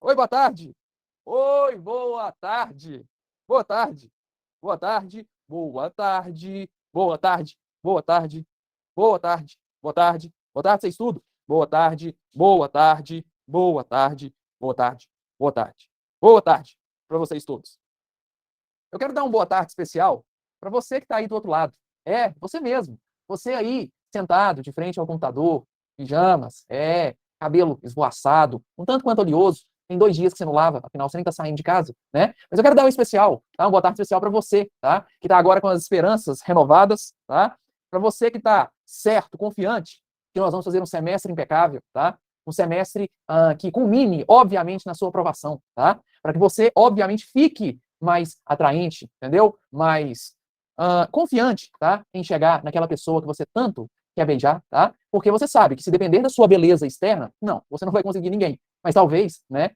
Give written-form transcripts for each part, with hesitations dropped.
Oi, boa tarde. Oi, boa tarde. Boa tarde. Boa tarde. Boa tarde. Boa tarde. Boa tarde. Boa tarde. Boa tarde. Boa tarde, vocês tudo? Boa tarde. Boa tarde. Boa tarde. Boa tarde. Boa tarde. Boa tarde para vocês todos. Eu quero dar uma boa tarde especial para você que está aí do outro lado. É, você mesmo. Você aí, sentado de frente ao computador, pijamas, cabelo esvoaçado, um tanto quanto oleoso. Tem 2 dias que você não lava, afinal você nem está saindo de casa, né? Mas eu quero dar um especial, tá? Uma boa tarde especial para você, tá? Que está agora com as esperanças renovadas, tá? Para você que está certo, confiante, que nós vamos fazer um semestre impecável, tá? Um semestre que culmine, obviamente, na sua aprovação, tá? Para que você, obviamente, fique mais atraente, entendeu? Mais confiante, tá? Em chegar naquela pessoa que você tanto quer beijar, tá? Porque você sabe que se depender da sua beleza externa, não, você não vai conseguir ninguém. Mas talvez, né,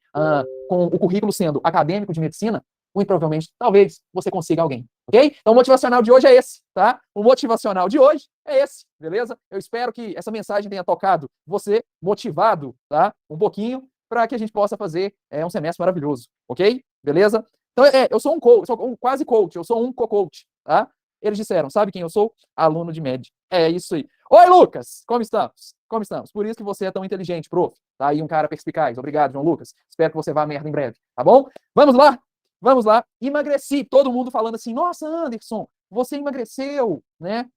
com o currículo sendo acadêmico de medicina, muito provavelmente, talvez você consiga alguém, ok? Então o motivacional de hoje é esse, tá? O motivacional de hoje é esse, beleza? Eu espero que essa mensagem tenha tocado você, motivado, tá? Um pouquinho, para que a gente possa fazer um semestre maravilhoso, ok? Beleza? Então, eu sou um coach, sou um quase coach, eu sou um co-coach, tá? Eles disseram, sabe quem eu sou? Aluno de média. É isso aí. Oi, Lucas! Como estamos? Como estamos? Por isso que você é tão inteligente, prof. Tá aí um cara perspicaz. Obrigado, João Lucas. Espero que você vá à merda em breve, tá bom? Vamos lá? Vamos lá. Emagreci. Todo mundo falando assim, nossa, Anderson, você emagreceu, né?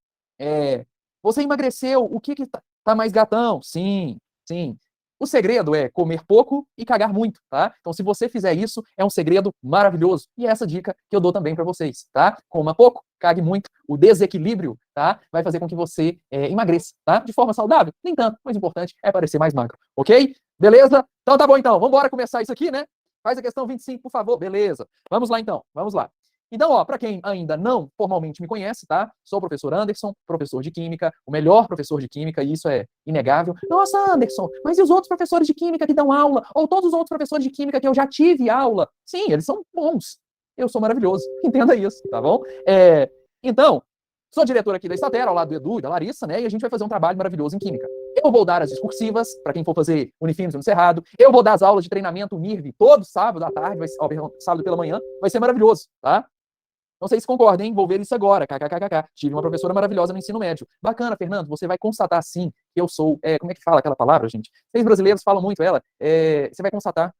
Você emagreceu. O que tá mais gatão? Sim, sim. O segredo é comer pouco e cagar muito, tá? Então, se você fizer isso, é um segredo maravilhoso. E é essa dica que eu dou também para vocês, tá? Coma pouco, cague muito. O desequilíbrio, tá? Vai fazer com que você emagreça, tá? De forma saudável. Nem tanto, mas o importante é parecer mais magro, ok? Beleza? Então tá bom, então. Vamos embora começar isso aqui, né? Faz a questão 25, por favor. Beleza. Vamos lá, então. Vamos lá. Então, ó, para quem ainda não formalmente me conhece, tá? Sou o professor Anderson, professor de Química, o melhor professor de Química, e isso é inegável. Nossa, Anderson, mas e os outros professores de Química que dão aula? Ou todos os outros professores de Química que eu já tive aula? Sim, eles são bons. Eu sou maravilhoso. Entenda isso, tá bom? Então, sou diretor aqui da Statera, ao lado do Edu e da Larissa, né? E a gente vai fazer um trabalho maravilhoso em Química. Eu vou dar as discursivas, para quem for fazer Unifines no Cerrado. Eu vou dar as aulas de treinamento NIRV todo sábado à tarde, sábado pela manhã. Vai ser maravilhoso, tá? Não sei se concordam, hein? Vou ver isso agora. KKKK. Tive uma professora maravilhosa no ensino médio. Bacana, Fernando. Você vai constatar, sim, que eu sou... como é que fala aquela palavra, gente? Vocês brasileiros falam muito ela. Você vai constatar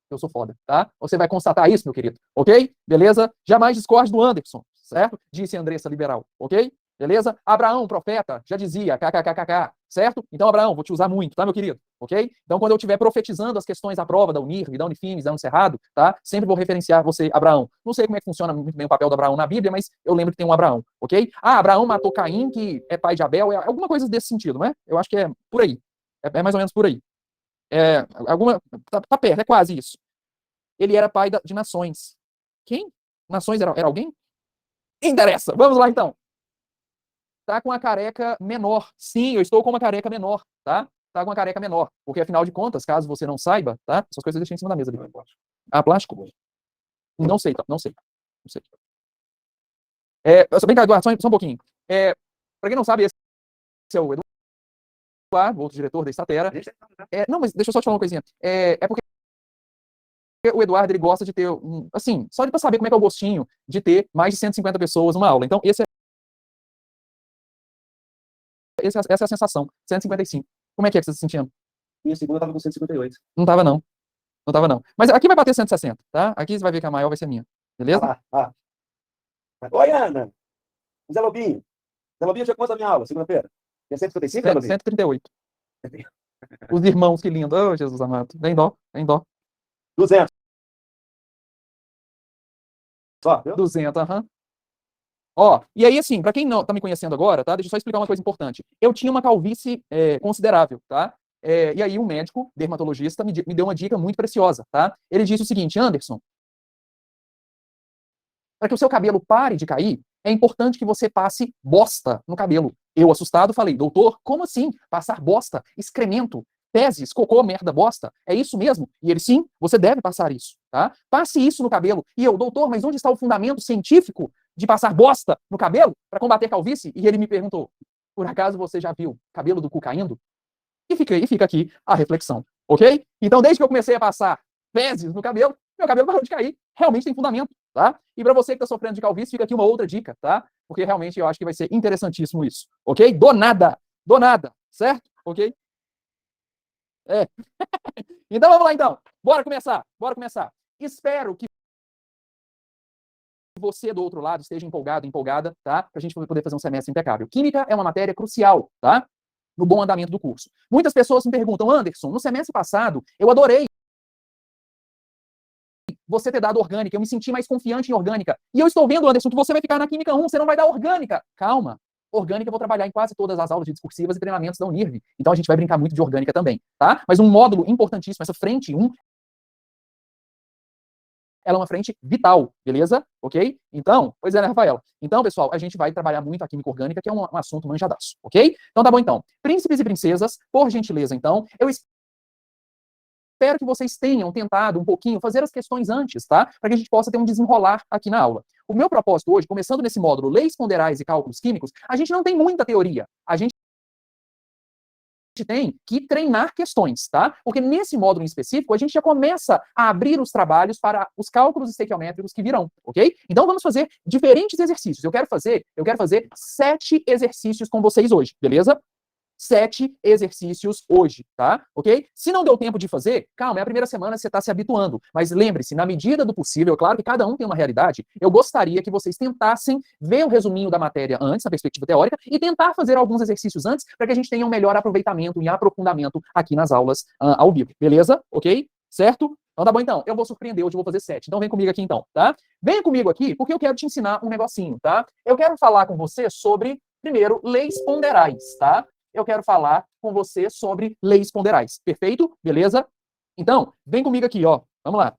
que eu sou foda, tá? Você vai constatar isso, meu querido. Ok? Beleza? Jamais discorde do Anderson, certo? Disse Andressa Liberal. Ok? Beleza? Abraão, profeta, já dizia, kkkk, certo? Então, Abraão, vou te usar muito, tá, meu querido? Ok? Então, quando eu estiver profetizando as questões à prova da Unirv, da Unifines, da Cerrado, tá? Sempre vou referenciar você, Abraão. Não sei como é que funciona muito bem o papel do Abraão na Bíblia, mas eu lembro que tem um Abraão, ok? Ah, Abraão matou Caim, que é pai de Abel, alguma coisa desse sentido, não é? Eu acho que é por aí. É mais ou menos por aí. Tá perto, é quase isso. Ele era pai de nações. Quem? Nações era alguém? Interessa. Vamos lá, então. Tá com a careca menor. Sim, eu estou com uma careca menor, tá? Tá com uma careca menor. Porque, afinal de contas, caso você não saiba, tá? Essas coisas eu deixei em cima da mesa ali. Ah, plástico? Não sei, tá? Não sei. Não sei. Vem cá, Eduardo, só um pouquinho. Pra quem não sabe, esse é o Eduardo, outro diretor da Statera. Não, mas deixa eu só te falar uma coisinha. Porque o Eduardo, ele gosta de ter, assim, só para saber como é que é o gostinho de ter mais de 150 pessoas numa aula. Então, essa é a sensação. 155. Como é que você está se sentindo? Minha segunda estava com 158. Não estava, não. Não estava, não. Mas aqui vai bater 160, tá? Aqui você vai ver que a maior vai ser minha. Beleza? Oi, Ana. Zé Lobinho. Zé Lobinho, tinha quantos na minha aula, segunda-feira? Tinha 155, Zé Lobinho? 138. Os irmãos, que lindo. Oh, Jesus amado. Tem dó, tem dó. 200. Só, viu? 200, aham. Ó, e aí, assim, para quem não tá me conhecendo agora, tá? Deixa eu só explicar uma coisa importante. Eu tinha uma calvície considerável, tá? E aí, um médico, dermatologista, me deu uma dica muito preciosa, tá? Ele disse o seguinte: Anderson, para que o seu cabelo pare de cair, é importante que você passe bosta no cabelo. Eu, assustado, falei: doutor, como assim? Passar bosta? Excremento? Fezes, cocô, merda, bosta? É isso mesmo? E ele: sim, você deve passar isso, tá? Passe isso no cabelo. E eu: doutor, mas onde está o fundamento científico de passar bosta no cabelo para combater calvície? E ele me perguntou: por acaso você já viu cabelo do cu caindo? E fica aqui a reflexão, ok? Então, desde que eu comecei a passar fezes no cabelo, meu cabelo parou de cair. Realmente tem fundamento, tá? E para você que está sofrendo de calvície, fica aqui uma outra dica, tá? Porque realmente eu acho que vai ser interessantíssimo isso, ok? Do nada, certo? Ok? É. Então vamos lá, então. Bora começar. Espero que você do outro lado esteja empolgado, empolgada, tá? Para a gente poder fazer um semestre impecável. Química é uma matéria crucial, tá? No bom andamento do curso. Muitas pessoas me perguntam, Anderson, no semestre passado eu adorei você ter dado orgânica, eu me senti mais confiante em orgânica. E eu estou vendo, Anderson, que você vai ficar na Química 1, você não vai dar orgânica. Calma. Orgânica eu vou trabalhar em quase todas as aulas de discursivas e treinamentos da Unirv. Então a gente vai brincar muito de orgânica também, tá? Mas um módulo importantíssimo, essa frente 1, ela é uma frente vital, beleza? Ok? Então, pois é, né, Rafaela? Então, pessoal, a gente vai trabalhar muito a química orgânica, que é um assunto manjadaço, ok? Então tá bom, então. Príncipes e princesas, por gentileza, então, eu espero que vocês tenham tentado um pouquinho fazer as questões antes, tá? Para que a gente possa ter um desenrolar aqui na aula. O meu propósito hoje, começando nesse módulo Leis Ponderais e Cálculos Químicos, a gente não tem muita teoria. A gente tem que treinar questões, tá? Porque nesse módulo em específico, a gente já começa a abrir os trabalhos para os cálculos estequiométricos que virão, ok? Então vamos fazer diferentes exercícios. Eu quero fazer 7 exercícios com vocês hoje, beleza? 7 exercícios hoje, tá? Ok? Se não deu tempo de fazer, calma, é a primeira semana, você está se habituando. Mas lembre-se, na medida do possível, claro que cada um tem uma realidade, eu gostaria que vocês tentassem ver o resuminho da matéria antes, na perspectiva teórica, e tentar fazer alguns exercícios antes, para que a gente tenha um melhor aproveitamento e aprofundamento aqui nas aulas ao vivo, beleza? Ok? Certo? Então tá bom, então. Eu vou surpreender hoje, eu vou fazer 7. Então vem comigo aqui, então, tá? Venha comigo aqui, porque eu quero te ensinar um negocinho, tá? Eu quero falar com você sobre, primeiro, leis ponderais, tá? Eu quero falar com você sobre leis ponderais. Perfeito? Beleza? Então, vem comigo aqui, ó. Vamos lá.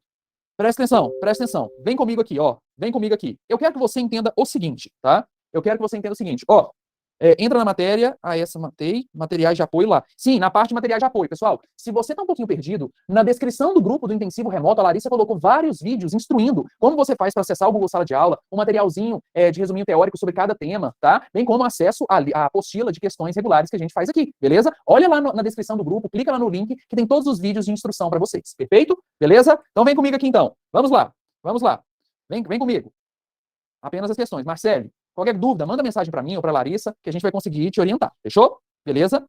Presta atenção. Vem comigo aqui, ó. Vem comigo aqui. Eu quero que você entenda o seguinte, tá? Eu quero que você entenda o seguinte, ó. Entra na matéria, essa materiais de apoio lá. Sim, na parte de materiais de apoio, pessoal. Se você está um pouquinho perdido, na descrição do grupo do Intensivo Remoto, a Larissa colocou vários vídeos instruindo como você faz para acessar o Google Sala de Aula, um materialzinho de resuminho teórico sobre cada tema, tá? Bem como acesso à apostila de questões regulares que a gente faz aqui, beleza? Olha lá na descrição do grupo, clica lá no link que tem todos os vídeos de instrução para vocês, perfeito? Beleza? Então vem comigo aqui então. Vamos lá. Vem comigo. Apenas as questões. Marcele, qualquer dúvida, manda mensagem para mim ou para Larissa, que a gente vai conseguir te orientar. Fechou? Beleza?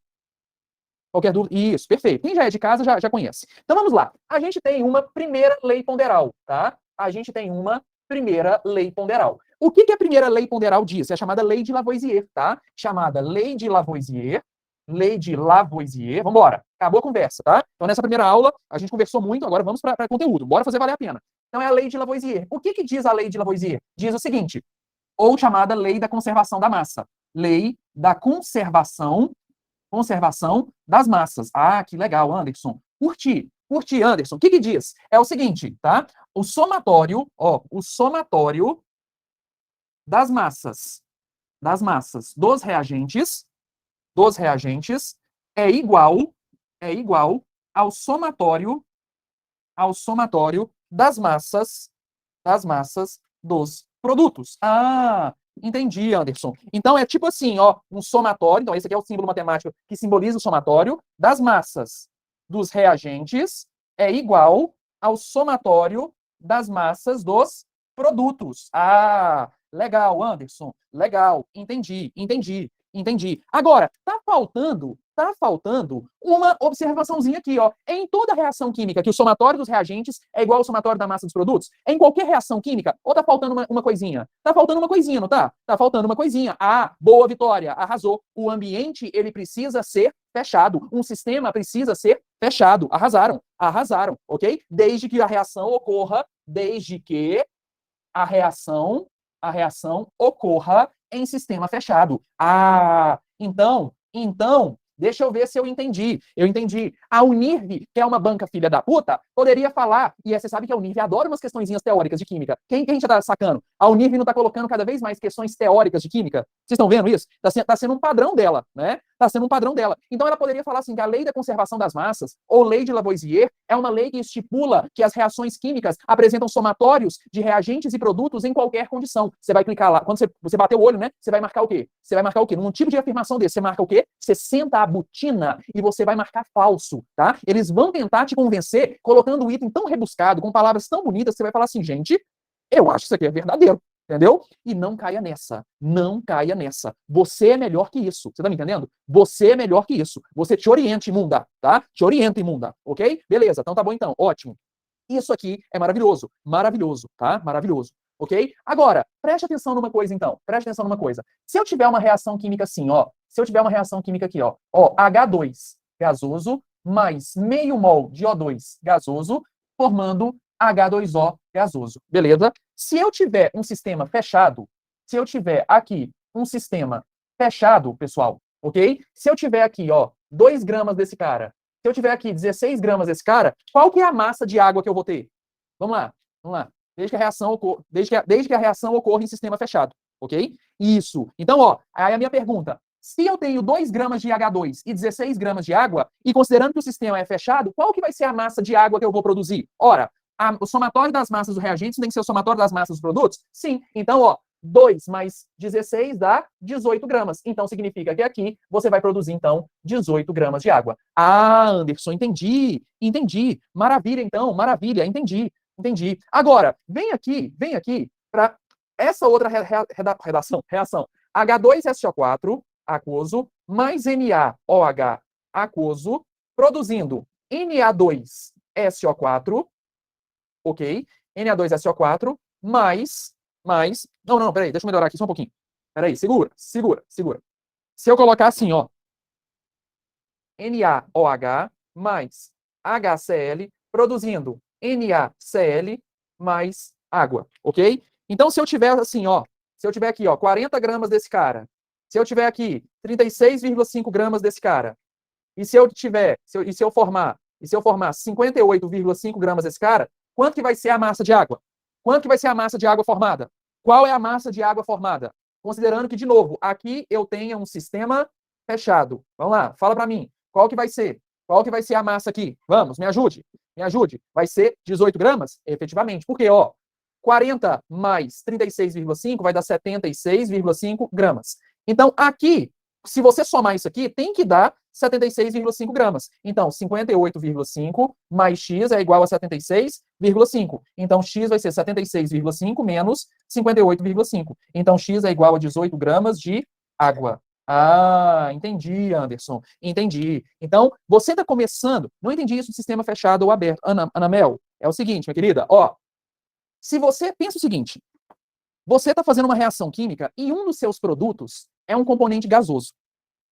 Qualquer dúvida? Isso, perfeito. Quem já é de casa já conhece. Então vamos lá. A gente tem uma primeira lei ponderal, tá? A gente tem uma primeira lei ponderal. O que a primeira lei ponderal diz? É a chamada lei de Lavoisier, tá? Chamada lei de Lavoisier. Lei de Lavoisier. Vamos embora. Acabou a conversa, tá? Então nessa primeira aula, a gente conversou muito, agora vamos para conteúdo. Bora fazer valer a pena. Então é a lei de Lavoisier. O que diz a lei de Lavoisier? Diz o seguinte, ou chamada lei da conservação da massa. Lei da conservação das massas. Ah, que legal, Anderson. Curti, Anderson. O que diz? É o seguinte, tá? O somatório das massas dos reagentes é igual ao somatório das massas dos produtos. Ah, entendi, Anderson. Então é tipo assim, ó, um somatório. Então esse aqui é o símbolo matemático que simboliza o somatório das massas dos reagentes é igual ao somatório das massas dos produtos. Ah, legal, Anderson. Legal. Entendi. Agora, tá faltando uma observaçãozinha aqui, ó. Em toda reação química que o somatório dos reagentes é igual ao somatório da massa dos produtos, em qualquer reação química, ou tá faltando uma coisinha? Tá faltando uma coisinha, não tá? Tá faltando uma coisinha. Ah, boa, Vitória, arrasou. O ambiente, ele precisa ser fechado. Um sistema precisa ser fechado. Arrasaram, ok? Desde que a reação ocorra em sistema fechado. Ah, então, deixa eu ver se eu entendi. A Unirv, que é uma banca filha da puta, poderia falar, e você sabe que a Unirv adora umas questõezinhas teóricas de química. Quem já tá sacando? A Unirv não tá colocando cada vez mais questões teóricas de química? Vocês estão vendo isso? Tá sendo um padrão dela, né? Está sendo um padrão dela. Então ela poderia falar assim que a lei da conservação das massas, ou lei de Lavoisier, é uma lei que estipula que as reações químicas apresentam somatórios de reagentes e produtos em qualquer condição. Você vai clicar lá, quando você bater o olho, né? Você vai marcar o quê? Você vai marcar o quê? Num tipo de afirmação desse, você marca o quê? 60 a butina e você vai marcar falso, tá? Eles vão tentar te convencer colocando um item tão rebuscado, com palavras tão bonitas, você vai falar assim, gente, eu acho que isso aqui é verdadeiro. Entendeu? E não caia nessa. Não caia nessa. Você é melhor que isso. Você tá me entendendo? Você é melhor que isso. Você te orienta, imunda, tá? Te orienta, imunda, ok? Beleza, então tá bom então. Ótimo. Isso aqui é maravilhoso. Maravilhoso, tá? Maravilhoso. Ok? Agora, preste atenção numa coisa então. Preste atenção numa coisa. Se eu tiver uma reação química assim, ó. Se eu tiver uma reação química aqui, ó. Ó, H2 gasoso mais meio mol de O2 gasoso, formando H2O gasoso. Beleza? Se eu tiver um sistema fechado, se eu tiver aqui um sistema fechado, pessoal, ok? Se eu tiver aqui, ó, 2 gramas desse cara, se eu tiver aqui 16 gramas desse cara, qual que é a massa de água que eu vou ter? Vamos lá, vamos lá. Desde que a reação ocorra em sistema fechado, ok? Isso. Então, ó, aí a minha pergunta, se eu tenho 2 gramas de H2 e 16 gramas de água, e considerando que o sistema é fechado, qual que vai ser a massa de água que eu vou produzir? Ora, o somatório das massas dos reagentes tem que ser o somatório das massas dos produtos? Sim. Então, ó, 2 mais 16 dá 18 gramas. Então, significa que aqui você vai produzir, então, 18 gramas de água. Ah, Anderson, entendi. Entendi. Maravilha, então. Maravilha. Entendi. Entendi. Agora, vem aqui para essa outra reação. H2SO4 aquoso mais NaOH aquoso, produzindo Na2SO4, ok? Na2SO4 mais... Não, peraí, deixa eu melhorar aqui só um pouquinho. Peraí, segura. Se eu colocar assim, ó, NaOH mais HCl, produzindo NaCl mais água, ok? Então, se eu tiver assim, ó, se eu tiver aqui, ó, 40 gramas desse cara, se eu tiver aqui 36,5 gramas desse cara, e se eu formar 58,5 gramas desse cara, quanto que vai ser a massa de água? Quanto que vai ser a massa de água formada? Qual é a massa de água formada? Considerando que, de novo, aqui eu tenha um sistema fechado. Vamos lá, fala para mim. Qual que vai ser? Qual que vai ser a massa aqui? Vamos, me ajude. Me ajude. Vai ser 18 gramas? Efetivamente. Por quê? Ó, 40 mais 36,5 vai dar 76,5 gramas. Então, aqui, se você somar isso aqui, tem que dar 76,5 gramas. Então, 58,5 mais x é igual a 76,5. Então, x vai ser 76,5 menos 58,5. Então, x é igual a 18 gramas de água. Ah, entendi, Anderson. Entendi. Então, você está começando. Não entendi isso de sistema fechado ou aberto. Ana Mel, é o seguinte, minha querida. Ó, se você pensa o seguinte, você está fazendo uma reação química e um dos seus produtos é um componente gasoso.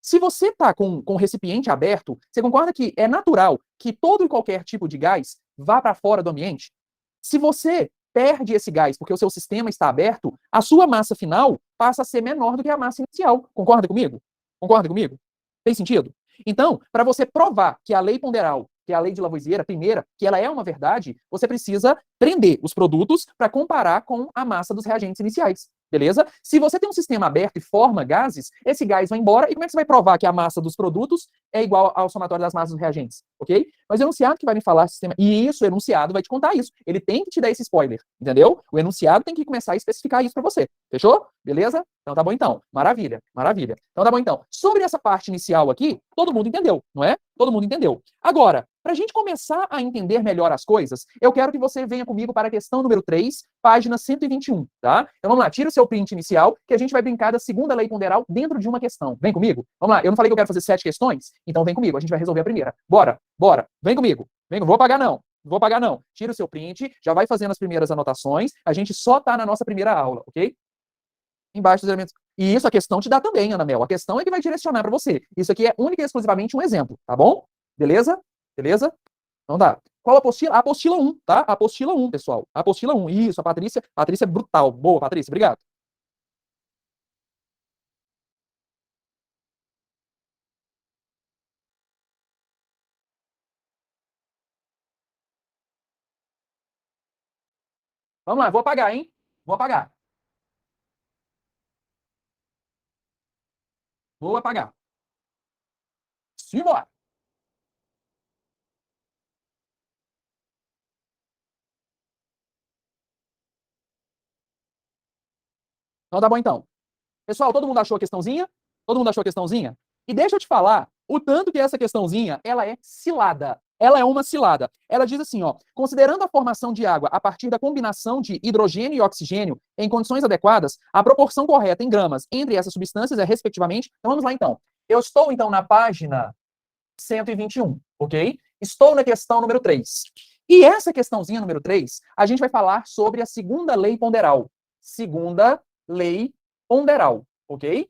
Se você está com o recipiente aberto, você concorda que é natural que todo e qualquer tipo de gás vá para fora do ambiente? Se você perde esse gás porque o seu sistema está aberto, a sua massa final passa a ser menor do que a massa inicial. Concorda comigo? Concorda comigo? Tem sentido? Então, para você provar que a lei ponderal, que é a lei de Lavoisier, a primeira, que ela é uma verdade, você precisa prender os produtos para comparar com a massa dos reagentes iniciais. Beleza? Se você tem um sistema aberto e forma gases, esse gás vai embora, e como é que você vai provar que a massa dos produtos é igual ao somatório das massas dos reagentes? Ok? Mas o enunciado que vai me falar sistema. E isso, o enunciado vai te contar isso. Ele tem que te dar esse spoiler, entendeu? O enunciado tem que começar a especificar isso para você. Fechou? Beleza? Então tá bom então. Maravilha, maravilha. Então tá bom então. Sobre essa parte inicial aqui, todo mundo entendeu, não é? Todo mundo entendeu. Agora, para a gente começar a entender melhor as coisas, eu quero que você venha comigo para a questão número 3, página 121, tá? Então vamos lá, tira o seu print inicial, que a gente vai brincar da segunda lei ponderal dentro de uma questão. Vem comigo? Vamos lá, eu não falei que eu quero fazer 7 questões? Então vem comigo, a gente vai resolver a primeira. Bora, bora, vem comigo. Vem, não vou apagar não. Não vou apagar não. Tira o seu print, já vai fazendo as primeiras anotações, a gente só tá na nossa primeira aula, ok? Embaixo dos elementos. E isso a questão te dá também, Ana Mel. A questão é que vai direcionar para você. Isso aqui é única e exclusivamente um exemplo, tá bom? Beleza? Beleza? Então dá. Qual a apostila? A apostila 1, tá? A apostila 1, pessoal. A apostila 1. Isso, a Patrícia. Patrícia é brutal. Boa, Patrícia. Obrigado. Vamos lá, vou apagar, hein? Vou apagar. Vou apagar. Simbora! Então tá bom então. Pessoal, todo mundo achou a questãozinha? Todo mundo achou a questãozinha? E deixa eu te falar o tanto que essa questãozinha, ela é cilada. Ela é uma cilada. Ela diz assim, ó, considerando a formação de água a partir da combinação de hidrogênio e oxigênio em condições adequadas, a proporção correta em gramas entre essas substâncias é respectivamente. Então vamos lá então. Eu estou então na página 121, ok? Estou na questão número 3. E essa questãozinha número 3, a gente vai falar sobre a segunda lei ponderal. Segunda lei ponderal, ok?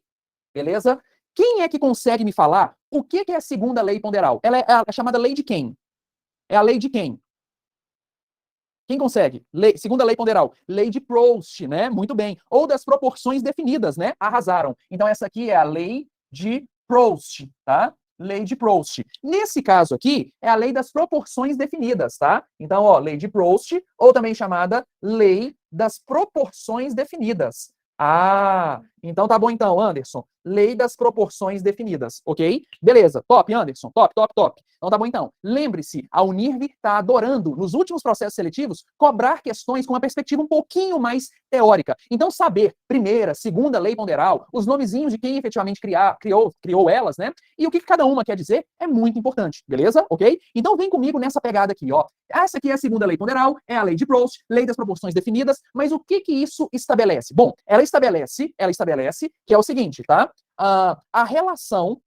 Beleza? Quem é que consegue me falar o que é a segunda lei ponderal? Ela é a chamada lei de quem? É a lei de quem? Quem consegue? Segunda lei ponderal. Lei de Proust, né? Muito bem. Ou das proporções definidas, né? Arrasaram. Então, essa aqui é a lei de Proust, tá? Lei de Proust. Nesse caso aqui, é a lei das proporções definidas, tá? Então, ó, lei de Proust, ou também chamada lei das proporções definidas. Ah, então tá bom então, Anderson. Lei das proporções definidas, ok? Beleza, top, Anderson, top, top, top. Então tá bom então. Lembre-se, a Unirv está adorando, nos últimos processos seletivos, cobrar questões com uma perspectiva um pouquinho mais teórica. Então saber, primeira, segunda lei ponderal, os nomezinhos de quem efetivamente criou elas, né? E o que cada uma quer dizer é muito importante, beleza? Ok? Então vem comigo nessa pegada aqui, ó. Essa aqui é a segunda lei ponderal, é a lei de Proust, lei das proporções definidas, mas o que isso estabelece? Bom, ela estabelece que é o seguinte, tá? A relação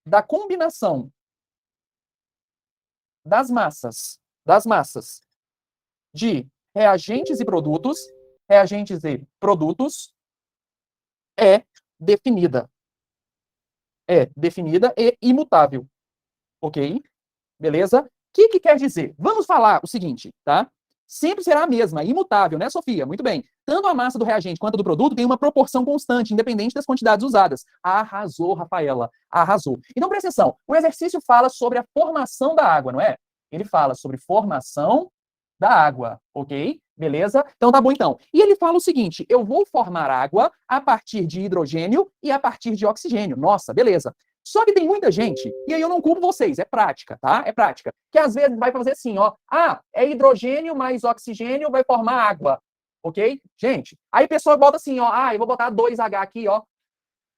da combinação das massas de reagentes e produtos é definida. É definida e imutável. Ok? Beleza? O que quer dizer? Vamos falar o seguinte, tá? Sempre será a mesma, imutável, né, Sofia? Muito bem. Tanto a massa do reagente quanto a do produto tem uma proporção constante, independente das quantidades usadas. Arrasou, Rafaela. Arrasou. Então, presta atenção. O exercício fala sobre a formação da água, não é? Ele fala sobre formação da água, ok? Beleza? Então tá bom então. E ele fala o seguinte: eu vou formar água a partir de hidrogênio e a partir de oxigênio. Nossa, beleza. Só que tem muita gente, e aí eu não culpo vocês, é prática, tá? É prática. Que às vezes vai fazer assim, ó. Ah, é hidrogênio mais oxigênio vai formar água. Ok? Gente, aí a pessoa bota assim, ó. Ah, eu vou botar 2H aqui, ó.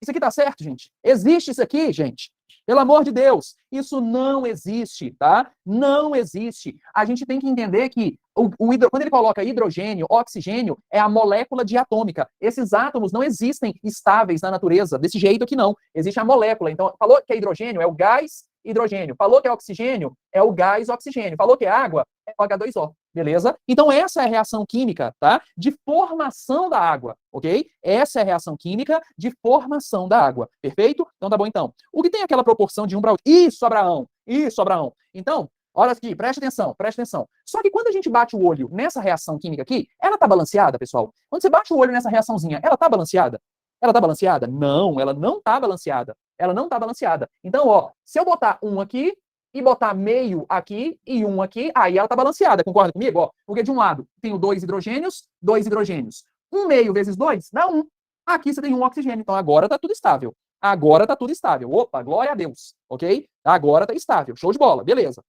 Isso aqui tá certo, gente? Existe isso aqui, gente? Pelo amor de Deus, isso não existe, tá? Não existe. A gente tem que entender que quando ele coloca hidrogênio, oxigênio, é a molécula diatômica. Esses átomos não existem estáveis na natureza, desse jeito aqui não. Existe a molécula. Então, falou que é hidrogênio, é o gás hidrogênio. Falou que é oxigênio, é o gás oxigênio. Falou que é água, é o H2O. Beleza? Então, essa é a reação química, tá? De formação da água, ok? Essa é a reação química de formação da água. Perfeito? Então, tá bom, então. O que tem aquela proporção de 1 para 8? Isso, Abraão! Isso, Abraão! Então, olha aqui, preste atenção, preste atenção. Só que quando a gente bate o olho nessa reação química aqui, ela tá balanceada, pessoal? Quando você bate o olho nessa reaçãozinha, ela tá balanceada? Ela tá balanceada? Não, ela não tá balanceada. Ela não tá balanceada. Então, ó, se eu botar um aqui, e botar meio aqui e um aqui, aí ela tá balanceada, concorda comigo? Ó, porque de um lado tenho 2 hidrogênios, 2 hidrogênios. 1 meio vezes 2 dá 1. Aqui você tem um oxigênio, então agora tá tudo estável. Agora tá tudo estável. Opa, glória a Deus, ok? Agora tá estável, show de bola, beleza.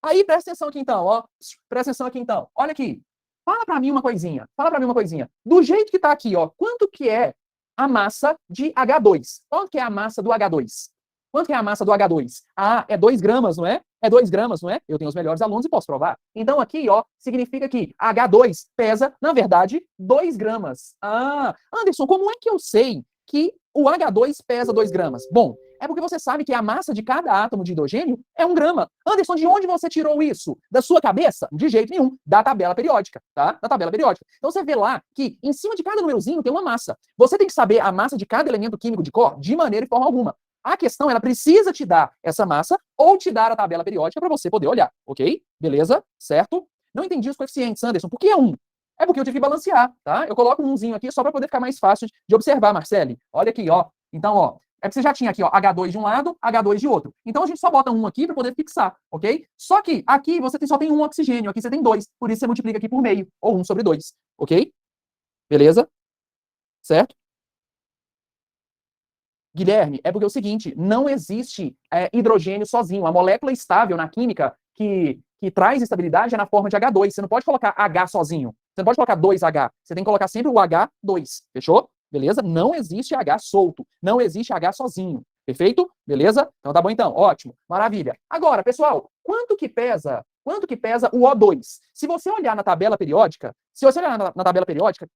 Aí presta atenção aqui então, ó. Presta atenção aqui então. Olha aqui. Fala pra mim uma coisinha. Fala pra mim uma coisinha. Do jeito que tá aqui, ó, quanto que é a massa de H2? Quanto que é a massa do H2? Quanto que é a massa do H2? Ah, é 2 gramas, não é? É 2 gramas, não é? Eu tenho os melhores alunos e posso provar. Então aqui, ó, significa que H2 pesa, na verdade, 2 gramas. Ah, Anderson, como é que eu sei que o H2 pesa 2 gramas? Bom, é porque você sabe que a massa de cada átomo de hidrogênio é 1 grama. Anderson, de onde você tirou isso? Da sua cabeça? De jeito nenhum. Da tabela periódica, tá? Da tabela periódica. Então você vê lá que em cima de cada númerozinho tem uma massa. Você tem que saber a massa de cada elemento químico de cor de maneira e forma alguma. A questão, ela precisa te dar essa massa ou te dar a tabela periódica para você poder olhar, ok? Beleza? Certo? Não entendi os coeficientes, Anderson. Por que é 1? É porque eu tive que balancear, tá? Eu coloco um umzinho aqui só para poder ficar mais fácil de observar, Marcele. Olha aqui, ó. Então, ó, é que você já tinha aqui, ó, H2 de um lado, H2 de outro. Então a gente só bota um aqui para poder fixar, ok? Só que aqui você só tem um oxigênio, aqui você tem 2. Por isso você multiplica aqui por meio, ou 1 sobre 2, ok? Beleza? Certo? Guilherme, é porque é o seguinte, não existe hidrogênio sozinho. A molécula estável na química que traz estabilidade é na forma de H2. Você não pode colocar H sozinho. Você não pode colocar 2H. Você tem que colocar sempre o H2. Fechou? Beleza? Não existe H solto. Não existe H sozinho. Perfeito? Beleza? Então tá bom então. Ótimo. Maravilha. Agora, pessoal, quanto que pesa o O2? Se você olhar na tabela periódica,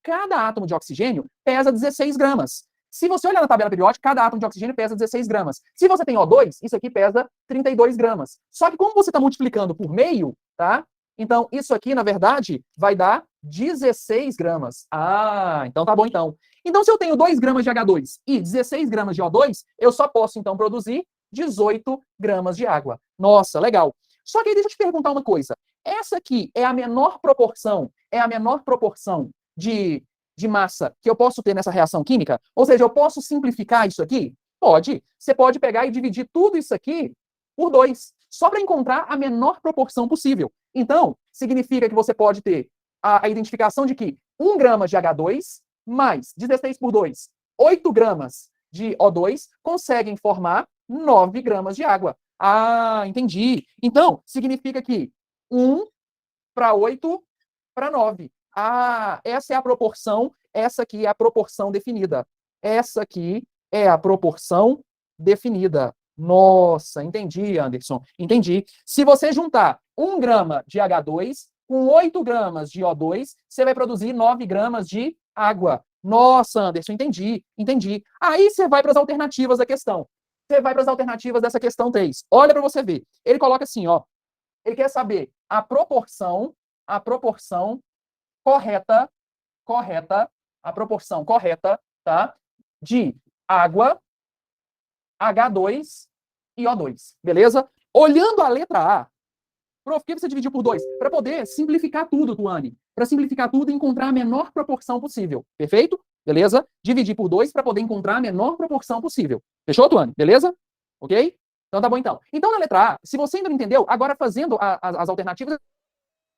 cada átomo de oxigênio pesa 16 gramas. Se você olhar na tabela periódica, cada átomo de oxigênio pesa 16 gramas. Se você tem O2, isso aqui pesa 32 gramas. Só que como você está multiplicando por meio, tá? Então, isso aqui, na verdade, vai dar 16 gramas. Ah, então tá bom então. Então, se eu tenho 2 gramas de H2 e 16 gramas de O2, eu só posso, então, produzir 18 gramas de água. Nossa, legal. Só que aí deixa eu te perguntar uma coisa. Essa aqui é a menor proporção de massa que eu posso ter nessa reação química? Ou seja, eu posso simplificar isso aqui? Pode. Você pode pegar e dividir tudo isso aqui por 2, só para encontrar a menor proporção possível. Então, significa que você pode ter a identificação de que 1 grama de H2 mais 16 por 2, 8 gramas de O2 conseguem formar 9 gramas de água. Ah, entendi. Então, significa que 1 para 8 para 9. Ah, essa é a proporção, essa aqui é a proporção definida. Essa aqui é a proporção definida. Nossa, entendi, Anderson. Entendi. Se você juntar 1 grama de H2 com 8 gramas de O2, você vai produzir 9 gramas de água. Nossa, Anderson, entendi. Aí você vai para as alternativas da questão. Você vai para as alternativas dessa questão 3. Olha para você ver. Ele coloca assim, ó. Ele quer saber a proporção correta, a proporção correta, tá? De água, H2 e O2. Beleza? Olhando a letra A, por que você dividiu por 2? Para poder simplificar tudo, Tuane. Para simplificar tudo e encontrar a menor proporção possível. Perfeito? Beleza? Dividir por 2 para poder encontrar a menor proporção possível. Fechou, Tuane? Beleza? Ok? Então tá bom então. Então na letra A, se você ainda não entendeu, agora fazendo as alternativas.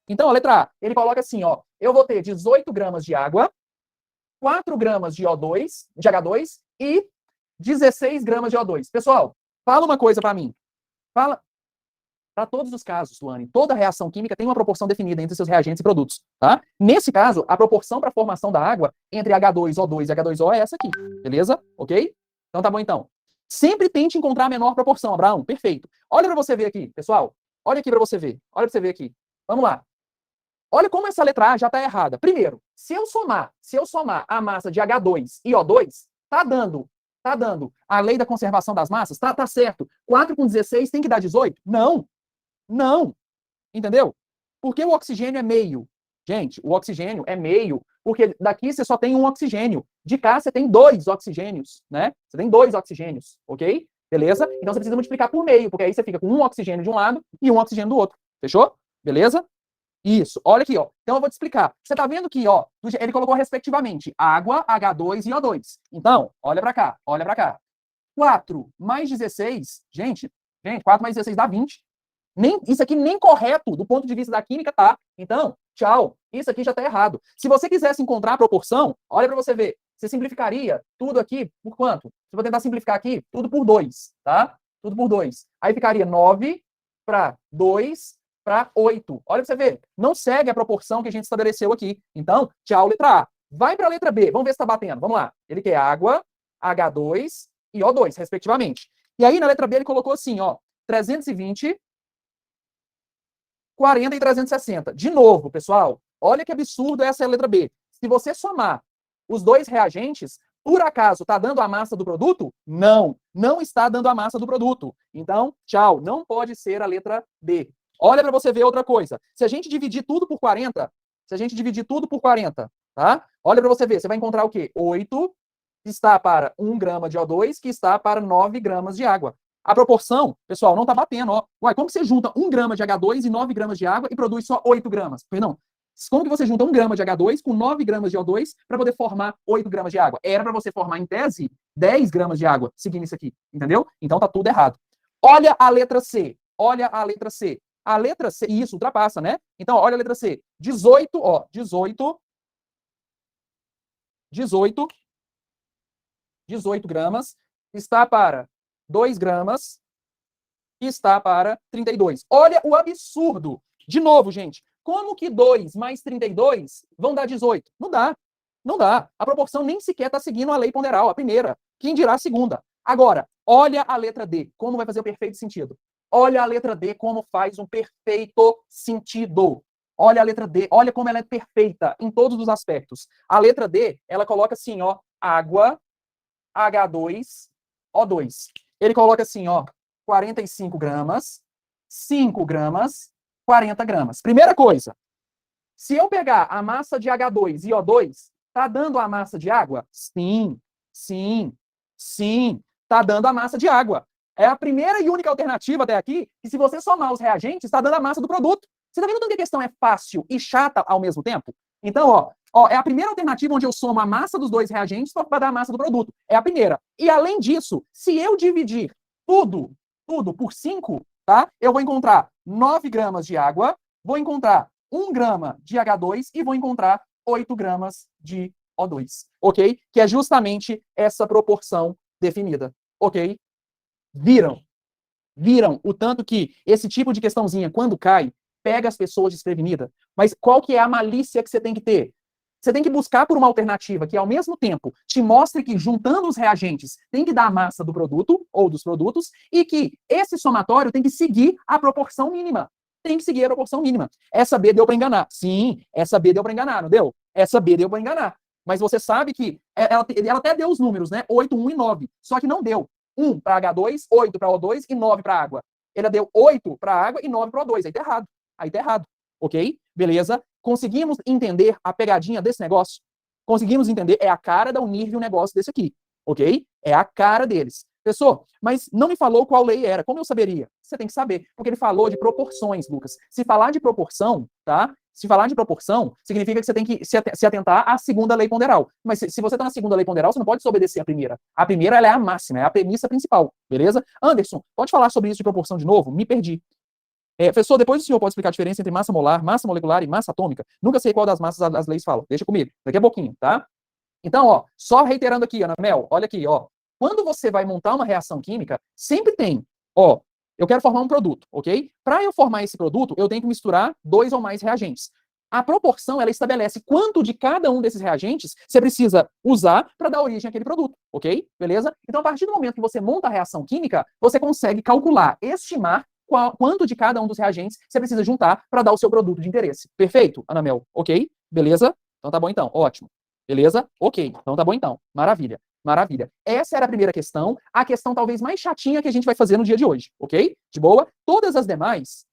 Então a letra A, ele coloca assim, ó. Eu vou ter 18 gramas de água, 4 gramas de O2, de H2 e 16 gramas de O2. Pessoal, fala uma coisa para mim. Fala. Para todos os casos, Tuane, toda reação química tem uma proporção definida entre seus reagentes e produtos, tá? Nesse caso, a proporção para a formação da água entre H2O2 e H2O é essa aqui, beleza? Ok? Então tá bom então. Sempre tente encontrar a menor proporção, Abraão. Perfeito. Olha para você ver aqui, pessoal. Olha aqui para você ver. Olha para você ver aqui. Vamos lá. Olha como essa letra A já está errada. Primeiro, se eu somar a massa de H2 e O2, tá dando a lei da conservação das massas? Tá certo. 4 com 16 tem que dar 18? Não. Entendeu? Porque o oxigênio é meio. Gente, o oxigênio é meio, porque daqui você só tem um oxigênio. De cá você tem 2 oxigênios, né? Você tem 2 oxigênios, ok? Beleza? Então você precisa multiplicar por meio, porque aí você fica com um oxigênio de um lado e um oxigênio do outro. Fechou? Beleza? Isso. Olha aqui, ó. Então eu vou te explicar. Você tá vendo que, ó, ele colocou respectivamente água, H2 e O2. Então, olha para cá. 4 mais 16, gente, 4 mais 16 dá 20. Isso aqui nem correto do ponto de vista da química tá. Então, tchau. Isso aqui já está errado. Se você quisesse encontrar a proporção, olha para você ver. Você simplificaria tudo aqui por quanto? Se eu vou tentar simplificar aqui, tudo por 2, tá? Tudo por 2. Aí ficaria 9 para 2 para 8. Olha para você ver. Não segue a proporção que a gente estabeleceu aqui. Então, tchau, letra A. Vai para a letra B. Vamos ver se está batendo. Vamos lá. Ele quer água, H2 e O2, respectivamente. E aí, na letra B, ele colocou assim, ó, 320, 40 e 360. De novo, pessoal, olha que absurdo essa é a letra B. Se você somar os dois reagentes, por acaso está dando a massa do produto? Não está dando a massa do produto. Então, tchau, não pode ser a letra B. Olha para você ver outra coisa. Se a gente dividir tudo por 40, tá? Olha para você ver, você vai encontrar o quê? 8 que está para 1 grama de O2, que está para 9 gramas de água. A proporção, pessoal, não está batendo. Ó. Uai, como que você junta 1 grama de H2 e 9 gramas de água e produz só 8 gramas? Perdão. Como que você junta 1 grama de H2 com 9 gramas de O2 para poder formar 8 gramas de água? Era para você formar, em tese, 10 gramas de água, seguindo isso aqui. Entendeu? Então tá tudo errado. Olha a letra C. A letra C, e isso ultrapassa, né? Então, olha a letra C. 18 gramas está para 2 gramas, está para 32. Olha o absurdo. De novo, gente, como que 2 mais 32 vão dar 18? Não dá. Não dá. A proporção nem sequer está seguindo a lei ponderal, a primeira. Quem dirá a segunda? Agora, olha a letra D, como vai fazer o perfeito sentido. Olha a letra D como faz um perfeito sentido. Olha a letra D, olha como ela é perfeita em todos os aspectos. A letra D, ela coloca assim, ó, água, H2, O2. Ele coloca assim, ó, 45 gramas, 5 gramas, 40 gramas. Primeira coisa, se eu pegar a massa de H2 e O2, tá dando a massa de água? Sim, sim, sim, tá dando a massa de água. É a primeira e única alternativa até aqui, que se você somar os reagentes, está dando a massa do produto. Você tá vendo tanto que a questão é fácil e chata ao mesmo tempo? Então, ó, é a primeira alternativa onde eu somo a massa dos dois reagentes para dar a massa do produto. É a primeira. E além disso, se eu dividir tudo por 5, tá? Eu vou encontrar 9 gramas de água, vou encontrar 1 grama de H2 e vou encontrar 8 gramas de O2, ok? Que é justamente essa proporção definida, ok? Viram o tanto que esse tipo de questãozinha, quando cai, pega as pessoas desprevenidas. Mas qual que é a malícia que você tem que ter? Você tem que buscar por uma alternativa que, ao mesmo tempo, te mostre que, juntando os reagentes, tem que dar a massa do produto, ou dos produtos, e que esse somatório tem que seguir a proporção mínima. Tem que seguir a proporção mínima. Essa B deu para enganar. Sim, essa B deu para enganar, não deu? Essa B deu para enganar. Mas você sabe que ela até deu os números, né? 8, 1 e 9. Só que não deu. 1 para H2, 8 para O2 e 9 para água. Ela deu 8 para água e 9 para O2. Aí tá errado. Aí tá errado. Ok? Beleza? Conseguimos entender a pegadinha desse negócio? Conseguimos entender? É a cara da Unirv um negócio desse aqui. Ok? É a cara deles. Pessoal, mas não me falou qual lei era. Como eu saberia? Você tem que saber. Porque ele falou de proporções, Lucas. Se falar de proporção, tá? Se falar de proporção, significa que você tem que se atentar à segunda lei ponderal. Mas se você está na segunda lei ponderal, você não pode desobedecer a primeira. A primeira, ela é a máxima, é a premissa principal, beleza? Anderson, pode falar sobre isso de proporção de novo? Me perdi. Professor, depois o senhor pode explicar a diferença entre massa molar, massa molecular e massa atômica? Nunca sei qual das massas as leis falam. Deixa comigo, daqui a pouquinho, tá? Então, ó, só reiterando aqui, Ana Mel, olha aqui, ó. Quando você vai montar uma reação química, sempre tem, ó, eu quero formar um produto, ok? Para eu formar esse produto, eu tenho que misturar 2 ou mais reagentes. A proporção, ela estabelece quanto de cada um desses reagentes você precisa usar para dar origem àquele produto, ok? Beleza? Então, a partir do momento que você monta a reação química, você consegue calcular, estimar quanto de cada um dos reagentes você precisa juntar para dar o seu produto de interesse. Perfeito, Ana Mel? Ok? Beleza? Então tá bom então, ótimo. Beleza? Ok, então tá bom então. Maravilha. Maravilha. Essa era a primeira questão, a questão talvez mais chatinha que a gente vai fazer no dia de hoje, ok? De boa? Todas as demais,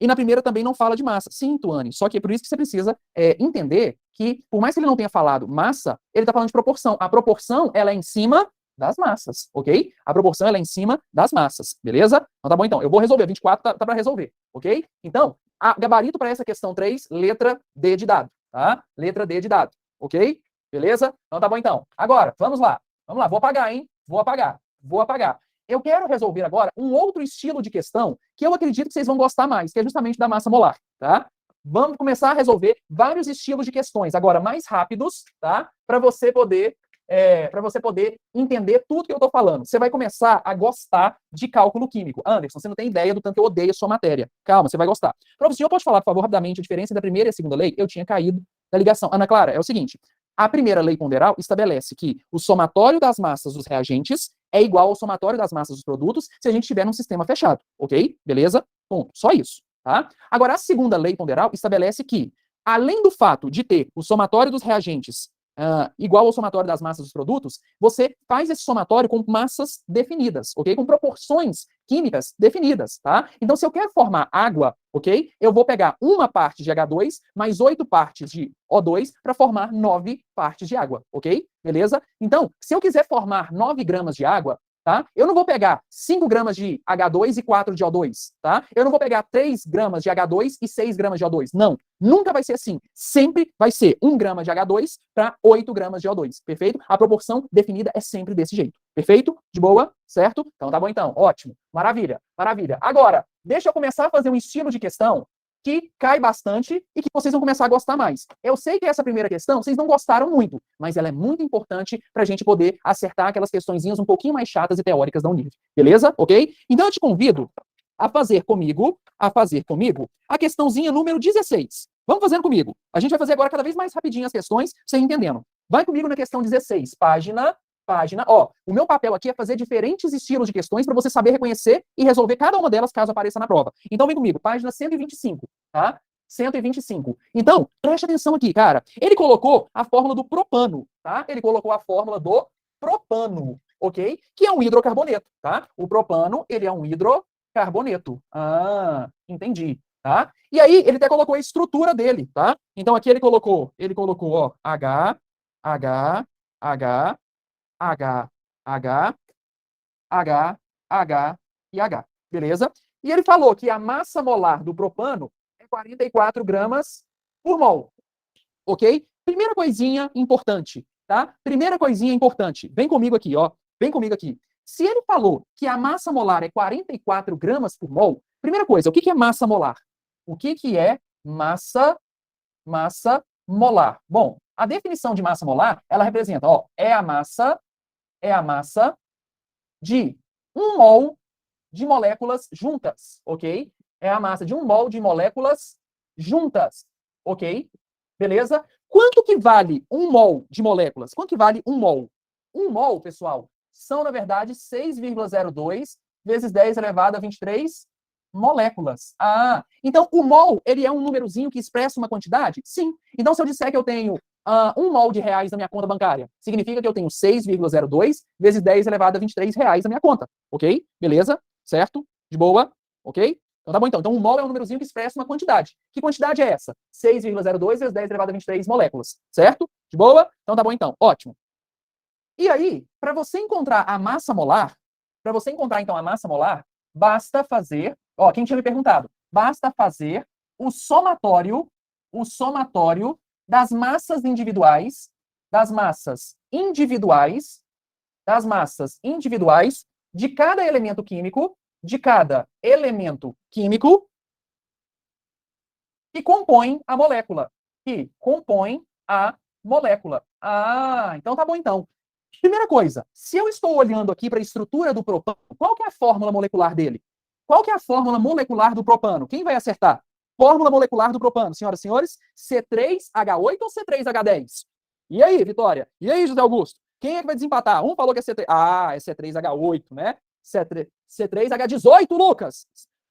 e na primeira também não fala de massa. Sim, Tuane, só que é por isso que você precisa entender que, por mais que ele não tenha falado massa, ele está falando de proporção. A proporção, ela é em cima das massas, ok? A proporção, ela é em cima das massas, beleza? Então tá bom então, eu vou resolver, 24 tá para resolver, ok? Então, gabarito para essa questão 3, letra D de dado, tá? Letra D de dado, ok? Beleza? Então tá bom então. Agora, vamos lá, vou apagar, hein? Vou apagar. Eu quero resolver agora um outro estilo de questão que eu acredito que vocês vão gostar mais, que é justamente da massa molar, tá? Vamos começar a resolver vários estilos de questões, agora mais rápidos, tá? Para você poder entender tudo que eu estou falando. Você vai começar a gostar de cálculo químico. Anderson, você não tem ideia do tanto que eu odeio a sua matéria. Calma, você vai gostar. Professor, pode falar, por favor, rapidamente, a diferença entre a primeira e a segunda lei? Eu tinha caído da ligação. Ana Clara, é o seguinte. A primeira lei ponderal estabelece que o somatório das massas dos reagentes é igual ao somatório das massas dos produtos se a gente tiver num sistema fechado, ok? Beleza? Ponto. Só isso, tá? Agora, a segunda lei ponderal estabelece que, além do fato de ter o somatório dos reagentes igual ao somatório das massas dos produtos, você faz esse somatório com massas definidas, ok? Com proporções químicas definidas, tá? Então, se eu quero formar água, ok? Eu vou pegar uma parte de H2 mais 8 partes de O2 para formar 9 partes de água, ok? Beleza? Então, se eu quiser formar 9 gramas de água, tá? Eu não vou pegar 5 gramas de H2 e 4 de O2, tá? Eu não vou pegar 3 gramas de H2 e 6 gramas de O2. Não, nunca vai ser assim. Sempre vai ser 1 grama de H2 para 8 gramas de O2, perfeito? A proporção definida é sempre desse jeito, perfeito? De boa? Certo? Então tá bom então, ótimo. Maravilha, maravilha. Agora, deixa eu começar a fazer um estilo de questão que cai bastante e que vocês vão começar a gostar mais. Eu sei que essa primeira questão vocês não gostaram muito, mas ela é muito importante para a gente poder acertar aquelas questõezinhas um pouquinho mais chatas e teóricas da Unif. Beleza? Ok? Então eu te convido a fazer comigo a questãozinha número 16. Vamos fazendo comigo. A gente vai fazer agora cada vez mais rapidinho as questões, você entendendo. Vai comigo na questão 16, página. Ó, o meu papel aqui é fazer diferentes estilos de questões para você saber reconhecer e resolver cada uma delas caso apareça na prova. Então vem comigo, página 125, tá? 125. Então, preste atenção aqui, cara. Ele colocou a fórmula do propano, tá? Ele colocou a fórmula do propano, ok? Que é um hidrocarboneto, tá? O propano, ele é um hidrocarboneto. Ah, entendi, tá? E aí, ele até colocou a estrutura dele, tá? Então aqui ele colocou, ó, H, H, H, H, H, H, H e H. Beleza? E ele falou que a massa molar do propano é 44 gramas por mol. Ok? Primeira coisinha importante, tá? Primeira coisinha importante. Vem comigo aqui, ó. Vem comigo aqui. Se ele falou que a massa molar é 44 gramas por mol, primeira coisa, o que é massa molar? O que é massa molar? Bom, a definição de massa molar, ela representa, ó, é a massa de 1 mol de moléculas juntas, ok? É a massa de 1 mol de moléculas juntas, ok? Beleza? Quanto que vale 1 mol de moléculas? Quanto que vale 1 mol? 1 mol, pessoal, são, na verdade, 6,02 vezes 10 elevado a 23 moléculas. Ah, então o mol, ele é um númerozinho que expressa uma quantidade? Sim. Então, se eu disser que eu tenho 1 mol de reais na minha conta bancária, significa que eu tenho 6,02 vezes 10 elevado a 23 reais na minha conta. Ok? Beleza? Certo? De boa? Ok? Então tá bom então. Então 1 mol é um númerozinho que expressa uma quantidade. Que quantidade é essa? 6,02 vezes 10 elevado a 23 moléculas. Certo? De boa? Então tá bom então. Ótimo. E aí, para você encontrar a massa molar, basta fazer, ó, quem tinha me perguntado, basta fazer o somatório das massas individuais, de cada elemento químico que compõe a molécula. Ah, então tá bom então. Primeira coisa, se eu estou olhando aqui para a estrutura do propano, qual que é a fórmula molecular dele? Qual que é a fórmula molecular do propano? Quem vai acertar? Fórmula molecular do propano, senhoras e senhores, C3H8 ou C3H10? E aí, Vitória? E aí, José Augusto? Quem é que vai desempatar? Um falou que é C3... Ah, é C3H8, né? C3H18, Lucas!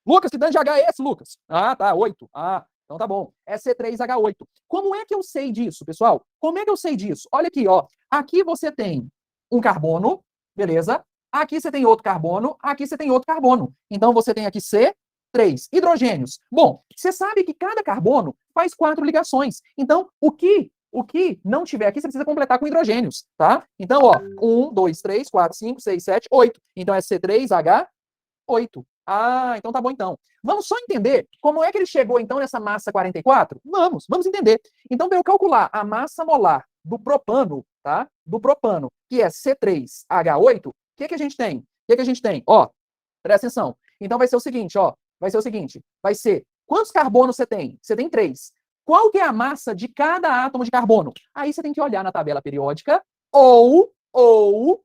Lucas, que dano de H é esse, Lucas? Ah, tá, 8. Ah, então tá bom. É C3H8. Como é que eu sei disso, pessoal? Como é que eu sei disso? Olha aqui, ó. Aqui você tem um carbono, beleza? Aqui você tem outro carbono, aqui você tem outro carbono. Então você tem aqui C3 hidrogênios. Bom, você sabe que cada carbono faz 4 ligações. Então, o que não tiver aqui, você precisa completar com hidrogênios, tá? Então, ó, 1, 2, 3, 4, 5, 6, 7, 8. Então é C3H8. Ah, então tá bom então. Vamos só entender como é que ele chegou então nessa massa 44? Vamos entender. Então, para eu calcular a massa molar do propano, tá? Do propano, que é C3H8, o que a gente tem? Ó, presta atenção. Então vai ser o seguinte, ó. Vai ser, quantos carbonos você tem? Você tem 3. Qual que é a massa de cada átomo de carbono? Aí você tem que olhar na tabela periódica ou o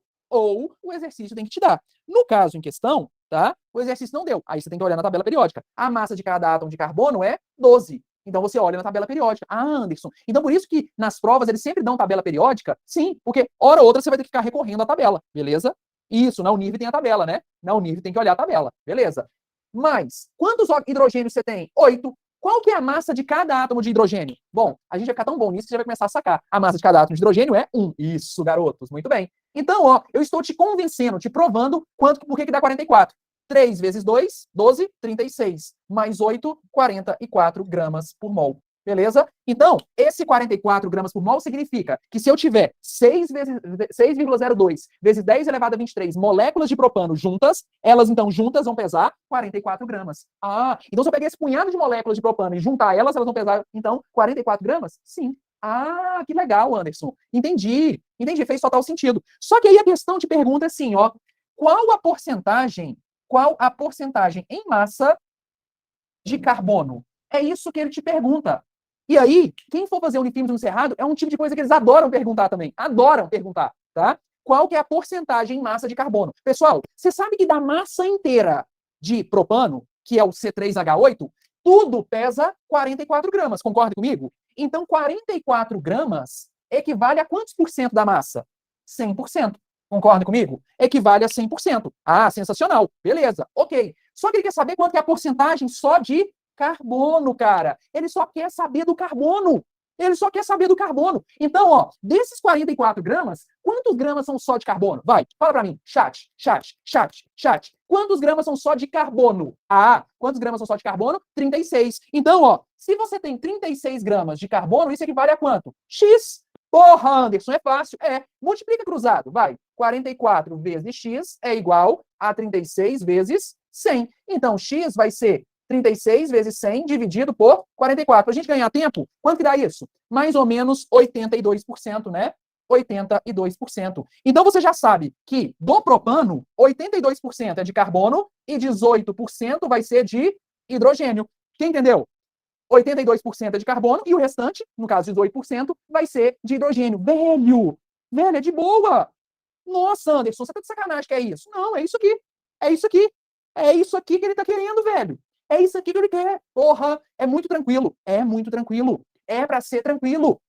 exercício tem que te dar. No caso em questão, tá? O exercício não deu. Aí você tem que olhar na tabela periódica. A massa de cada átomo de carbono é 12. Então você olha na tabela periódica. Ah, Anderson. Então por isso que nas provas eles sempre dão tabela periódica? Sim, porque hora ou outra você vai ter que ficar recorrendo à tabela, beleza? Isso, na Unif tem a tabela, né? Na Unif tem que olhar a tabela, beleza? Mas, quantos hidrogênios você tem? 8. Qual que é a massa de cada átomo de hidrogênio? Bom, a gente vai ficar tão bom nisso que já vai começar a sacar. A massa de cada átomo de hidrogênio é 1. Isso, garotos, muito bem. Então, ó, eu estou te convencendo, te provando por que dá 44. 3 vezes 2, 12, 36. Mais 8, 44 gramas por mol. Beleza? Então, esse 44 gramas por mol significa que se eu tiver 6,02 vezes 10 elevado a 23 moléculas de propano juntas, elas então juntas vão pesar 44 gramas. Ah, então se eu pegar esse punhado de moléculas de propano e juntar elas vão pesar, então, 44 gramas? Sim. Ah, que legal, Anderson. Entendi, fez total sentido. Só que aí a questão te pergunta assim, ó, qual a porcentagem em massa de carbono É isso que ele te pergunta. E aí, quem for fazer Unifilmes no Cerrado, é um tipo de coisa que eles adoram perguntar também. Adoram perguntar, tá? Qual que é a porcentagem em massa de carbono? Pessoal, você sabe que da massa inteira de propano, que é o C3H8, tudo pesa 44 gramas, concorda comigo? Então, 44 gramas equivale a quantos por cento da massa? 100%. Concorda comigo? Equivale a 100%. Ah, sensacional. Beleza, ok. Só que ele quer saber quanto é a porcentagem só de carbono, cara. Ele só quer saber do carbono. Ele só quer saber do carbono. Então, ó, desses 44 gramas, quantos gramas são só de carbono? Vai, fala pra mim. Chat. Quantos gramas são só de carbono? Ah, quantos gramas são só de carbono? 36. Então, ó, se você tem 36 gramas de carbono, isso equivale a quanto? X. Porra, Anderson, é fácil. É, multiplica cruzado, vai. 44 vezes x é igual a 36 vezes 100. Então, x vai ser 36 vezes 100 dividido por 44. Para a gente ganhar tempo, quanto que dá isso? Mais ou menos 82%, né? 82%. Então, você já sabe que do propano, 82% é de carbono e 18% vai ser de hidrogênio. Quem entendeu? 82% é de carbono e o restante, no caso 18%, vai ser de hidrogênio. Velho, é de boa. Nossa, Anderson, você tá de sacanagem que é isso? Não, é isso aqui. É isso aqui. É isso aqui que ele tá querendo, velho. É isso aqui que ele quer. Porra, é muito tranquilo. É muito tranquilo. É pra ser tranquilo.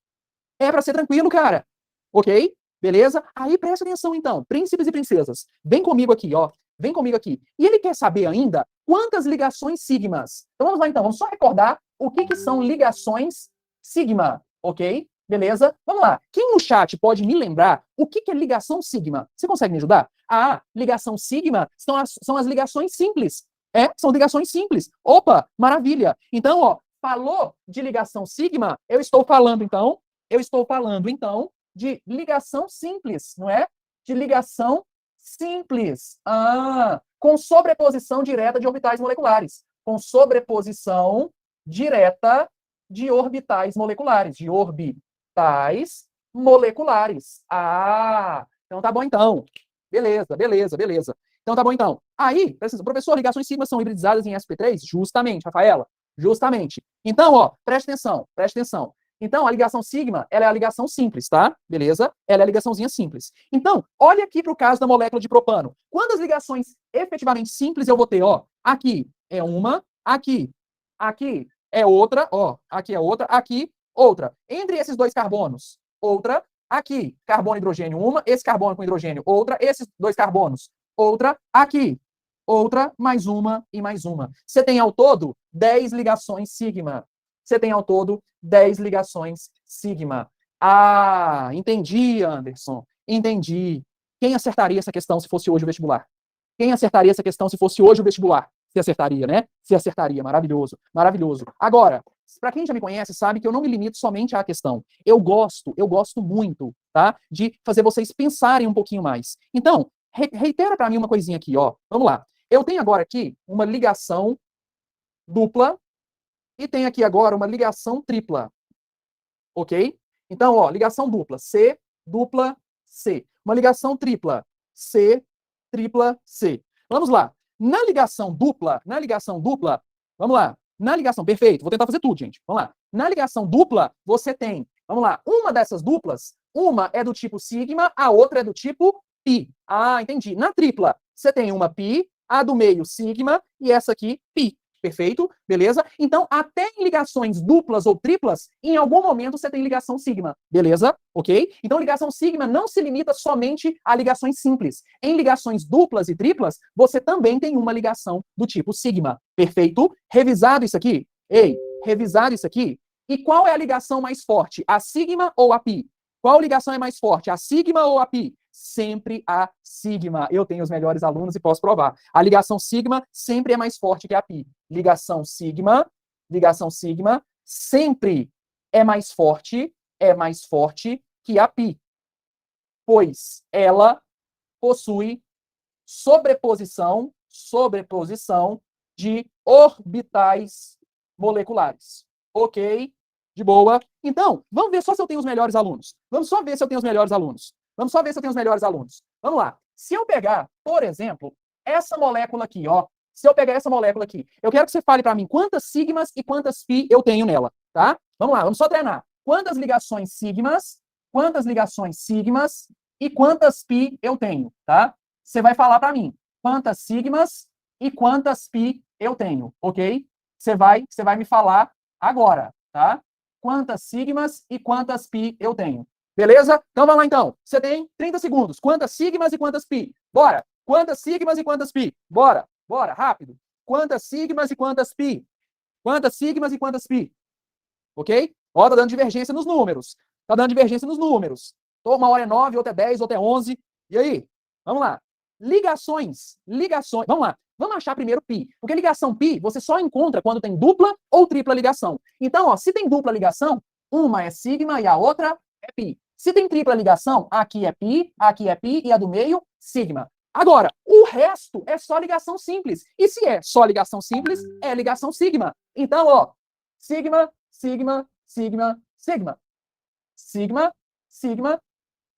É pra ser tranquilo, cara. Ok? Beleza? Aí presta atenção, então. Príncipes e princesas. Vem comigo aqui, ó. Vem comigo aqui. E ele quer saber ainda quantas ligações sigmas. Então vamos lá, então. Vamos só recordar o que são ligações sigma. Ok? Beleza? Vamos lá. Quem no chat pode me lembrar o que é ligação sigma? Você consegue me ajudar? Ah, ligação sigma são as ligações simples. É, são ligações simples. Opa, maravilha. Então, ó, falou de ligação sigma, eu estou falando, então, de ligação simples, não é? De ligação simples. Ah, com sobreposição direta de orbitais moleculares. Com sobreposição direta de orbitais moleculares. De orbitais moleculares. Ah, então tá bom então. Beleza. Então tá bom então. Aí, professor, ligações sigma são hibridizadas em sp3? Justamente, Rafaela. Justamente. Então, ó, preste atenção. Então, a ligação sigma, ela é a ligação simples, tá? Beleza? Ela é a ligaçãozinha simples. Então, olha aqui para o caso da molécula de propano. Quantas ligações efetivamente simples eu vou ter? Ó, aqui é uma, aqui é outra, ó, aqui é outra, aqui outra. Entre esses dois carbonos, outra, aqui, carbono e hidrogênio, uma, esse carbono com hidrogênio, outra, esses dois carbonos, outra, aqui, outra, mais uma e mais uma. Você tem ao todo 10 ligações sigma. Você tem ao todo 10 ligações sigma. Ah, entendi, Anderson. Entendi. Quem acertaria essa questão se fosse hoje o vestibular? Quem acertaria essa questão se fosse hoje o vestibular? Se acertaria, né? Se acertaria. Maravilhoso. Agora, para quem já me conhece, sabe que eu não me limito somente à questão. Eu gosto muito, tá? De fazer vocês pensarem um pouquinho mais. Então, reitera para mim uma coisinha aqui, ó. Vamos lá. Eu tenho agora aqui uma ligação dupla e tenho aqui agora uma ligação tripla. Ok? Então, ó, ligação dupla, C, dupla, C. Uma ligação tripla, C, tripla, C. Vamos lá. Na ligação dupla, vamos lá. Na ligação, perfeito, vou tentar fazer tudo, gente. Vamos lá. Na ligação dupla, você tem, vamos lá, uma dessas duplas, uma é do tipo sigma, a outra é do tipo pi. Ah, entendi. Na tripla, você tem uma pi, a do meio sigma e essa aqui pi. Perfeito? Beleza? Então, até em ligações duplas ou triplas, em algum momento você tem ligação sigma. Beleza? Ok? Então, ligação sigma não se limita somente a ligações simples. Em ligações duplas e triplas, você também tem uma ligação do tipo sigma. Perfeito? Revisado isso aqui? Ei, revisado isso aqui? E qual é a ligação mais forte? A sigma ou a pi? Qual ligação é mais forte? A sigma ou a pi? Sempre a sigma. Eu tenho os melhores alunos e posso provar. A ligação sigma sempre é mais forte que a pi. Ligação sigma sempre é mais forte que a pi, pois ela possui sobreposição de orbitais moleculares. Ok? De boa. Então, vamos ver só se eu tenho os melhores alunos. Vamos lá. Se eu pegar, por exemplo, essa molécula aqui, ó, se eu pegar essa molécula aqui, eu quero que você fale para mim quantas sigmas e quantas pi eu tenho nela, tá? Vamos lá, vamos só treinar. Quantas ligações sigmas e quantas pi eu tenho, tá? Você vai falar para mim quantas sigmas e quantas pi eu tenho, ok? Você vai me falar agora, tá? Quantas sigmas e quantas pi eu tenho. Beleza? Então vamos lá então. Você tem 30 segundos. Quantas sigmas e quantas pi? Bora! Quantas sigmas e quantas pi? Bora! Bora, rápido. Quantas sigmas e quantas pi? Quantas sigmas e quantas pi? Ok? Ó, tá dando divergência nos números. Tá dando divergência nos números. Uma hora é 9, outra é 10, outra é 11. E aí? Vamos lá. Ligações. Vamos lá. Vamos achar primeiro pi. Porque ligação pi você só encontra quando tem dupla ou tripla ligação. Então, ó, se tem dupla ligação, uma é sigma e a outra é pi. Se tem tripla ligação, aqui é pi e a do meio, sigma. Agora, o resto é só ligação simples. E se é só ligação simples, é ligação sigma. Então, ó, sigma, sigma, sigma, sigma. Sigma, sigma,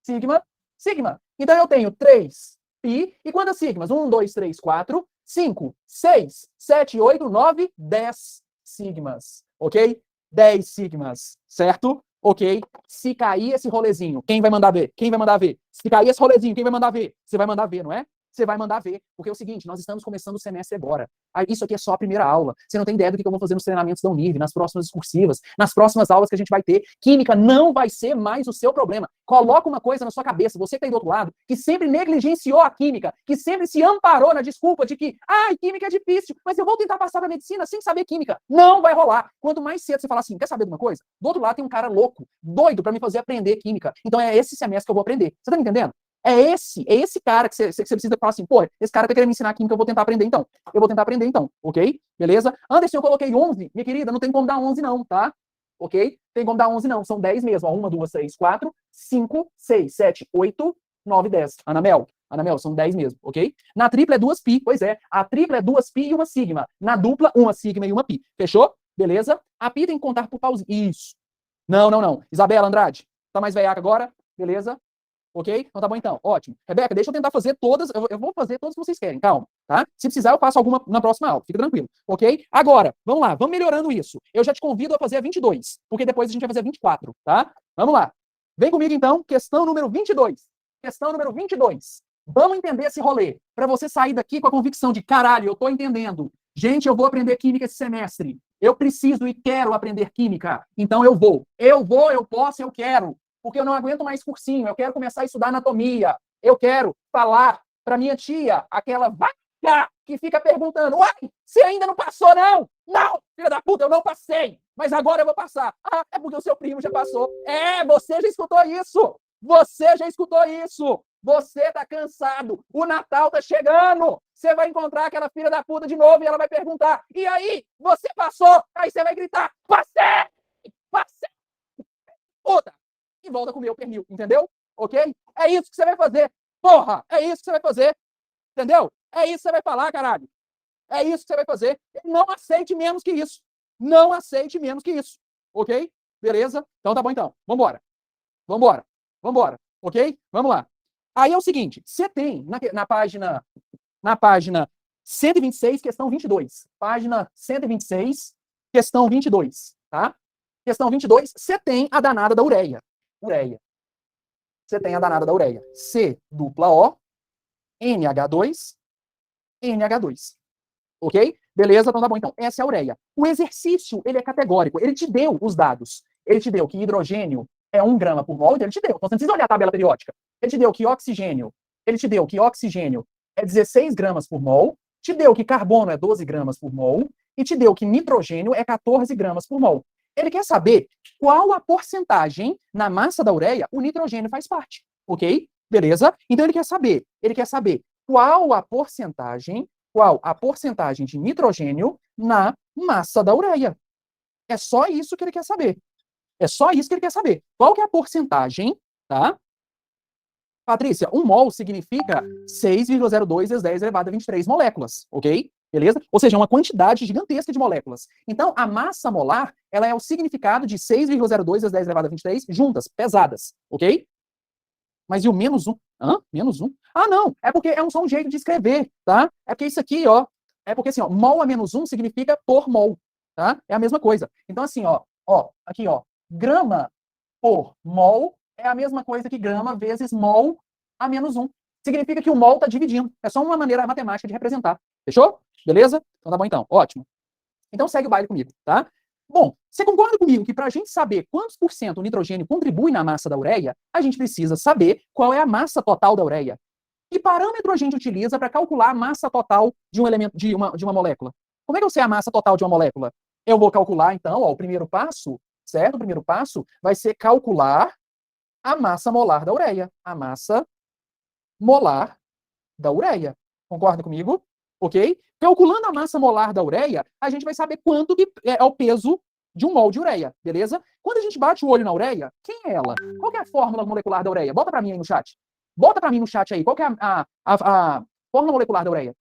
sigma, sigma. Então, eu tenho 3 pi. E quantas sigmas? 1, 2, 3, 4, 5, 6, 7, 8, 9, 10 sigmas. Ok? 10 sigmas, certo? Ok? Se cair esse rolezinho, quem vai mandar ver? Quem vai mandar ver? Se cair esse rolezinho, quem vai mandar ver? Você vai mandar ver, não é? Você vai mandar ver. Porque é o seguinte, nós estamos começando o semestre agora. Isso aqui é só a primeira aula. Você não tem ideia do que eu vou fazer nos treinamentos da Unirv, nas próximas excursivas, nas próximas aulas que a gente vai ter. Química não vai ser mais o seu problema. Coloca uma coisa na sua cabeça, você que está aí do outro lado, que sempre negligenciou a química, que sempre se amparou na desculpa de que, química é difícil, mas eu vou tentar passar para medicina sem saber química. Não vai rolar. Quanto mais cedo você falar assim, quer saber de uma coisa? Do outro lado tem um cara louco, doido para me fazer aprender química. Então é esse semestre que eu vou aprender. Você tá me entendendo? É esse cara que você precisa falar assim, pô, esse cara tá querendo me ensinar química, eu vou tentar aprender então. Ok? Beleza? Anderson, eu coloquei 11. Minha querida, não tem como dar 11 não, tá? Ok? Tem como dar 11 não, são 10 mesmo. Ó, 1, 2, 3, 4, 5, 6, 7, 8, 9, 10. Anamel, são 10 mesmo, ok? Na tripla é 2 pi, pois é. A tripla é 2 pi e uma sigma. Na dupla, uma sigma e uma pi. Fechou? Beleza? A pi tem que contar por pauzinho. Isso. Não. Isabela Andrade, tá mais velhaca agora? Beleza? Ok? Então tá bom então. Ótimo. Rebeca, deixa eu tentar fazer todas. Eu vou fazer todas que vocês querem. Calma, tá? Se precisar, eu faço alguma na próxima aula. Fica tranquilo. Ok? Agora, vamos lá. Vamos melhorando isso. Eu já te convido a fazer a 22, porque depois a gente vai fazer a 24, tá? Vamos lá. Vem comigo então. Questão número 22. Questão número 22. Vamos entender esse rolê. Para você sair daqui com a convicção de, caralho, eu tô entendendo. Gente, eu vou aprender química esse semestre. Eu preciso e quero aprender química. Então eu vou. Eu posso, eu quero. Porque eu não aguento mais cursinho, eu quero começar a estudar anatomia, eu quero falar para minha tia, aquela vaca que fica perguntando, uai, você ainda não passou, não? Não, filha da puta, eu não passei, mas agora eu vou passar. É porque o seu primo já passou. Você já escutou isso, você tá cansado, o Natal tá chegando, você vai encontrar aquela filha da puta de novo e ela vai perguntar, e aí, você passou? Aí você vai gritar, passei, puta! E volta com o meu pernil, entendeu? Ok? É isso que você vai fazer. Porra, é isso que você vai fazer. Entendeu? É isso que você vai falar, caralho. É isso que você vai fazer. Não aceite menos que isso. Não aceite menos que isso. Ok? Beleza? Então tá bom então. Vambora. Ok? Vamos lá. Aí é o seguinte, você tem na página 126, questão 22. Página 126, questão 22, tá? Questão 22, você tem a danada da ureia. Você tem a danada da ureia. C dupla O, NH2, NH2. Ok? Beleza? Então tá bom. Então, essa é a ureia. O exercício, ele é categórico. Ele te deu os dados. Ele te deu que hidrogênio é 1 grama por mol, então ele te deu. Então você não precisa olhar a tabela periódica. Ele te deu que oxigênio é 16 gramas por mol, te deu que carbono é 12 gramas por mol, e te deu que nitrogênio é 14 gramas por mol. Ele quer saber qual a porcentagem na massa da ureia o nitrogênio faz parte, ok? Beleza? Então ele quer saber qual a porcentagem de nitrogênio na massa da ureia. É só isso que ele quer saber. Qual que é a porcentagem, tá? Patrícia, 1 mol significa 6,02 vezes 10 elevado a 23 moléculas, ok? Beleza? Ou seja, uma quantidade gigantesca de moléculas. Então, a massa molar, ela é o significado de 6,02 vezes 10 elevado a 23 juntas, pesadas, ok? Mas e o menos 1? Menos 1? Não, é porque é só um jeito de escrever, tá? É porque isso aqui, ó, É porque assim, ó, mol a menos 1 significa por mol, tá? É a mesma coisa. Então assim, aqui, ó, grama por mol é a mesma coisa que grama vezes mol a menos 1. Significa que o mol está dividindo. É só uma maneira matemática de representar. Fechou? Beleza? Então tá bom então. Ótimo. Então segue o baile comigo, tá? Bom, você concorda comigo que para a gente saber quantos por cento o nitrogênio contribui na massa da ureia, a gente precisa saber qual é a massa total da ureia? Que parâmetro a gente utiliza para calcular a massa total de um elemento, de uma molécula? Como é que eu sei a massa total de uma molécula? Eu vou calcular, então, ó, o primeiro passo, certo? O primeiro passo vai ser calcular a massa molar da ureia. A massa molar da ureia. Concorda comigo? Ok? Calculando a massa molar da ureia, a gente vai saber quanto que é o peso de um mol de ureia, beleza? Quando a gente bate o olho na ureia, quem é ela? Qual que é a fórmula molecular da ureia? Bota para mim aí no chat. Bota para mim no chat aí. Qual que é a fórmula molecular da ureia?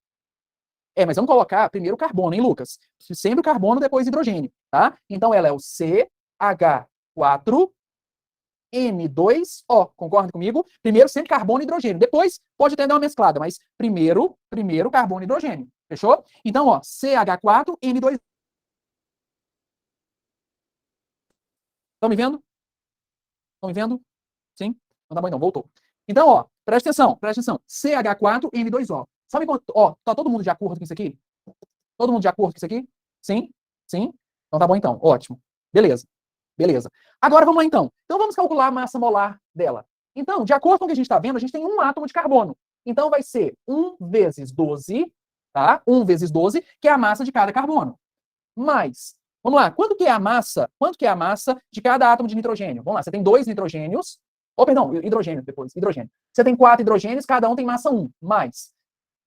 Mas vamos colocar primeiro o carbono, hein, Lucas? Sempre o carbono, depois hidrogênio, tá? Então ela é o CH4N2O. Concorda comigo? Primeiro sempre carbono e hidrogênio. Depois pode até dar uma mesclada, mas primeiro carbono e hidrogênio. Fechou? Então, ó, CH4N2. Estão me vendo? Estão me vendo? Sim? Então tá bom, então, voltou. Então, ó, presta atenção. CH4N2O. Sabe quanto? Ó, tá todo mundo de acordo com isso aqui? Todo mundo de acordo com isso aqui? Sim? Sim? Então tá bom, então. Ótimo. Beleza. Beleza. Agora vamos lá, então. Então vamos calcular a massa molar dela. Então, de acordo com o que a gente está vendo, a gente tem um átomo de carbono. Então vai ser 1 vezes 12, tá? 1 vezes 12, que é a massa de cada carbono. Mais, vamos lá, quanto que é a massa? Quanto que é a massa de cada átomo de nitrogênio? Vamos lá, você tem 2 nitrogênios, perdão, hidrogênio depois, hidrogênio. Você tem 4 hidrogênios, cada um tem massa 1, mais.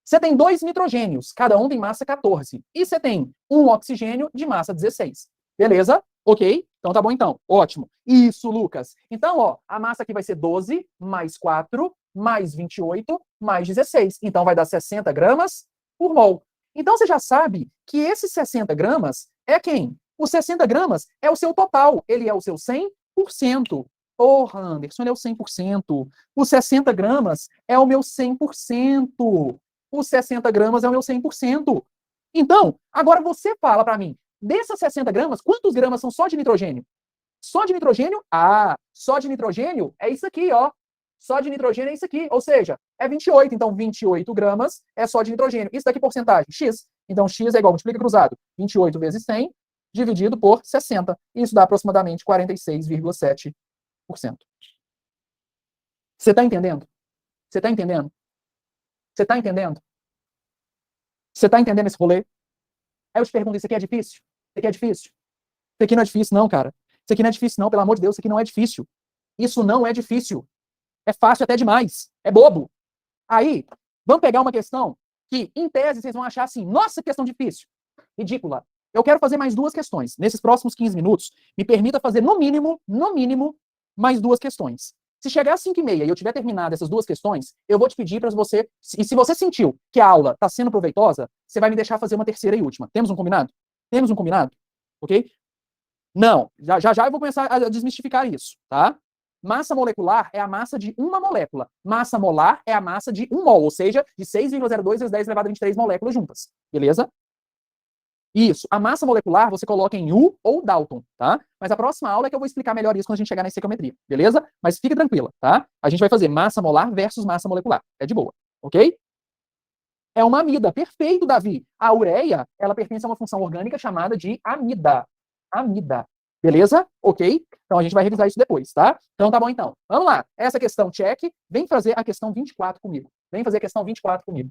Você tem 2 nitrogênios, cada um tem massa 14. E você tem um oxigênio de massa 16. Beleza? Ok? Então tá bom então. Ótimo. Isso, Lucas. Então, ó, a massa aqui vai ser 12 mais 4 mais 28 mais 16. Então vai dar 60 gramas por mol. Então você já sabe que esses 60 gramas é quem? Os 60 gramas é o seu total. Ele é o seu 100%. Porra, Anderson, ele é o 100%. Os 60 gramas é o meu 100%. Os 60 gramas é o meu 100%. Então, agora você fala para mim, dessas 60 gramas, quantos gramas são só de nitrogênio? Só de nitrogênio? Só de nitrogênio é isso aqui, ó. Só de nitrogênio é isso aqui. Ou seja, é 28. Então, 28 gramas é só de nitrogênio. Isso daqui é porcentagem? X. Então, X é igual, multiplica cruzado. 28 vezes 100 dividido por 60. Isso dá aproximadamente 46,7%. Você está entendendo? Você está entendendo? Você está entendendo? Você está entendendo esse rolê? Aí eu te pergunto, isso aqui é difícil? Isso aqui é difícil? Isso aqui não é difícil, não, cara. Isso aqui não é difícil, não. Pelo amor de Deus, isso aqui não é difícil. Isso não é difícil. É fácil até demais. É bobo. Aí, vamos pegar uma questão que, em tese, vocês vão achar assim, nossa, questão difícil. Ridícula. Eu quero fazer mais 2 questões. Nesses próximos 15 minutos, me permita fazer, no mínimo, mais 2 questões. Se chegar às 5h30 e eu tiver terminado essas 2 questões, eu vou te pedir para você, e se você sentiu que a aula está sendo proveitosa, você vai me deixar fazer uma terceira e última. Temos um combinado? Temos um combinado? Ok? Não. Já eu vou começar a desmistificar isso, tá? Massa molecular é a massa de uma molécula. Massa molar é a massa de 1 mol, ou seja, de 6,02 vezes 10 elevado a 23 moléculas juntas. Beleza? Isso. A massa molecular você coloca em U ou Dalton, tá? Mas a próxima aula é que eu vou explicar melhor isso quando a gente chegar na estequiometria, beleza? Mas fique tranquila, tá? A gente vai fazer massa molar versus massa molecular. É de boa, ok? É uma amida. Perfeito, Davi. A ureia, ela pertence a uma função orgânica chamada de amida. Amida. Beleza? Ok? Então a gente vai revisar isso depois, tá? Então tá bom então. Vamos lá. Essa questão check. Vem fazer a questão 24 comigo. Vem fazer a questão 24 comigo.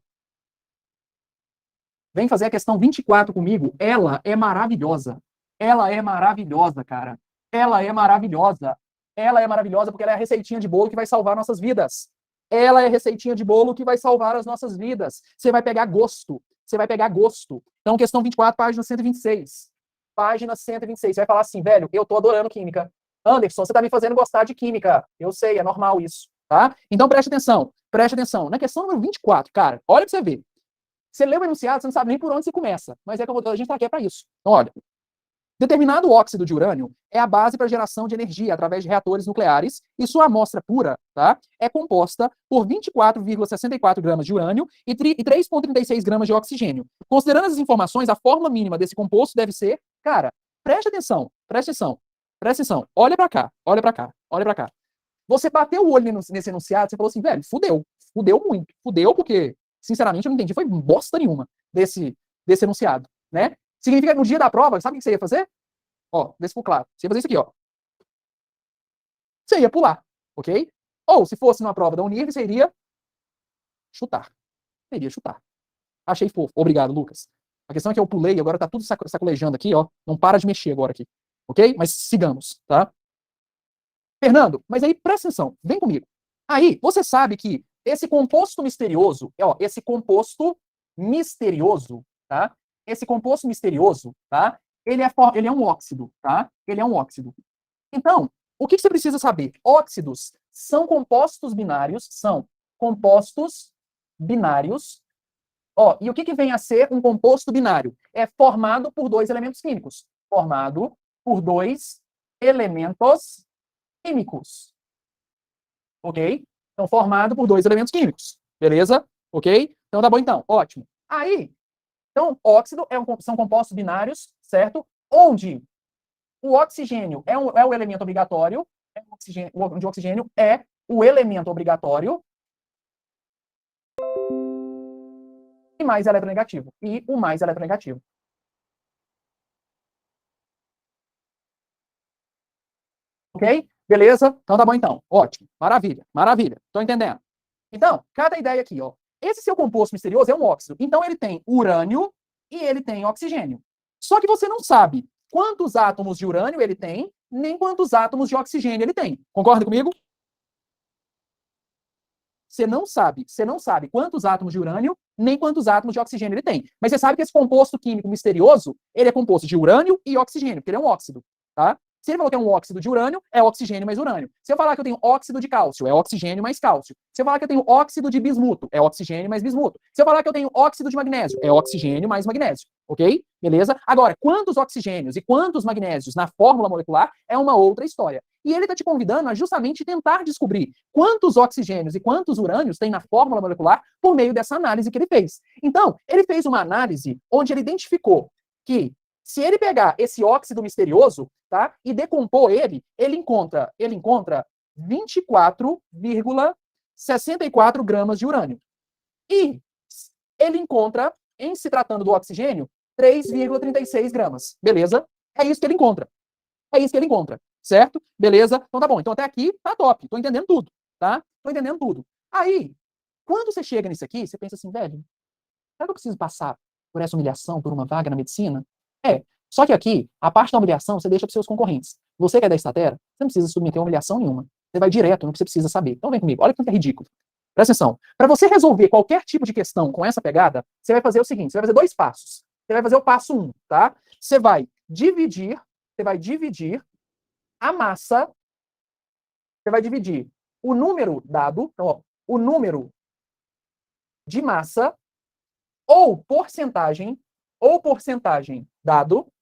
Vem fazer a questão 24 comigo. Ela é maravilhosa. Ela é maravilhosa, cara. Ela é maravilhosa. Ela é maravilhosa porque ela é a receitinha de bolo que vai salvar nossas vidas. Ela é a receitinha de bolo que vai salvar as nossas vidas. Você vai pegar gosto. Você vai pegar gosto. Então, questão 24, página 126. Página 126. Você vai falar assim, velho, eu tô adorando química. Anderson, você tá me fazendo gostar de química. Eu sei, é normal isso, tá? Então, preste atenção. Preste atenção. Na questão número 24, cara, olha pra você ver. Você lê o enunciado, você não sabe nem por onde você começa. Mas é que a gente tá aqui para isso. Então, olha. Determinado óxido de urânio é a base para a geração de energia através de reatores nucleares e sua amostra pura, tá, é composta por 24,64 gramas de urânio e 3,36 gramas de oxigênio. Considerando essas informações, a fórmula mínima desse composto deve ser, cara, preste atenção, preste atenção, preste atenção, olha para cá, olha para cá, olha para cá. Você bateu o olho nesse enunciado, você falou assim, velho, fudeu muito, fudeu porque, sinceramente, eu não entendi, foi bosta nenhuma desse enunciado, né? Significa que no dia da prova, sabe o que você ia fazer? Ó, vê se ficou claro. Você ia fazer isso aqui, ó. Você ia pular, ok? Ou, se fosse numa prova da Unir, você iria chutar. Você iria chutar. Achei fofo. Obrigado, Lucas. A questão é que eu pulei, agora tá tudo sacolejando aqui, ó. Não para de mexer agora aqui. Ok? Mas sigamos, tá? Fernando, mas aí presta atenção, vem comigo. Aí, você sabe que esse composto misterioso, ó, esse composto misterioso, tá? Esse composto misterioso, tá? Ele é um óxido, tá? Ele é um óxido. Então, o que você precisa saber? Óxidos são compostos binários, Ó, e o que vem a ser um composto binário? É formado por dois elementos químicos. Formado por dois elementos químicos. Ok? Então, formado por dois elementos químicos. Beleza? Ok? Então, tá bom então. Ótimo. Aí, então, óxido são compostos binários, certo? Onde o oxigênio é o elemento obrigatório, onde o oxigênio é o elemento obrigatório e mais eletronegativo. E o mais eletronegativo. Ok? Beleza? Então tá bom então. Ótimo. Maravilha. Maravilha. Tô entendendo. Então, cada ideia aqui, ó. Esse seu composto misterioso é um óxido. Então ele tem urânio e ele tem oxigênio. Só que você não sabe quantos átomos de urânio ele tem, nem quantos átomos de oxigênio ele tem. Concorda comigo? Você não sabe quantos átomos de urânio, nem quantos átomos de oxigênio ele tem. Mas você sabe que esse composto químico misterioso, ele é composto de urânio e oxigênio, porque ele é um óxido, tá? Se ele falou que é um óxido de urânio, é oxigênio mais urânio. Se eu falar que eu tenho óxido de cálcio, é oxigênio mais cálcio. Se eu falar que eu tenho óxido de bismuto, é oxigênio mais bismuto. Se eu falar que eu tenho óxido de magnésio, é oxigênio mais magnésio. Ok? Beleza? Agora, quantos oxigênios e quantos magnésios na fórmula molecular é uma outra história. E ele está te convidando a justamente tentar descobrir quantos oxigênios e quantos urânios tem na fórmula molecular por meio dessa análise que ele fez. Então, ele fez uma análise onde ele identificou que se ele pegar esse óxido misterioso, tá, e decompor ele encontra 24,64 gramas de urânio. E ele encontra, em se tratando do oxigênio, 3,36 gramas. Beleza? É isso que ele encontra. É isso que ele encontra. Certo? Beleza? Então tá bom. Então até aqui tá top. Tô entendendo tudo. Tá? Tô entendendo tudo. Aí, quando você chega nisso aqui, você pensa assim, velho, será que eu preciso passar por essa humilhação, por uma vaga na medicina? É. Só que aqui, a parte da humilhação você deixa para os seus concorrentes. Você que é da Statera, você não precisa submeter a humilhação nenhuma. Você vai direto no que você precisa saber. Então vem comigo. Olha que é ridículo. Presta atenção. Para você resolver qualquer tipo de questão com essa pegada, você vai fazer o seguinte, você vai fazer dois passos. Você vai fazer o passo 1, tá? Você vai dividir a massa, você vai dividir o número dado, então, ó, o número de massa ou porcentagem dado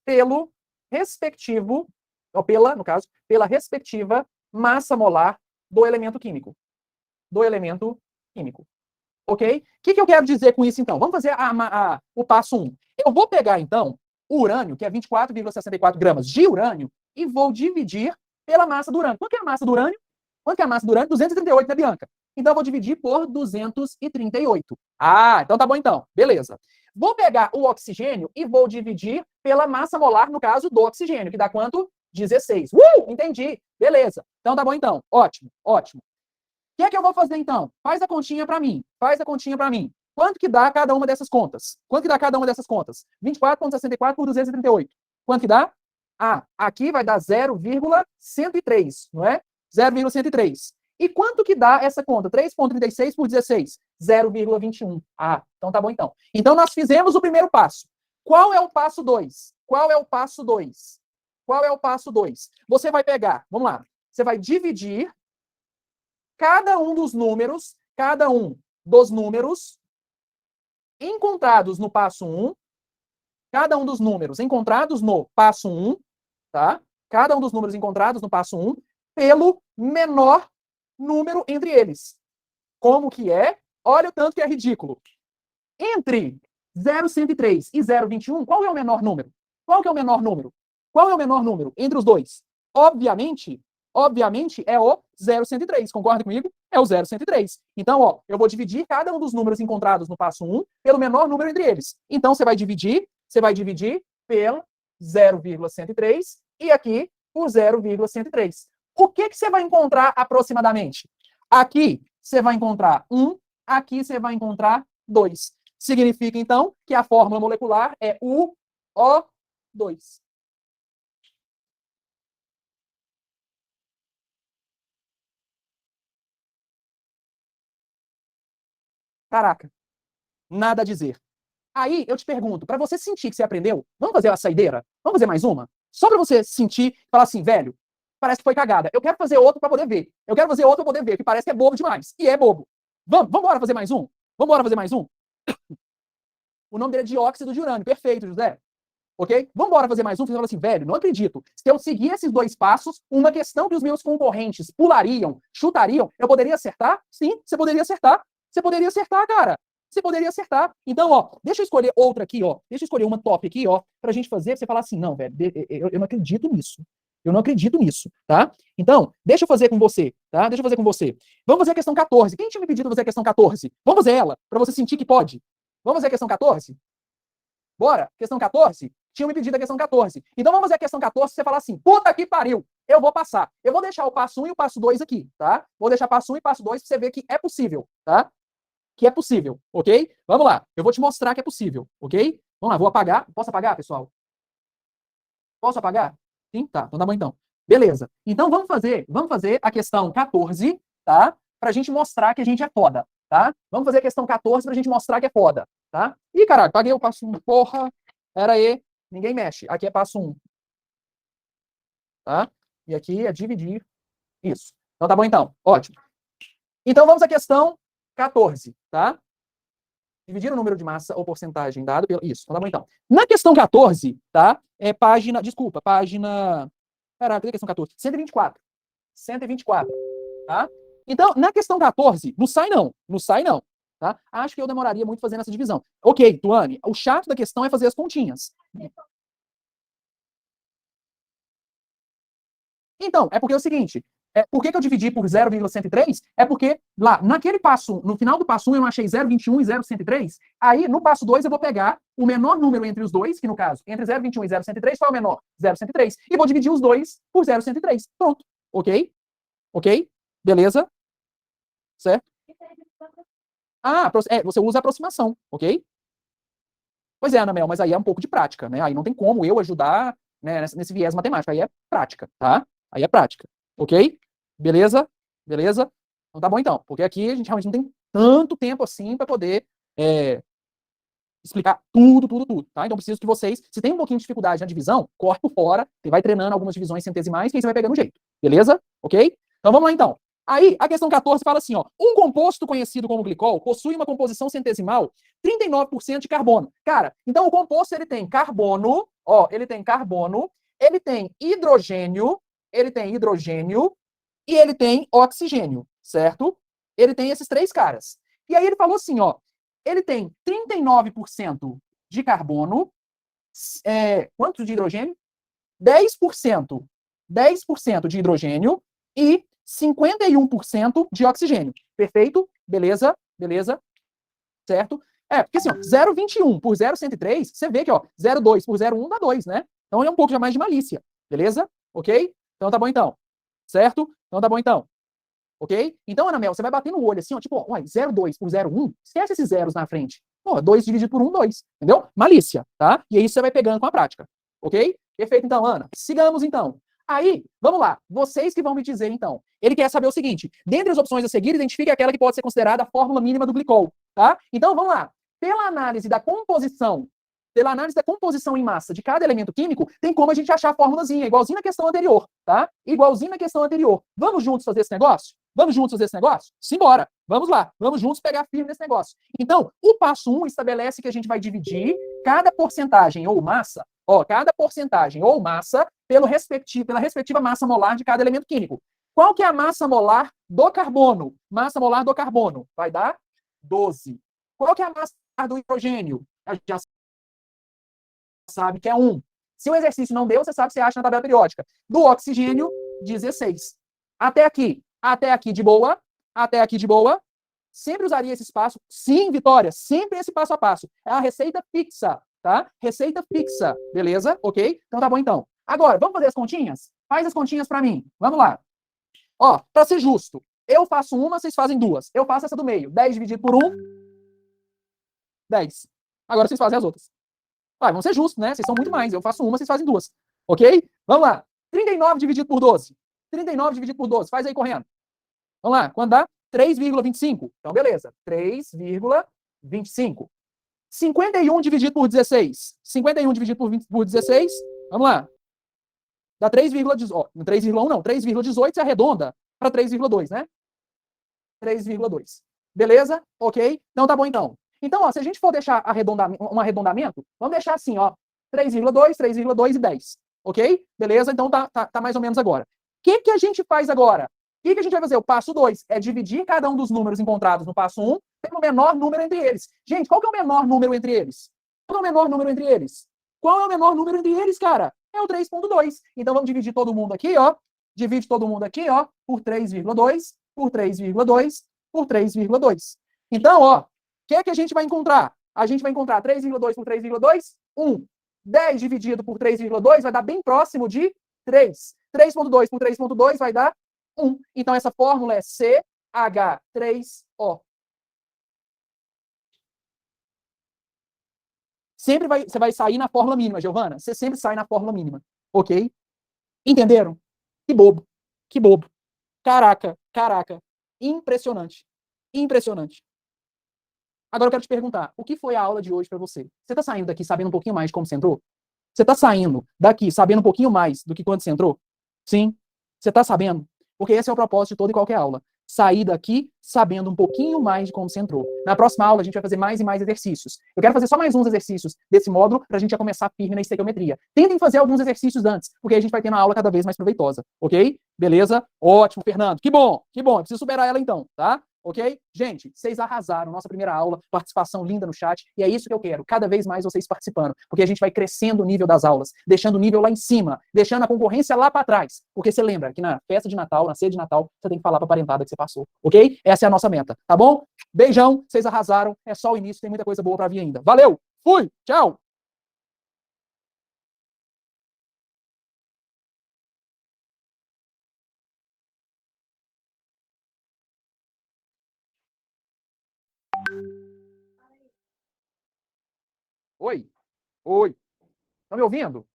pelo respectivo, ou pela, no caso, pela respectiva massa molar do elemento químico. Ok? O que eu quero dizer com isso, então? Vamos fazer o passo 1. Eu vou pegar, então, o urânio, que é 24,64 gramas de urânio, e vou dividir pela massa do urânio. Quanto que é a massa do urânio? 238, né, Bianca? Então, eu vou dividir por 238. Ah, então tá bom, então. Beleza. Vou pegar o oxigênio e vou dividir pela massa molar, no caso, do oxigênio, que dá quanto? 16. Entendi. Beleza. Então tá bom, então. Ótimo, ótimo. O que é que eu vou fazer, então? Faz a continha para mim. Quanto que dá cada uma dessas contas? 24,64 por 238. Quanto que dá? Ah, aqui vai dar 0,103, não é? 0,103. E quanto que dá essa conta? 3,36 por 16? 0,21. Ah, então tá bom então. Então nós fizemos o primeiro passo. Qual é o passo 2? Você vai pegar, vamos lá, você vai dividir cada um dos números encontrados no passo 1 cada um dos números encontrados no passo 1, tá? Cada um dos números encontrados no passo 1 pelo menor número entre eles. Como que é? Olha o tanto que é ridículo. Entre 0,103 e 0,21, qual é o menor número? Qual que é o menor número? Qual é o menor número entre os dois? Obviamente é o 0,103. Concorda comigo? É o 0,103. Então, ó, eu vou dividir cada um dos números encontrados no passo 1 pelo menor número entre eles. Então, você vai dividir pelo 0,103 e aqui por 0,103. O que você vai encontrar aproximadamente? Aqui você vai encontrar 1, aqui você vai encontrar 2. Significa, então, que a fórmula molecular é UO2. Caraca, nada a dizer. Aí eu te pergunto, para você sentir que você aprendeu, vamos fazer a saideira? Vamos fazer mais uma? Só para você sentir e falar assim, velho, parece que foi cagada. Eu quero fazer outro para poder ver. Eu quero fazer outro para poder ver, que parece que é bobo demais. E é bobo. Vamos embora fazer mais um? Vamos embora fazer mais um? O nome dele é dióxido de urânio. Perfeito, José. Ok? Vamos embora fazer mais um? Você fala assim, velho, não acredito. Se eu seguir esses 2 passos, uma questão que os meus concorrentes pulariam, chutariam, eu poderia acertar? Sim, você poderia acertar. Você poderia acertar, cara. Você poderia acertar. Então, ó, deixa eu escolher outra aqui, ó. Deixa eu escolher uma top aqui, ó, pra gente fazer, pra você falar assim, não, velho, eu não acredito nisso. Eu não acredito nisso, tá? Então, deixa eu fazer com você, tá? Deixa eu fazer com você. Vamos fazer a questão 14. Quem tinha me pedido fazer a questão 14? Vamos fazer ela, pra você sentir que pode. Vamos fazer a questão 14? Bora? Questão 14? Tinha me pedido a questão 14. Então vamos fazer a questão 14 e você falar assim, puta que pariu, eu vou passar. Eu vou deixar o passo 1 e o passo 2 aqui, tá? Vou deixar passo 1 e passo 2 pra você ver que é possível, tá? Que é possível, ok? Vamos lá, eu vou te mostrar que é possível, ok? Vamos lá, vou apagar. Posso apagar, pessoal? Posso apagar? Sim? Tá, então tá bom então. Beleza. Então vamos fazer a questão 14, tá? Pra gente mostrar que a gente é foda, tá? Vamos fazer a questão 14 pra gente mostrar que é foda, tá? Ih, caralho, paguei o passo 1. Porra, pera aí. Ninguém mexe. Aqui é passo 1. Tá? E aqui é dividir. Isso. Então tá bom então. Ótimo. Então vamos à questão 14, tá? Dividir o número de massa ou porcentagem dado pelo... Isso. Então tá bom então. Na questão 14, tá? É página... Desculpa, página... Caraca, cadê a questão 14? 124. 124, tá? Então, na questão 14, não sai não. Não sai não. Tá? Acho que eu demoraria muito fazendo essa divisão. Ok, Tuane, o chato da questão é fazer as continhas. Então, é porque é o seguinte, por que eu dividi por 0,103? É porque lá, naquele passo, no final do passo 1, eu não achei 0,21 e 0,103. Aí, no passo 2, eu vou pegar o menor número entre os dois, que no caso, entre 0,21 e 0,103, qual é o menor? 0,103. E vou dividir os dois por 0,103. Pronto. Ok? Ok? Beleza? Certo? Ah, você usa aproximação, ok? Pois é, Ana Mel, mas aí é um pouco de prática, né? Aí não tem como eu ajudar, né, nesse viés matemático. Aí é prática, tá? Aí é prática, ok? Beleza? Beleza? Então tá bom então, porque aqui a gente realmente não tem tanto tempo assim para poder explicar tudo, tá? Então preciso que vocês, se tem um pouquinho de dificuldade na divisão, corre por fora, e vai treinando algumas divisões centesimais, que aí você vai pegando o jeito, beleza? Ok? Então vamos lá então. Aí, a questão 14 fala assim, ó, um composto conhecido como glicol possui uma composição centesimal 39% de carbono. Cara, então o composto ele tem carbono, ó, ele tem hidrogênio e ele tem oxigênio, certo? Ele tem esses 3 caras. E aí ele falou assim, ó, ele tem 39% de carbono, quanto de hidrogênio? 10%. 10% de hidrogênio e 51% de oxigênio. Perfeito? Beleza? Beleza? Certo? Porque assim, ó, 0,21 por 0,103, você vê que, ó, 0,2 por 0,1 dá 2, né? Então é um pouco já mais de malícia. Beleza? Ok? Então tá bom então. Certo? Então tá bom então. Ok? Então, Ana Mel, você vai bater no olho assim, ó, tipo, ó, 0,2 por 0,1, esquece esses zeros na frente. Pô, 2 dividido por 1, 2. Entendeu? Malícia, tá? E aí você vai pegando com a prática. Ok? Perfeito, então, Ana. Sigamos, então. Aí, vamos lá. Vocês que vão me dizer, então. Ele quer saber o seguinte: dentre as opções a seguir, identifique aquela que pode ser considerada a fórmula mínima do glicol, tá? Então, vamos lá. Pela análise da composição em massa de cada elemento químico, tem como a gente achar a fórmulazinha, igualzinho na questão anterior, tá? Igualzinho na questão anterior. Vamos juntos fazer esse negócio? Vamos juntos fazer esse negócio? Simbora! Vamos lá. Vamos juntos pegar firme nesse negócio. Então, o passo 1 estabelece que a gente vai dividir cada porcentagem ou massa, cada porcentagem ou massa pela respectiva massa molar de cada elemento químico. Qual que é a massa molar do carbono? Massa molar do carbono vai dar 12. Qual que é a massa molar do hidrogênio? Já sabe que é 1. Se o exercício não deu, você sabe que você acha na tabela periódica. Do oxigênio, 16. Até aqui de boa, até aqui de boa. Sempre usaria esse espaço. Sim, Vitória, sempre esse passo a passo. É a receita fixa, tá? Receita fixa, beleza? Ok? Então tá bom então. Agora, vamos fazer as continhas? Faz as continhas para mim. Vamos lá. Ó, para ser justo, eu faço uma, vocês fazem duas. Eu faço essa do meio. 10 dividido por 1, 10. Agora vocês fazem as outras. Vamos ser justos, né? Vocês são muito mais. Eu faço uma, vocês fazem duas. Ok? Vamos lá. 39 dividido por 12. 39 dividido por 12. Faz aí correndo. Vamos lá. Quando dá? 3,25. Então, beleza. 3,25. 51 dividido por 16. 51 dividido por 16. Vamos lá. Dá 3,18. 3,1 não. 3,18 se arredonda para 3,2, né? 3,2. Beleza? Ok? Então tá bom então. Então, ó, se a gente for deixar um arredondamento, vamos deixar assim, ó. 3,2, 3,2 e 10. Ok? Beleza? Então tá mais ou menos agora. O que a gente faz agora? O que a gente vai fazer? O passo 2 é dividir cada um dos números encontrados no passo 1 pelo menor número entre eles. Gente, qual que é o menor número entre eles? Qual é o menor número entre eles? Qual é o menor número entre eles, cara? É o 3,2. Então vamos dividir todo mundo aqui, ó. Divide todo mundo aqui, ó, por 3,2, por 3,2, por 3,2. Então, ó, o que a gente vai encontrar? A gente vai encontrar 3,2 por 3,2, 1. 10 dividido por 3,2 vai dar bem próximo de 3. 3,2 por 3,2 vai dar 1. Então, essa fórmula é CH3O. Você vai sair na fórmula mínima, Giovana. Você sempre sai na fórmula mínima. Ok? Entenderam? Que bobo. Que bobo. Caraca. Impressionante. Impressionante. Agora eu quero te perguntar, o que foi a aula de hoje para você? Você está saindo daqui sabendo um pouquinho mais de como você entrou? Você está saindo daqui sabendo um pouquinho mais do que quando você entrou? Sim? Você está sabendo? Porque esse é o propósito de toda e qualquer aula. Sair daqui sabendo um pouquinho mais de como você entrou. Na próxima aula, a gente vai fazer mais e mais exercícios. Eu quero fazer só mais uns exercícios desse módulo para a gente já começar firme na estequiometria. Tentem fazer alguns exercícios antes, porque a gente vai ter uma aula cada vez mais proveitosa. Ok? Beleza? Ótimo, Fernando. Que bom. Eu preciso superar ela então, tá? Ok? Gente, vocês arrasaram. Nossa primeira aula, participação linda no chat. E é isso que eu quero, cada vez mais vocês participando. Porque a gente vai crescendo o nível das aulas, deixando o nível lá em cima, deixando a concorrência lá para trás. Porque você lembra que na festa de Natal, na ceia de Natal, você tem que falar para a parentada que você passou. Ok? Essa é a nossa meta, tá bom? Beijão, vocês arrasaram. É só o início, tem muita coisa boa para vir ainda. Valeu! Fui! Tchau! Oi! Oi! Estão me ouvindo?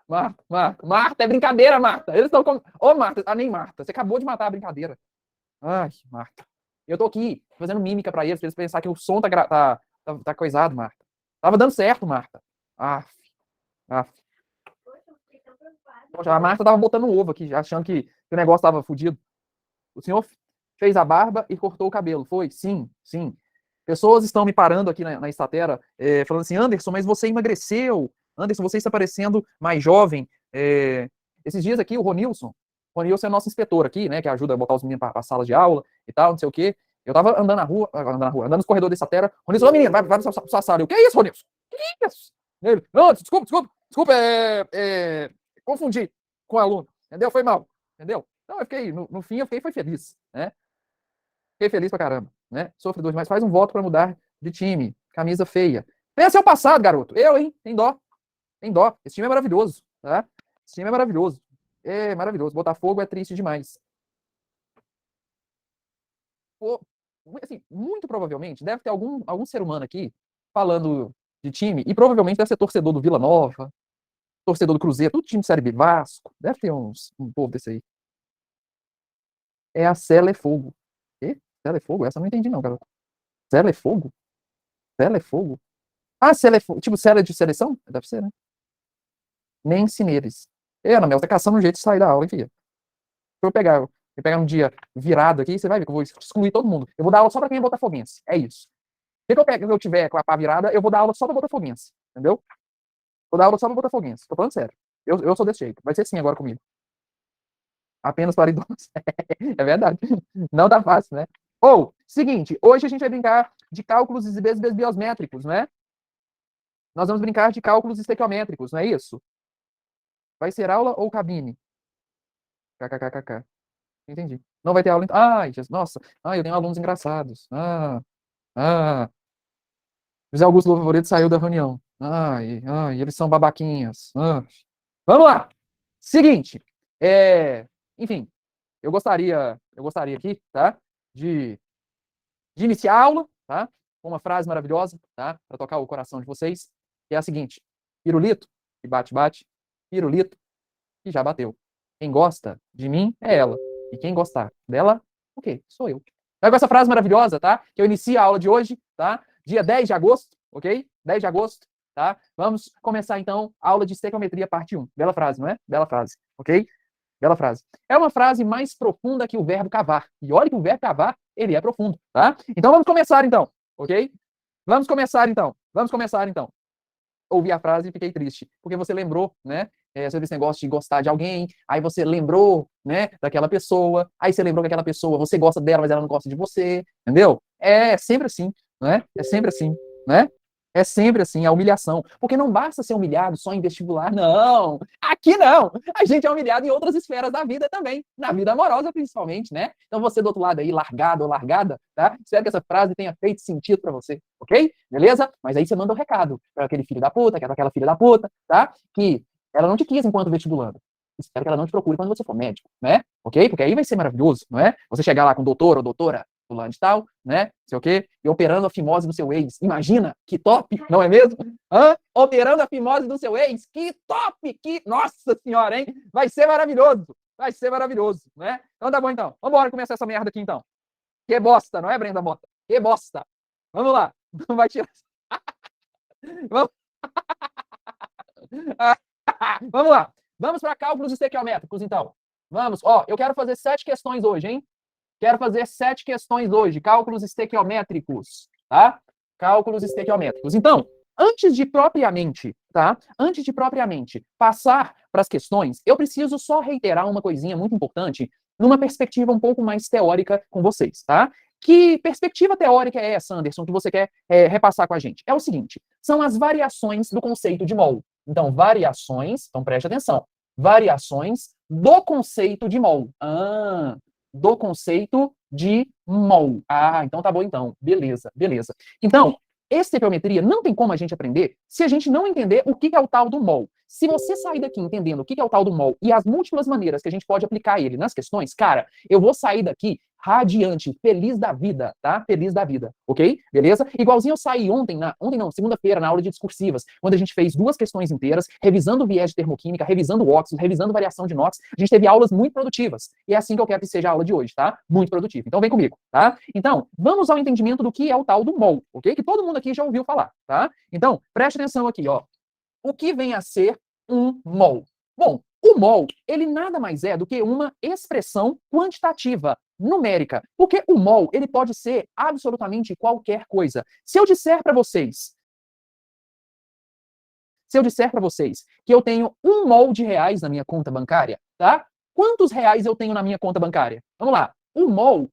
Marta, é brincadeira, Marta. Eles estão com... Ô, Marta, nem Marta, você acabou de matar a brincadeira. Ai, Marta. Eu tô aqui fazendo mímica pra eles pensar que o som tá coisado, Marta. Tava dando certo, Marta. Ah, ah. Poxa, a Marta tava botando um ovo aqui, achando que o negócio tava fudido. O senhor fez a barba e cortou o cabelo, foi? Sim, sim. Pessoas estão me parando aqui na Estatera, falando assim, Anderson, mas você emagreceu. Anderson, você está parecendo mais jovem. Esses dias aqui, o Ronilson é nosso inspetor aqui, né, que ajuda a botar os meninos para salas de aula e tal, não sei o quê. Eu tava andando nos corredores da Estatera. Ronilson, ô menino, vai pra sua sala. O que é isso, Ronilson? O que é isso? Ele, não, desculpa, confundi com o aluno, entendeu? Foi mal, entendeu? Então eu fiquei, no fim, foi feliz, né? Fiquei feliz pra caramba, né? Sofredor demais. Faz um voto pra mudar de time. Camisa feia. Pensa é o passado, garoto. Eu, hein? Tem dó. Tem dó. Esse time é maravilhoso, tá? Esse time é maravilhoso. É maravilhoso. Botafogo é triste demais. Pô, assim, muito provavelmente deve ter algum ser humano aqui falando de time e provavelmente deve ser torcedor do Vila Nova, torcedor do Cruzeiro, tudo time de Série B, Vasco. Deve ter um povo desse aí. É a Cela é Fogo. E? Cela é Fogo? Essa eu não entendi não, garoto. Cela é Fogo? Cela é Fogo? Ah, Cela é Fogo. Tipo, Cela é de seleção? Deve ser, né? Nem neles. Ana Mel, tá caçando um jeito de sair da aula, hein, filha? eu pegar um dia virado aqui, você vai ver que eu vou excluir todo mundo. Eu vou dar aula só para quem é botafoguense. É isso. Se eu tiver com a pá virada, eu vou dar aula só para botafoguense. Entendeu? Vou dar aula só para botafoguense. Tô falando sério. Eu sou desse jeito. Vai ser assim agora comigo. Apenas para idosos. É verdade. Não tá fácil, né? Ou, seguinte, hoje a gente vai brincar de cálculos e vezes biosmétricos, né? Nós vamos brincar de cálculos estequiométricos, não é isso? Vai ser aula ou cabine? KKKKK. Entendi. Não vai ter aula. Ai, Jesus, nossa. Ai, eu tenho alunos engraçados. José Augusto Louvoredo saiu da reunião. Eles são babaquinhas. Vamos lá. Seguinte. Enfim, eu gostaria aqui, tá? De iniciar a aula, tá? Com uma frase maravilhosa, tá? Para tocar o coração de vocês, que é a seguinte: pirulito, que bate, bate. Pirulito, que já bateu. Quem gosta de mim é ela. E quem gostar dela, o quê? Sou eu. Então, com essa frase maravilhosa, tá? Que eu inicio a aula de hoje, tá? Dia 10 de agosto, ok? 10 de agosto, tá? Vamos começar, então, a aula de estequiometria, parte 1. Bela frase, não é? Bela frase, ok? Bela frase. É uma frase mais profunda que o verbo cavar. E olha que o verbo cavar, ele é profundo, tá? Então, vamos começar, então, ok? Vamos começar, então. Ouvi a frase e fiquei triste, porque você lembrou, né? Sobre esse negócio de gostar de alguém, aí você lembrou, né, daquela pessoa, aí você lembrou que aquela pessoa, você gosta dela, mas ela não gosta de você, entendeu? É sempre assim, né? É sempre assim, né? É sempre assim, a humilhação. Porque não basta ser humilhado só em vestibular, não. Aqui não. A gente é humilhado em outras esferas da vida também. Na vida amorosa, principalmente, né? Então você do outro lado aí, largado ou largada, tá? Espero que essa frase tenha feito sentido pra você, ok? Beleza? Mas aí você manda o recado pra aquele filho da puta, pra aquela filha da puta, tá? Que ela não te quis enquanto vestibulando. Espero que ela não te procure quando você for médico, né? Ok? Porque aí vai ser maravilhoso, não é? Você chegar lá com doutor ou doutora fulano de tal, né? Sei o quê? E operando a fimose do seu ex. Imagina, que top, não é mesmo? Operando a fimose do seu ex. Que top! Que... Nossa senhora, hein? Vai ser maravilhoso. Vai ser maravilhoso, né? Então tá bom, então. Vamos embora começar essa merda aqui, então. Que bosta, não é, Brenda Mota? Que bosta. Vamos lá. Não vai tirar... Vamos... Vamos lá. Vamos para cálculos estequiométricos, então. Vamos. Ó, eu quero fazer 7 questões hoje, hein? Quero fazer 7 questões hoje, cálculos estequiométricos, tá? Cálculos estequiométricos. Então, antes de propriamente, tá? Antes de propriamente passar para as questões, eu preciso só reiterar uma coisinha muito importante numa perspectiva um pouco mais teórica com vocês, tá? Que perspectiva teórica é essa, Anderson, que você quer repassar com a gente? É o seguinte, são as variações do conceito de mol. Então, variações, então preste atenção, variações do conceito de mol. Do conceito de mol. Então tá bom então. Beleza, beleza. Então, estequiometria não tem como a gente aprender se a gente não entender o que é o tal do mol. Se você sair daqui entendendo o que é o tal do mol e as múltiplas maneiras que a gente pode aplicar ele nas questões, cara, eu vou sair daqui radiante, feliz da vida, tá? Feliz da vida, ok? Beleza? Igualzinho eu saí ontem não, segunda-feira, na aula de discursivas, quando a gente fez 2 questões inteiras, revisando o viés de termoquímica, revisando o óxido, revisando variação de NOx, a gente teve aulas muito produtivas. E é assim que eu quero que seja a aula de hoje, tá? Muito produtiva. Então vem comigo, tá? Então, vamos ao entendimento do que é o tal do mol, ok? Que todo mundo aqui já ouviu falar, tá? Então, preste atenção aqui, ó. O que vem a ser um mol? Bom, o mol, ele nada mais é do que uma expressão quantitativa, numérica. Porque o mol, ele pode ser absolutamente qualquer coisa. Se eu disser para vocês que eu tenho 1 mol de reais na minha conta bancária, tá? Quantos reais eu tenho na minha conta bancária? Vamos lá. O mol,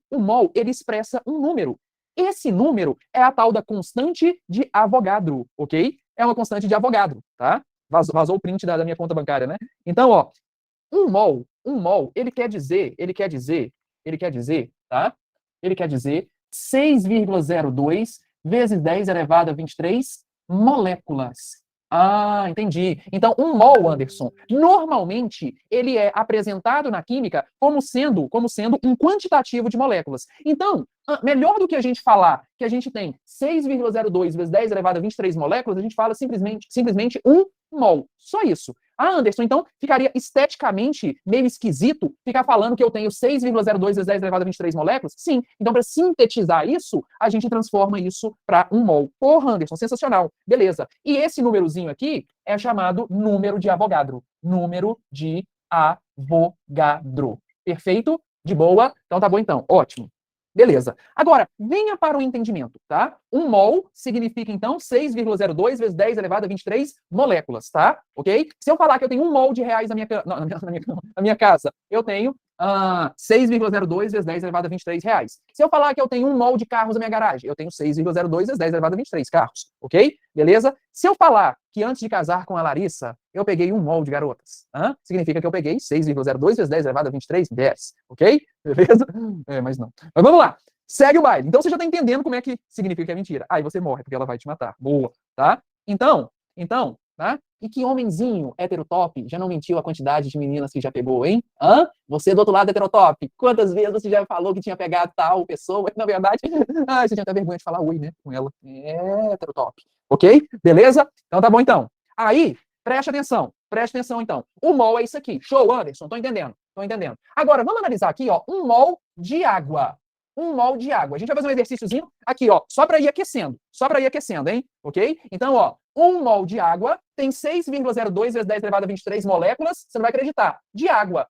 ele expressa um número. Esse número é a tal da constante de Avogadro, ok? É uma constante de Avogadro, tá? Vazou o print da minha conta bancária, né? Então, ó, um mol, ele quer dizer, tá? Ele quer dizer 6,02 vezes 10 elevado a 23 moléculas. Entendi. Então, um mol, Anderson, normalmente ele é apresentado na química como sendo um quantitativo de moléculas. Então, melhor do que a gente falar que a gente tem 6,02 vezes 10 elevado a 23 moléculas, a gente fala simplesmente um mol. Só isso. Anderson, então ficaria esteticamente meio esquisito ficar falando que eu tenho 6,02 vezes 10 elevado a 23 moléculas? Sim. Então, para sintetizar isso, a gente transforma isso para um mol. Porra, Anderson, sensacional. Beleza. E esse númerozinho aqui é chamado número de Avogadro. Número de Avogadro. Perfeito? De boa? Então tá bom então. Ótimo. Beleza. Agora, venha para o entendimento, tá? 1 mol significa, então, 6,02 vezes 10 elevado a 23 moléculas, tá? Ok? Se eu falar que eu tenho 1 mol de reais na minha casa, eu tenho 6,02 vezes 10 elevado a 23 reais. Se eu falar que eu tenho 1 mol de carros na minha garagem, eu tenho 6,02 vezes 10 elevado a 23 carros, ok? Beleza? Se eu falar que antes de casar com a Larissa, eu peguei 1 mol de garotas, significa que eu peguei 6,02 vezes 10 elevado a 23 mulheres, ok? Beleza? Mas não. Mas vamos lá. Segue o baile. Então você já tá entendendo como é que significa que é mentira. Aí você morre, porque ela vai te matar. Boa, tá? Então, tá? E que homenzinho heterotop já não mentiu a quantidade de meninas que já pegou, hein? Você do outro lado heterotop, quantas vezes você já falou que tinha pegado tal pessoa? Na verdade, você tinha até vergonha de falar oi, né? Com ela. É heterotop. Ok? Beleza? Então tá bom então. Aí, preste atenção então. O mol é isso aqui. Show, Anderson? Tô entendendo. Agora, vamos analisar aqui, ó, 1 mol de água. 1 mol de água. A gente vai fazer um exercíciozinho aqui, ó, só para ir aquecendo, hein? Ok? Então, ó, 1 mol de água tem 6,02 vezes 10 elevado a 23 moléculas, você não vai acreditar, de água.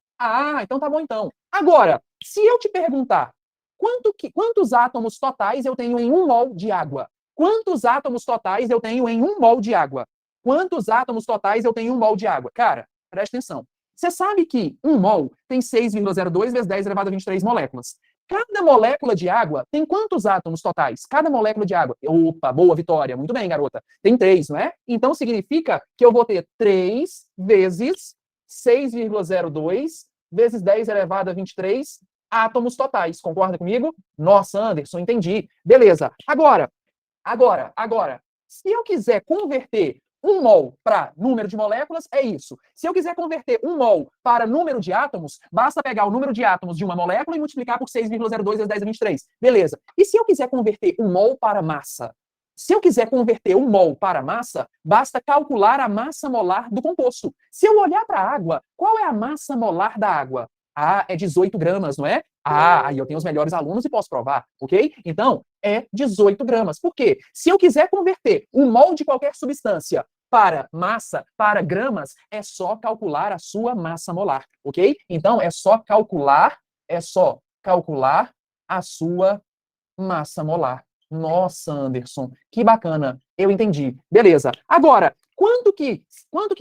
Então tá bom então. Agora, se eu te perguntar quantos átomos totais eu tenho em 1 mol de água? Quantos átomos totais eu tenho em 1 mol de água? Quantos átomos totais eu tenho em 1 mol de água? Cara, presta atenção. Você sabe que 1 mol tem 6,02 vezes 10 elevado a 23 moléculas. Cada molécula de água tem quantos átomos totais? Cada molécula de água. Opa, boa, Vitória. Muito bem, garota. Tem 3, não é? Então significa que eu vou ter 3 vezes 6,02 vezes 10 elevado a 23 átomos totais. Concorda comigo? Nossa, Anderson, entendi. Beleza. Agora, se eu quiser converter 1 mol para número de moléculas, é isso. Se eu quiser converter 1 mol para número de átomos, basta pegar o número de átomos de uma molécula e multiplicar por 6,02 vezes 10 a 23. Beleza. E se eu quiser converter 1 mol para massa? Se eu quiser converter 1 mol para massa, basta calcular a massa molar do composto. Se eu olhar para a água, qual é a massa molar da água? É 18 gramas, não é? Aí eu tenho os melhores alunos e posso provar, ok? Então, é 18 gramas. Por quê? Se eu quiser converter 1 mol de qualquer substância para massa, para gramas, é só calcular a sua massa molar, ok? Então, é só calcular a sua massa molar. Nossa, Anderson, que bacana. Eu entendi. Beleza. Agora, quanto que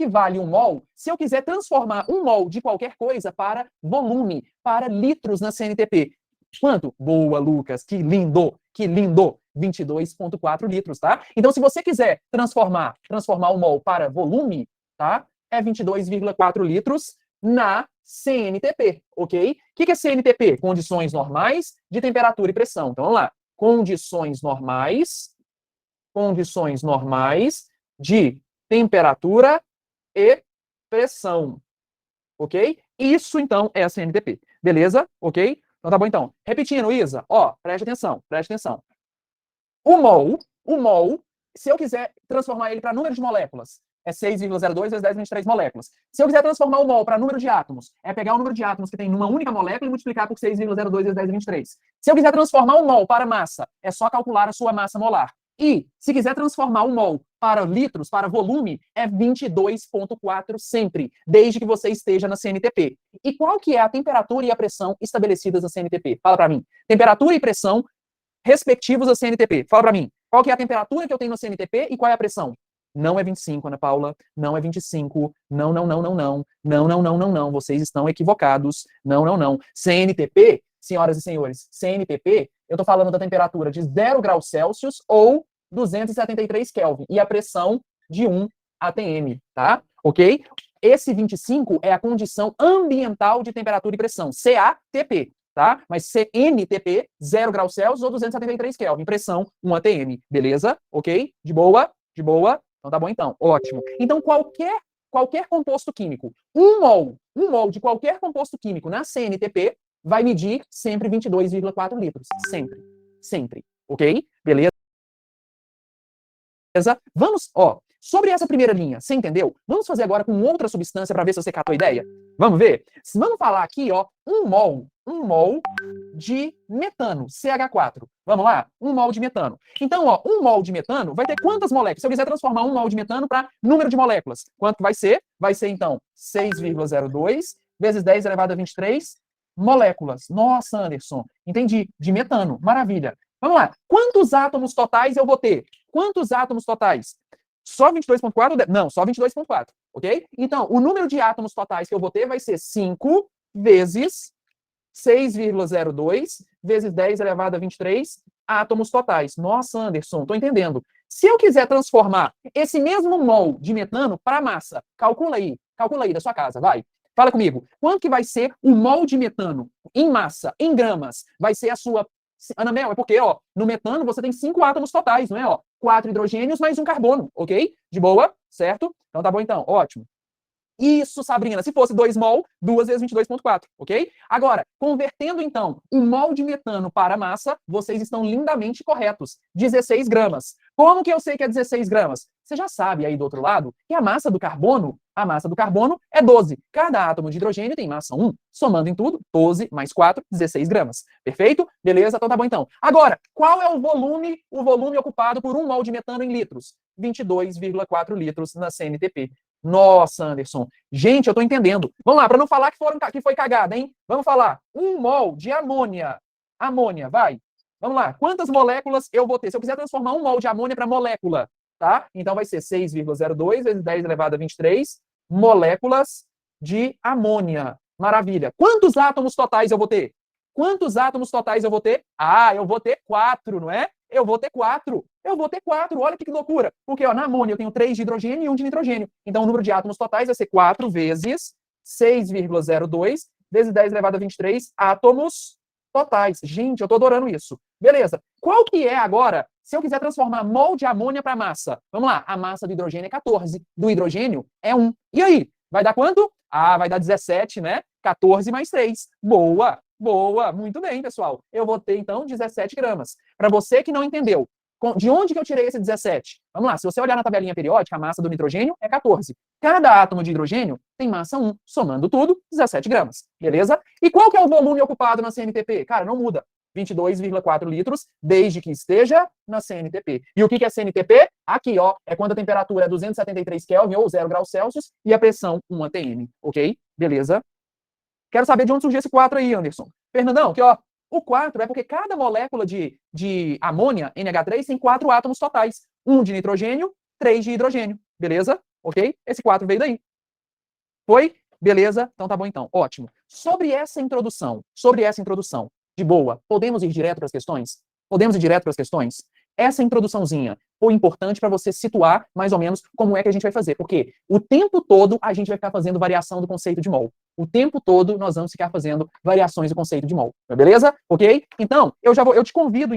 vale 1 mol se eu quiser transformar 1 mol de qualquer coisa para volume, para litros na CNTP? Quanto? Boa, Lucas. Que lindo. 22,4 litros, tá? Então, se você quiser transformar 1 mol para volume, tá? É 22,4 litros na CNTP, ok? O que é CNTP? Condições normais de temperatura e pressão. Então, vamos lá. Condições normais de temperatura e pressão, ok? Isso, então, é a CNTP. Beleza? Ok? Então tá bom, então. Repetindo, Isa, ó, preste atenção. O mol, se eu quiser transformar ele para número de moléculas, é 6,02 vezes 10 a 23 moléculas. Se eu quiser transformar o mol para número de átomos, é pegar o número de átomos que tem numa única molécula e multiplicar por 6,02 vezes 10 a 23. Se eu quiser transformar o mol para massa, é só calcular a sua massa molar. E, se quiser transformar o mol para litros, para volume, é 22,4 sempre, desde que você esteja na CNTP. E qual que é a temperatura e a pressão estabelecidas na CNTP? Fala para mim. Temperatura e pressão respectivos da CNTP. Fala para mim. Qual que é a temperatura que eu tenho na CNTP e qual é a pressão? Não é 25, Ana Paula. Não é 25. Não. Não. Vocês estão equivocados. Não. CNTP, senhoras e senhores, CNTP, eu estou falando da temperatura de 0 graus Celsius ou 273 Kelvin. E a pressão de 1 atm, tá? Ok? Esse 25 é a condição ambiental de temperatura e pressão, CATP. Tá? Mas CNTP, 0 graus Celsius ou 273 Kelvin. Pressão, 1 atm. Beleza? Ok? De boa? Então tá bom então. Ótimo. Então qualquer composto químico, 1 mol de qualquer composto químico na CNTP vai medir sempre 22,4 litros. Sempre. Ok? Beleza? Vamos, ó, sobre essa primeira linha, você entendeu? Vamos fazer agora com outra substância para ver se você catou a ideia? Vamos ver? Vamos falar aqui, ó, 1 mol de metano, CH4. Vamos lá? 1 mol de metano. Então, ó, 1 mol de metano vai ter quantas moléculas? Se eu quiser transformar 1 mol de metano para número de moléculas, quanto vai ser? Vai ser, então, 6,02 vezes 10 elevado a 23 moléculas. Nossa, Anderson, entendi. De metano. Maravilha. Vamos lá. Quantos átomos totais eu vou ter? Quantos átomos totais? Só 22,4? Não, só 22,4. Ok? Então, o número de átomos totais que eu vou ter vai ser 5 vezes 6,02 vezes 10 elevado a 23 átomos totais. Nossa, Anderson, estou entendendo. Se eu quiser transformar esse mesmo mol de metano para massa, calcula aí da sua casa, vai. Fala comigo. Quanto que vai ser o mol de metano em massa, em gramas? Vai ser a sua... Ana Mel, é porque, ó, no metano você tem 5 átomos totais, não é? Ó, 4 hidrogênios mais um carbono, ok? De boa, certo? Então tá bom então, ótimo. Isso, Sabrina, se fosse 2 mol, 2 vezes 22,4, ok? Agora, convertendo então o mol de metano para massa, vocês estão lindamente corretos. 16 gramas. Como que eu sei que é 16 gramas? Você já sabe aí do outro lado que a massa do carbono é 12. Cada átomo de hidrogênio tem massa 1. Somando em tudo, 12 mais 4, 16 gramas. Perfeito? Beleza? Então tá bom então. Agora, qual é o volume ocupado por 1 mol de metano em litros? 22,4 litros na CNTP. Nossa, Anderson. Gente, eu tô entendendo. Vamos lá, para não falar que foi cagada, hein? Vamos falar. 1 mol de amônia. Amônia, vai. Vamos lá. Quantas moléculas eu vou ter? Se eu quiser transformar 1 mol de amônia para molécula, tá? Então vai ser 6,02 vezes 10 elevado a 23 moléculas de amônia. Maravilha. Quantos átomos totais eu vou ter? Quantos átomos totais eu vou ter? Ah, eu vou ter 4, não é? Eu vou ter 4. Olha que loucura. Porque ó, na amônia eu tenho 3 de hidrogênio e 1 de nitrogênio. Então o número de átomos totais vai ser 4 vezes 6,02 vezes 10 elevado a 23 átomos totais. Gente, eu tô adorando isso. Beleza. Qual que é agora, se eu quiser transformar mol de amônia para massa? Vamos lá. A massa do hidrogênio é 14. Do hidrogênio é 1. E aí? Vai dar quanto? Ah, vai dar 17, né? 14 mais 3. Boa. Boa, muito bem, pessoal. Eu vou ter, então, 17 gramas. Para você que não entendeu, de onde que eu tirei esse 17? Vamos lá, se você olhar na tabelinha periódica, a massa do nitrogênio é 14. Cada átomo de hidrogênio tem massa 1. Somando tudo, 17 gramas. Beleza? E qual que é o volume ocupado na CNTP? Cara, não muda. 22,4 litros, desde que esteja na CNTP. E o que é CNTP? Aqui, ó, é quando a temperatura é 273 Kelvin ou 0 graus Celsius e a pressão 1 atm. Ok? Beleza? Quero saber de onde surgiu esse 4 aí, Anderson. Fernandão, que ó, o 4 é porque cada molécula de amônia, NH3, tem 4 átomos totais. 1 de nitrogênio, 3 de hidrogênio. Beleza? Ok? Esse 4 veio daí. Foi? Beleza? Então tá bom então. Ótimo. Sobre essa introdução, de boa, podemos ir direto para as questões? Podemos ir direto para as questões? Essa introduçãozinha foi importante para você situar mais ou menos como é que a gente vai fazer, porque o tempo todo a gente vai ficar fazendo variação do conceito de mol. O tempo todo nós vamos ficar fazendo variações do conceito de mol. Beleza? Ok? Então, eu te convido,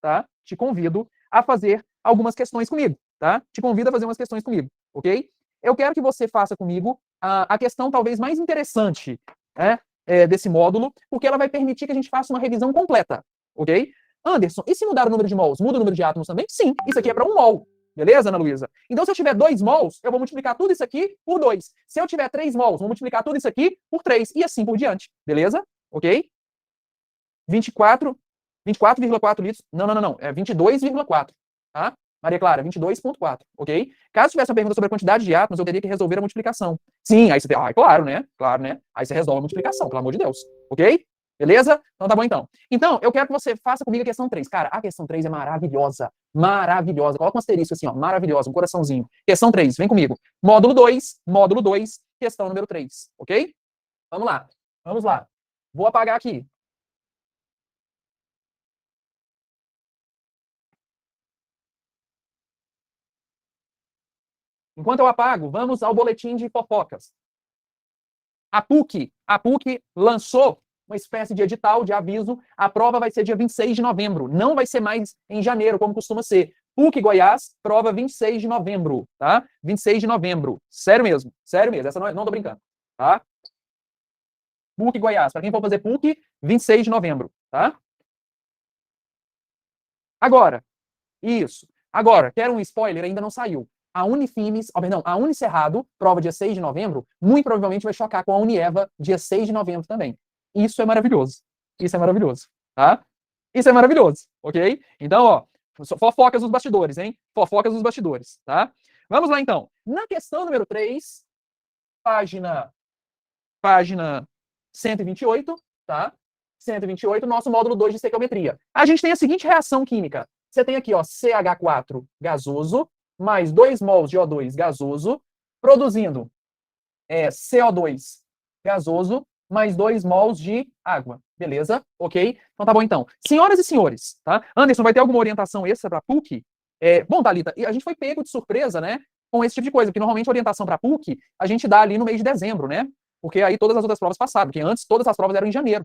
tá? Te convido a fazer algumas questões comigo, tá? Te convido a fazer umas questões comigo, ok? Eu quero que você faça comigo a questão talvez mais interessante, né, desse módulo, porque ela vai permitir que a gente faça uma revisão completa, ok? Anderson, e se mudar o número de mols, muda o número de átomos também? Sim, isso aqui é para 1 mol. Beleza, Ana Luísa? Então, se eu tiver 2 mols, eu vou multiplicar tudo isso aqui por 2. Se eu tiver 3 mols, vou multiplicar tudo isso aqui por 3. E assim por diante. Beleza? Ok? 24,4 litros. Não. É 22,4. Tá? Maria Clara, 22,4. Ok? Caso tivesse uma pergunta sobre a quantidade de átomos, eu teria que resolver a multiplicação. Sim, aí você tem... Ah, claro, né? Claro, né? Aí você resolve a multiplicação, pelo amor de Deus. Ok? Beleza? Então tá bom então. Então, eu quero que você faça comigo a questão 3. Cara, a questão 3 é maravilhosa. Maravilhosa. Coloca um asterisco assim, ó. Maravilhosa, um coraçãozinho. Questão 3, vem comigo. Módulo 2, questão número 3. Ok? Vamos lá. Vamos lá. Vou apagar aqui. Enquanto eu apago, vamos ao boletim de fofocas. A PUC lançou uma espécie de edital de aviso. A prova vai ser dia 26 de novembro. Não vai ser mais em janeiro, como costuma ser. PUC Goiás, prova 26 de novembro, tá? 26 de novembro. Sério mesmo. Essa não tô brincando, tá? PUC Goiás. Para quem for fazer PUC, 26 de novembro, tá? Agora, isso. Agora, quero um spoiler, ainda não saiu. A Unifines, a Unicerrado, prova dia 6 de novembro, muito provavelmente vai chocar com a Unieva dia 6 de novembro também. Isso é maravilhoso. Tá? Isso é maravilhoso, ok? Então, ó, fofocas dos bastidores, hein? Fofocas dos bastidores, tá? Vamos lá, então. Na questão número 3, página 128, tá? 128, nosso módulo 2 de estequiometria. A gente tem a seguinte reação química. Você tem aqui, ó, CH4 gasoso, mais 2 mols de O2 gasoso, produzindo CO2 gasoso, mais 2 mols de água. Beleza? Ok? Então tá bom, então. Senhoras e senhores, tá? Anderson, vai ter alguma orientação extra para PUC? Bom, Thalita, a gente foi pego de surpresa, né? Com esse tipo de coisa, porque normalmente a orientação para PUC a gente dá ali no mês de dezembro, né? Porque aí todas as outras provas passaram, porque antes todas as provas eram em janeiro.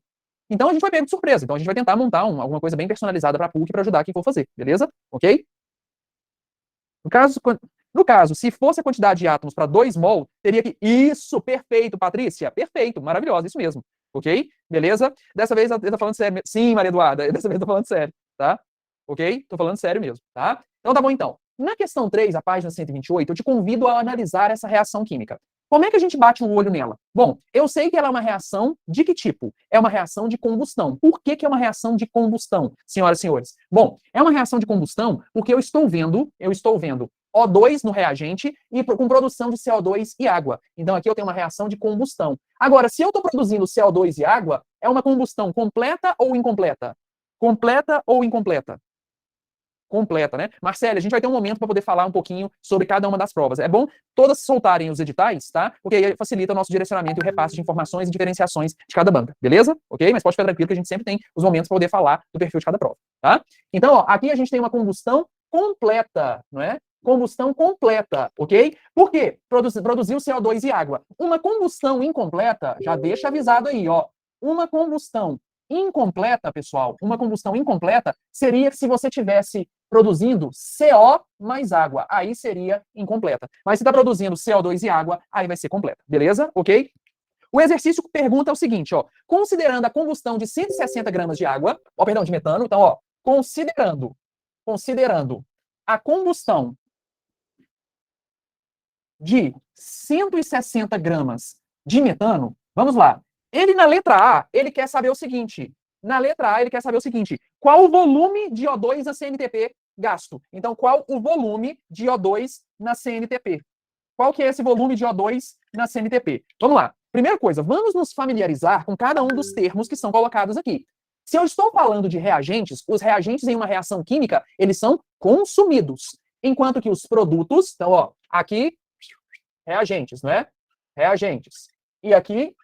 Então a gente foi pego de surpresa. Então a gente vai tentar montar alguma coisa bem personalizada para a PUC para ajudar quem for fazer, beleza? Ok? No caso, se fosse a quantidade de átomos para 2 mol, teria que... Isso, perfeito, Patrícia. Perfeito, maravilhosa, isso mesmo. Ok? Beleza? Dessa vez eu tô falando sério. Sim, Maria Eduarda, dessa vez eu tô falando sério, tá? Ok? Tô falando sério mesmo, tá? Então tá bom, então. Na questão 3, a página 128, eu te convido a analisar essa reação química. Como é que a gente bate o olho nela? Bom, eu sei que ela é uma reação de que tipo? É uma reação de combustão. Por que é uma reação de combustão, senhoras e senhores? Bom, é uma reação de combustão porque eu estou vendo O2 no reagente e com produção de CO2 e água. Então aqui eu tenho uma reação de combustão. Agora, se eu estou produzindo CO2 e água, é uma combustão completa ou incompleta? Completa ou incompleta? Completa, né? Marcelo, a gente vai ter um momento para poder falar um pouquinho sobre cada uma das provas. É bom todas soltarem os editais, tá? Porque aí facilita o nosso direcionamento e o repasse de informações e diferenciações de cada banca, beleza? Ok? Mas pode ficar tranquilo que a gente sempre tem os momentos para poder falar do perfil de cada prova, tá? Então, ó, aqui a gente tem uma combustão completa, não é? Combustão completa, ok? Por quê? Produziu CO2 e água. Uma combustão incompleta, já deixa avisado aí, ó. Uma combustão incompleta, pessoal, uma combustão incompleta seria se você tivesse produzindo CO mais água. Aí seria incompleta. Mas se está produzindo CO2 e água, aí vai ser completa. Beleza? Ok? O exercício pergunta o seguinte, ó. Considerando a combustão de 160 gramas de água, de metano, então, ó, considerando a combustão de 160 gramas de metano, vamos lá. Ele, na letra A, ele quer saber o seguinte. Na letra A, ele quer saber o seguinte. Qual o volume de O2 na CNTP gasto? Então, qual o volume de O2 na CNTP? Qual que é esse volume de O2 na CNTP? Vamos lá. Primeira coisa, vamos nos familiarizar com cada um dos termos que são colocados aqui. Se eu estou falando de reagentes, os reagentes em uma reação química, eles são consumidos. Enquanto que os produtos, então, ó, aqui, reagentes, não é? Reagentes. E aqui,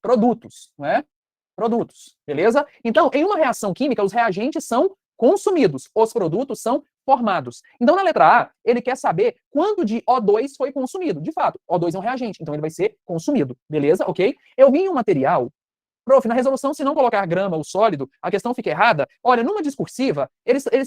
produtos, não é? Produtos, beleza? Então, em uma reação química, os reagentes são consumidos, os produtos são formados. Então, na letra A, ele quer saber quanto de O2 foi consumido. De fato, O2 é um reagente, então ele vai ser consumido, beleza? Ok? Eu vi em um material, prof, na resolução, se não colocar grama ou sólido, a questão fica errada. Olha, numa discursiva,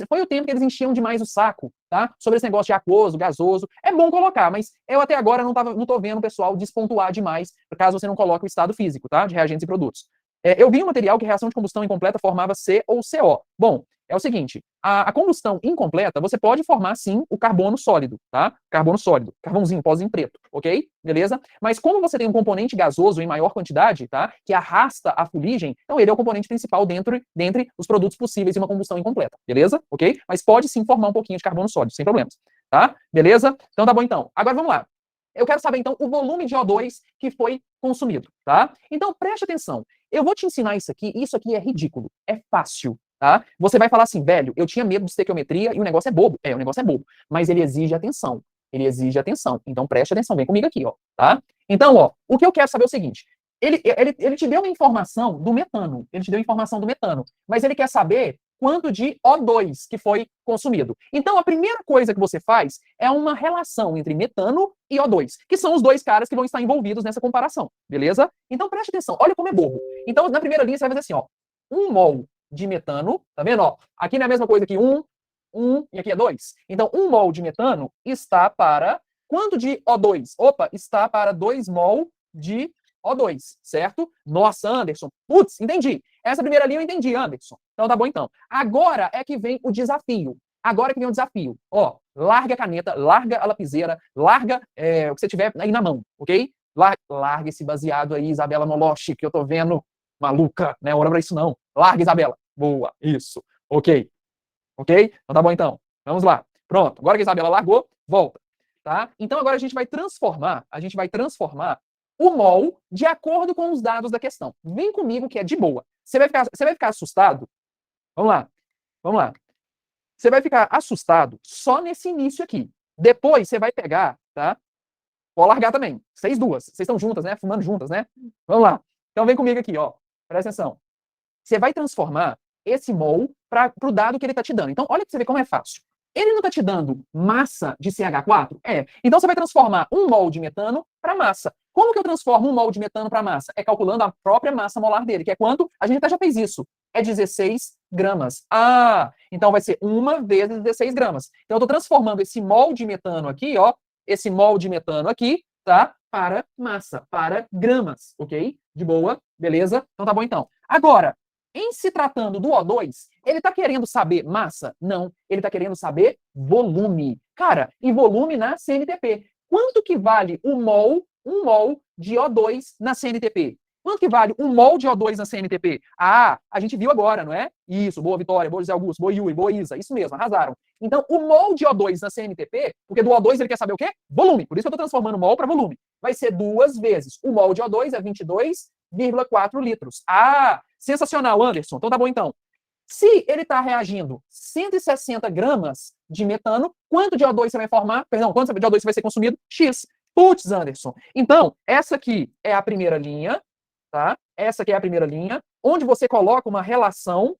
foi o tempo que eles enchiam demais o saco, tá? Sobre esse negócio de aquoso, gasoso. É bom colocar, mas eu até agora não tô vendo o pessoal despontuar demais, caso você não coloque o estado físico, tá? De reagentes e produtos. Eu vi um material que a reação de combustão incompleta formava C ou CO. Bom, é o seguinte, a combustão incompleta, você pode formar, sim, o carbono sólido, tá? Carbono sólido, carvãozinho, pozinho preto, ok? Beleza? Mas como você tem um componente gasoso em maior quantidade, tá? Que arrasta a fuligem, então ele é o componente principal dentre os produtos possíveis de uma combustão incompleta, beleza? Ok? Mas pode, sim, formar um pouquinho de carbono sólido, sem problemas, tá? Beleza? Então tá bom, então. Agora vamos lá. Eu quero saber, então, o volume de O2 que foi consumido, tá? Então, preste atenção. Eu vou te ensinar isso aqui é ridículo, é fácil, tá? Você vai falar assim, velho, eu tinha medo de estequiometria e o negócio é bobo. O negócio é bobo, mas ele exige atenção. Ele exige atenção. Então, preste atenção, vem comigo aqui, ó, tá? Então, ó, o que eu quero saber é o seguinte, ele te deu uma informação do metano, mas ele quer saber quanto de O2 que foi consumido. Então, a primeira coisa que você faz é uma relação entre metano e O2, que são os dois caras que vão estar envolvidos nessa comparação, beleza? Então, preste atenção, olha como é bobo. Então, na primeira linha, você vai fazer assim, ó, 1 mol de metano, tá vendo? Ó, aqui não é a mesma coisa que 1 e aqui é 2. Então, 1 mol de metano está para quanto de O2? Opa, está para 2 mol de O2, certo? Nossa, Anderson, putz, entendi. Essa primeira linha eu entendi, Anderson. Então tá bom, então. Agora é que vem o desafio. Ó, larga a caneta, larga a lapiseira, larga o que você tiver aí na mão, ok? Larga esse baseado aí, Isabela Moloshi, que eu tô vendo maluca, né? Hora pra isso não. Larga, Isabela. Boa, isso. Ok. Ok? Então tá bom, então. Vamos lá. Pronto. Agora que a Isabela largou, volta. Tá? Então agora a gente vai transformar o mol de acordo com os dados da questão. Vem comigo que é de boa. Você vai ficar assustado? Vamos lá. Vamos lá. Você vai ficar assustado só nesse início aqui. Depois você vai pegar, tá? Vou largar também. Vocês duas. Vocês estão juntas, né? Fumando juntas, né? Vamos lá. Então vem comigo aqui, ó. Presta atenção. Você vai transformar esse mol para o dado que ele está te dando. Então, olha para você ver como é fácil. Ele não está te dando massa de CH4? É. Então, você vai transformar um mol de metano para massa. Como que eu transformo um mol de metano para massa? É calculando a própria massa molar dele, que é quanto? A gente até já fez isso. É 16 gramas. Ah, então vai ser 1 vezes 16 gramas. Então, eu estou transformando esse mol de metano aqui, ó, esse mol de metano aqui, tá? Para massa, para gramas, ok? De boa, beleza? Então tá bom então. Agora, em se tratando do O2, ele está querendo saber massa? Não, ele está querendo saber volume. Cara, e volume na CNTP. Quanto que vale um mol de O2 na CNTP? Quanto que vale um mol de O2 na CNTP? Ah, a gente viu agora, não é? Isso, boa Vitória, boa José Augusto, boa Yui, boa Isa, isso mesmo, arrasaram. Então, o mol de O2 na CNTP, porque do O2 ele quer saber o quê? Volume. Por isso que eu estou transformando mol para volume. Vai ser 2 vezes. O mol de O2 é 22,4 litros. Ah, sensacional, Anderson. Então tá bom então. Se ele está reagindo 160 gramas de metano, quanto de O2 você vai formar? Perdão, quanto de O2 vai ser consumido? X. Putz, Anderson. Então, essa aqui é a primeira linha, tá? Essa aqui é a primeira linha, onde você coloca uma relação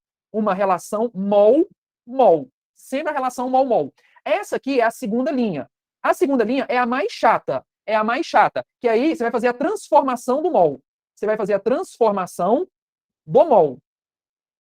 mol-mol. Sempre a relação mol-mol. Essa aqui é a segunda linha. A segunda linha é a mais chata. É a mais chata. Que aí você vai fazer a transformação do mol. Você vai fazer a transformação do mol.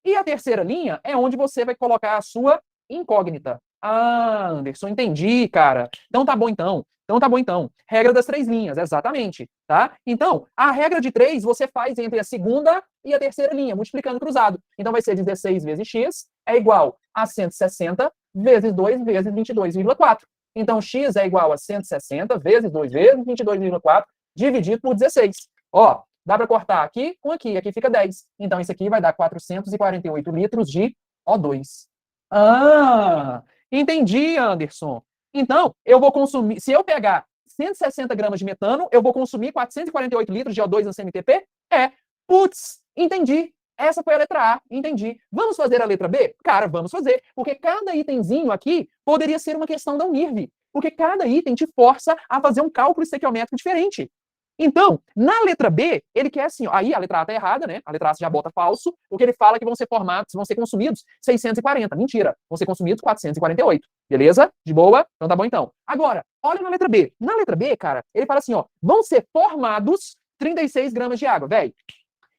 E a terceira linha é onde você vai colocar a sua incógnita. Ah, Anderson, entendi, cara. Então tá bom então. Então tá bom então. Regra das 3 linhas, exatamente, tá? Então, a regra de 3 você faz entre a segunda e a terceira linha, multiplicando cruzado. Então vai ser 16 vezes x é igual a 160 vezes 2 vezes 22,4. Então x é igual a 160 vezes 2 vezes 22,4 dividido por 16. Ó, dá para cortar aqui com aqui. Aqui fica 10. Então, isso aqui vai dar 448 litros de O2. Ah, entendi, Anderson. Então, eu vou consumir... Se eu pegar 160 gramas de metano, eu vou consumir 448 litros de O2 no CMTP? É. Putz, entendi. Essa foi a letra A, entendi. Vamos fazer a letra B? Cara, vamos fazer. Porque cada itemzinho aqui poderia ser uma questão da Unirv. Porque cada item te força a fazer um cálculo estequiométrico diferente. Então, na letra B, ele quer assim, ó, aí a letra A está errada, né? A letra A já bota falso, porque ele fala que vão ser formados, vão ser consumidos 640. Mentira, vão ser consumidos 448. Beleza? De boa? Então tá bom então. Agora, olha na letra B. Na letra B, cara, ele fala assim, ó, vão ser formados 36 gramas de água. Véi,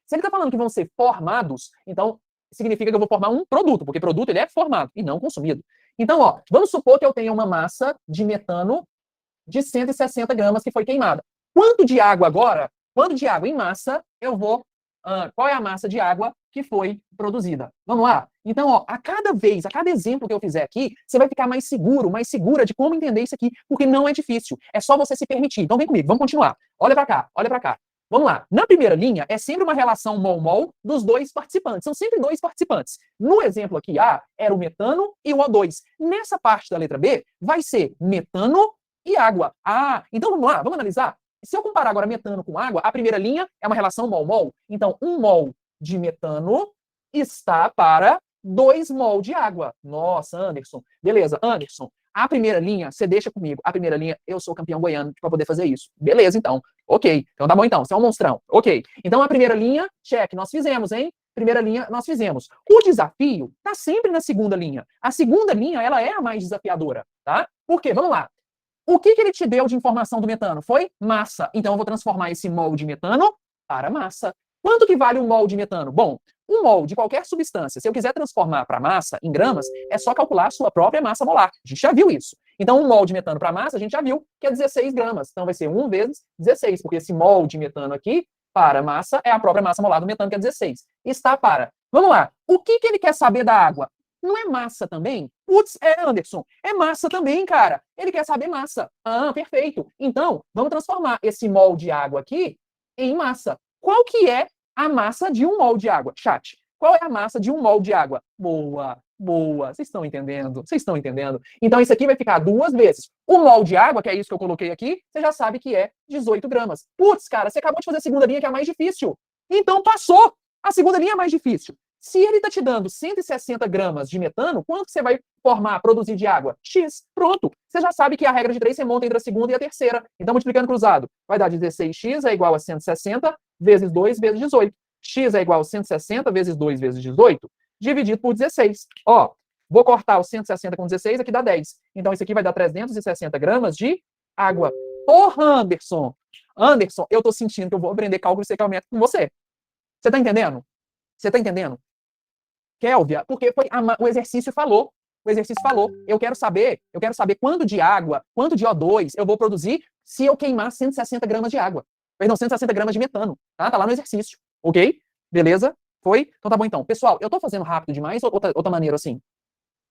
se ele tá falando que vão ser formados, então significa que eu vou formar um produto, porque produto ele é formado e não consumido. Então, ó, vamos supor que eu tenha uma massa de metano de 160 gramas que foi queimada. Quanto de água agora? Quanto de água em massa eu vou... qual é a massa de água que foi produzida? Vamos lá? Então, ó, a cada exemplo que eu fizer aqui, você vai ficar mais seguro, mais segura de como entender isso aqui, porque não é difícil. É só você se permitir. Então, vem comigo, vamos continuar. Olha para cá, olha para cá. Vamos lá. Na primeira linha, é sempre uma relação mol-mol dos dois participantes. São sempre dois participantes. No exemplo aqui, A, era o metano e o O2. Nessa parte da letra B, vai ser metano e água. Ah, então vamos lá, vamos analisar. Se eu comparar agora metano com água, a primeira linha é uma relação mol-mol. Então, 1 mol de metano está para 2 mol de água. Nossa, Anderson. Beleza, Anderson. A primeira linha, você deixa comigo. A primeira linha, eu sou campeão goiano para poder fazer isso. Beleza, então. Ok. Então tá bom, então. Você é um monstrão. Ok. Então, a primeira linha, check. Nós fizemos, hein? Primeira linha, nós fizemos. O desafio está sempre na segunda linha. A segunda linha, ela é a mais desafiadora, tá? Por quê? Vamos lá. O que ele te deu de informação do metano? Foi massa. Então, eu vou transformar esse mol de metano para massa. Quanto que vale um mol de metano? Bom, um mol de qualquer substância, se eu quiser transformar para massa em gramas, é só calcular a sua própria massa molar. A gente já viu isso. Então, um mol de metano para massa, a gente já viu que é 16 gramas. Então, vai ser 1 vezes 16, porque esse mol de metano aqui, para massa, é a própria massa molar do metano, que é 16. Está para... Vamos lá. O que ele quer saber da água? Não é massa também? Putz, Anderson, é massa também, cara. Ele quer saber massa. Ah, perfeito. Então, vamos transformar esse mol de água aqui em massa. Qual que é a massa de 1 mol de água? Chat, Qual é a massa de 1 mol de água? Boa, boa. Vocês estão entendendo? Vocês estão entendendo? Então, isso aqui vai ficar 2 vezes. 1 mol de água, que é isso que eu coloquei aqui, você já sabe que é 18 gramas. Putz, cara, você acabou de fazer a segunda linha, que é a mais difícil. Então, passou. A segunda linha é mais difícil. Se ele está te dando 160 gramas de metano, quanto você vai formar, produzir de água? X. Pronto. Você já sabe que a regra de 3 você monta entre a segunda e a terceira. Então, multiplicando cruzado, vai dar 16x é igual a 160 vezes 2 vezes 18. X é igual a 160 vezes 2 vezes 18, dividido por 16. Ó, vou cortar o 160 com 16, aqui dá 10. Então, isso aqui vai dar 360 gramas de água. Porra, Anderson! Anderson, eu tô sentindo que eu vou aprender cálculo estequiométrico com você. Você tá entendendo? Você tá entendendo? Kélvia, porque foi o exercício falou. O exercício falou. Eu quero saber quanto de água, quanto de O2 eu vou produzir se eu queimar 160 gramas de água. Perdão, 160 gramas de metano. Tá? Tá lá no exercício. Ok? Beleza? Foi? Então tá bom então. Pessoal, eu tô fazendo rápido demais ou outra maneira assim?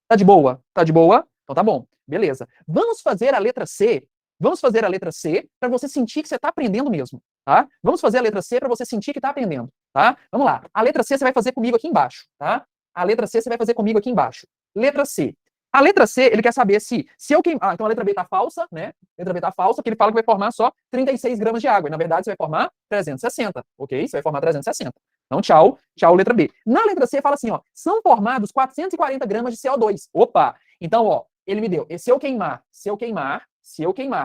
Tá de boa? Tá de boa? Então tá bom. Beleza. Vamos fazer a letra C. Vamos fazer a letra C para você sentir que você tá aprendendo mesmo. Tá? Vamos fazer a letra C para você sentir que tá aprendendo. Tá? Vamos lá. A letra C você vai fazer comigo aqui embaixo. Tá? A letra C você vai fazer comigo aqui embaixo. Letra C. A letra C, ele quer saber se eu queimar... então a letra B tá falsa, né? A letra B tá falsa, porque ele fala que vai formar só 36 gramas de água. E, na verdade, você vai formar 360, ok? Você vai formar 360. Então, tchau, tchau, letra B. Na letra C, fala assim, ó, são formados 440 gramas de CO2. Opa! Então, ó, ele me deu, se eu queimar,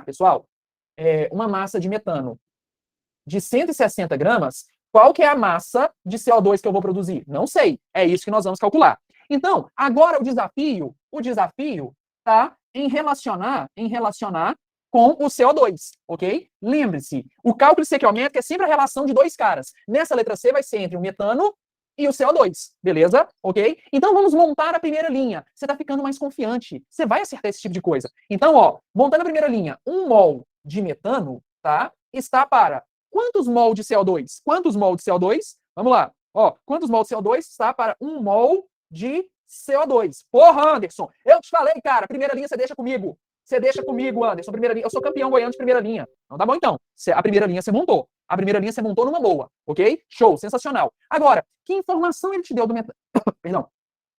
pessoal, uma massa de metano de 160 gramas, qual que é a massa de CO2 que eu vou produzir? Não sei. É isso que nós vamos calcular. Então, agora o desafio tá em relacionar com o CO2, ok? Lembre-se, o cálculo estequiométrico é sempre a relação de dois caras. Nessa letra C vai ser entre o metano e o CO2, beleza? Ok? Então vamos montar a primeira linha. Você está ficando mais confiante. Você vai acertar esse tipo de coisa. Então, ó, montando a primeira linha, 1 mol de metano, tá? Está para quantos mol de CO2? Quantos mol de CO2? Vamos lá. Ó, quantos mol de CO2 está para 1 mol de CO2? Porra, Anderson, eu te falei, cara, primeira linha você deixa comigo. Você deixa comigo, Anderson, primeira linha. Eu sou campeão goiano de primeira linha. Então tá bom, então. A primeira linha você montou. A primeira linha você montou numa boa, ok? Show, sensacional. Agora, que informação ele te deu do metano? Perdão.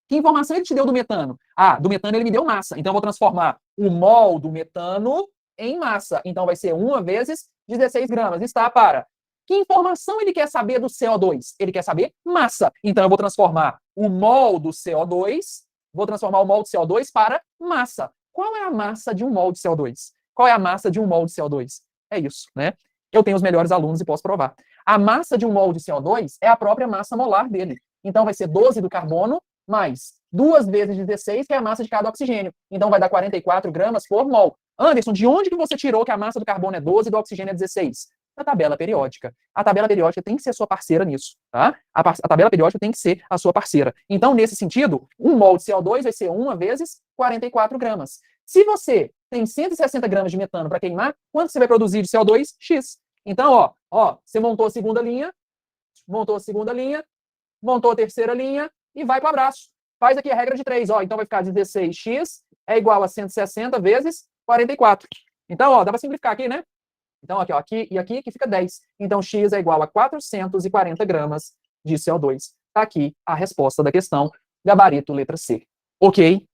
Que informação ele te deu do metano? Ah, do metano ele me deu massa. Então eu vou transformar o mol do metano em massa. Então vai ser 1 vezes 16 gramas. Está para... Que informação ele quer saber do CO2? Ele quer saber massa. Então eu vou transformar o mol do CO2, para massa. Qual é a massa de 1 mol de CO2? Qual é a massa de 1 mol de CO2? É isso, né? Eu tenho os melhores alunos e posso provar. A massa de 1 mol de CO2 é a própria massa molar dele. Então vai ser 12 do carbono mais 2 vezes 16, que é a massa de cada oxigênio. Então vai dar 44 gramas por mol. Anderson, de onde que você tirou que a massa do carbono é 12 e do oxigênio é 16? Da tabela periódica. A tabela periódica tem que ser sua parceira nisso, tá? A tabela periódica tem que ser a sua parceira. Então, nesse sentido, 1 mol de CO2 vai ser 1 vezes 44 gramas. Se você tem 160 gramas de metano para queimar, quanto você vai produzir de CO2? X. Então, ó, você montou a segunda linha, montou a terceira linha e vai para o abraço. Faz aqui a regra de 3, ó. Então vai ficar 16x é igual a 160 vezes 44. Então, ó, dá para simplificar aqui, né? Então, aqui, ó, aqui e aqui, que fica 10. Então, x é igual a 440 gramas de CO2. Está aqui a resposta da questão, gabarito letra C. Ok?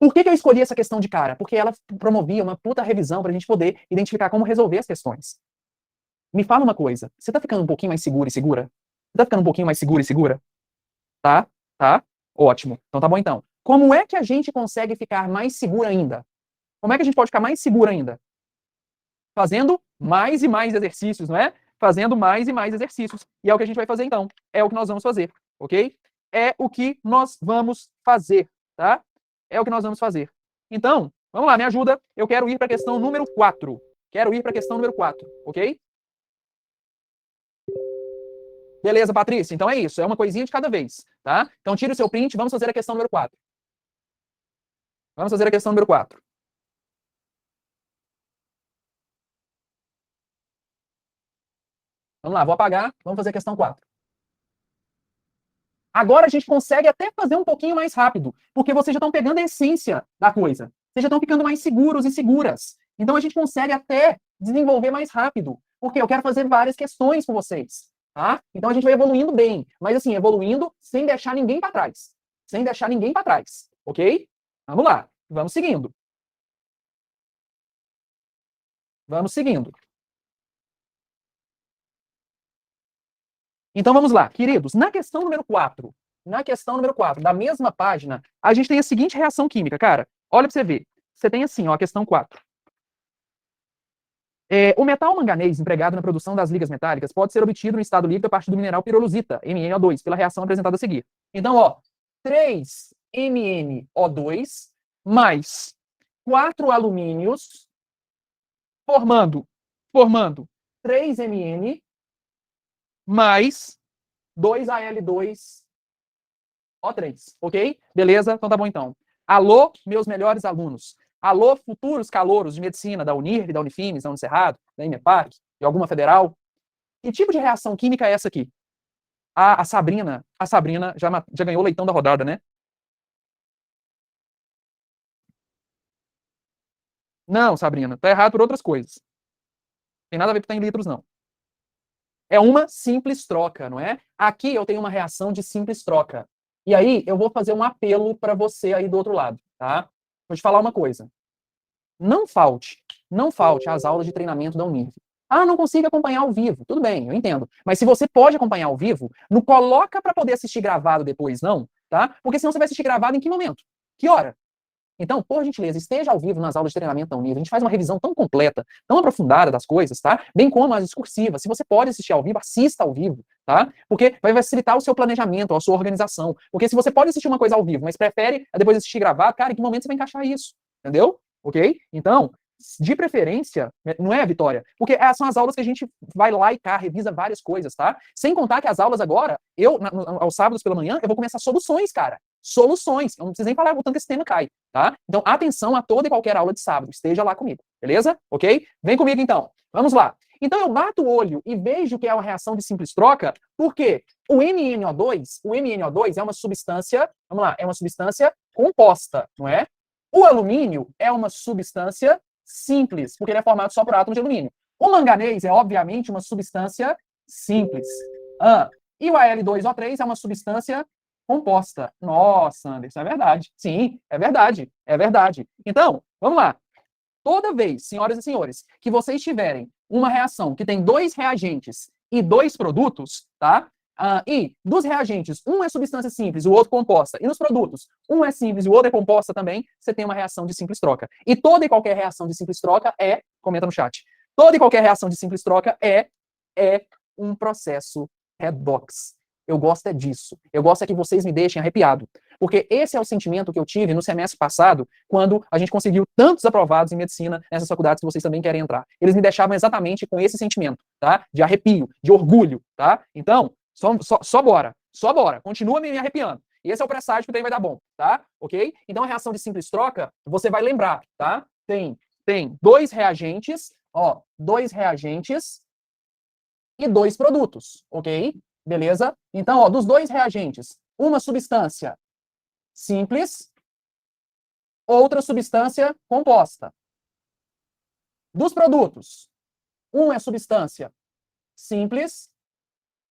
Por que eu escolhi essa questão de cara? Porque ela promovia uma puta revisão para a gente poder identificar como resolver as questões. Me fala uma coisa, você tá ficando um pouquinho mais seguro e segura? Você tá ficando um pouquinho mais seguro e segura? Tá? Tá? Ótimo. Então tá bom então. Como é que a gente consegue ficar mais seguro ainda? Como é que a gente pode ficar mais seguro ainda? Fazendo mais e mais exercícios, não é? Fazendo mais e mais exercícios. E é o que a gente vai fazer então. É o que nós vamos fazer, ok? É o que nós vamos fazer, tá? É o que nós vamos fazer. Então, vamos lá, me ajuda. Eu quero ir para a questão número 4. Ok? Beleza, Patrícia? Então é isso. É uma coisinha de cada vez, tá? Então tira o seu print, vamos fazer a questão número 4. Vamos fazer a questão número 4. Vamos lá, vou apagar. Vamos fazer a questão 4. Agora a gente consegue até fazer um pouquinho mais rápido, porque vocês já estão pegando a essência da coisa. Vocês já estão ficando mais seguros e seguras. Então a gente consegue até desenvolver mais rápido, porque eu quero fazer várias questões com vocês. tá? Então a gente vai evoluindo bem, mas assim, evoluindo sem deixar ninguém para trás. Sem deixar ninguém para trás, ok? Vamos lá, vamos seguindo. Vamos seguindo. Então vamos lá, queridos, na questão número 4 da mesma página, a gente tem a seguinte reação química, cara. Olha para você ver. Você tem assim, ó, a questão 4. O metal manganês empregado na produção das ligas metálicas pode ser obtido no estado líquido a partir do mineral pirolusita, MnO2, pela reação apresentada a seguir. Então, ó, 3MnO2 mais 4 alumínios formando 3Mn mais 2Al2O3, ok? Beleza? Então tá bom então. Alô, meus melhores alunos. Alô, futuros calouros de medicina da Unirv, da Unifimes, da Unicerrado, da IMEPAC, de alguma federal. Que tipo de reação química é essa aqui? A Sabrina já ganhou o leitão da rodada, né? Não, Sabrina, tá errado por outras coisas. Tem nada a ver com tá em litros, não. É uma simples troca, não é? Aqui eu tenho uma reação de simples troca. E aí eu vou fazer um apelo para você aí do outro lado, tá? Vou te falar uma coisa. Não falte às aulas de treinamento da Unirv. Ah, não consigo acompanhar ao vivo. Tudo bem, eu entendo. Mas se você pode acompanhar ao vivo, não coloca para poder assistir gravado depois, não, tá? Porque senão você vai assistir gravado em que momento? Que hora? Então, por gentileza, esteja ao vivo nas aulas de treinamento da Unirv. A gente faz uma revisão tão completa, tão aprofundada das coisas, tá? Bem como as discursivas. Se você pode assistir ao vivo, assista ao vivo, tá? Porque vai facilitar o seu planejamento, a sua organização. Porque se você pode assistir uma coisa ao vivo, mas prefere depois assistir gravado, cara, em que momento você vai encaixar isso? Entendeu? Ok? Então, de preferência, não é, Vitória? Porque são as aulas que a gente vai lá e cá, revisa várias coisas, tá? Sem contar que as aulas agora, aos sábados pela manhã, eu vou começar soluções, cara. Soluções. Eu não preciso nem falar o tanto que esse tema cai, tá? Então, atenção a toda e qualquer aula de sábado. Esteja lá comigo, beleza? Ok? Vem comigo, então. Vamos lá. Então, eu bato o olho e vejo que é uma reação de simples troca, porque o MnO2 é uma substância, vamos lá, é uma substância composta, não é? O alumínio é uma substância simples, porque ele é formado só por átomos de alumínio. O manganês é, obviamente, uma substância simples. E o Al2O3 é uma substância composta. Nossa, Anderson, é verdade. Sim, é verdade. É verdade. Então, vamos lá. Toda vez, senhoras e senhores, que vocês tiverem uma reação que tem 2 reagentes e 2 produtos, tá? E dos reagentes, um é substância simples, o outro composta. E nos produtos, um é simples e o outro é composta também, você tem uma reação de simples troca. E toda e qualquer reação de simples troca comenta no chat, toda e qualquer reação de simples troca é um processo redox. Eu gosto disso. Eu gosto que vocês me deixem arrepiado. Porque esse é o sentimento que eu tive no semestre passado, quando a gente conseguiu tantos aprovados em medicina nessas faculdades que vocês também querem entrar. Eles me deixavam exatamente com esse sentimento, tá? De arrepio, de orgulho, tá? Então, só bora. Só bora. Continua me arrepiando. E esse é o presságio que daí vai dar bom, tá? Ok? Então, a reação de simples troca, você vai lembrar, tá? Tem 2 reagentes, ó, 2 reagentes e 2 produtos, ok? Beleza? Então, ó, dos 2 reagentes, uma substância simples, outra substância composta. Dos produtos, um é substância simples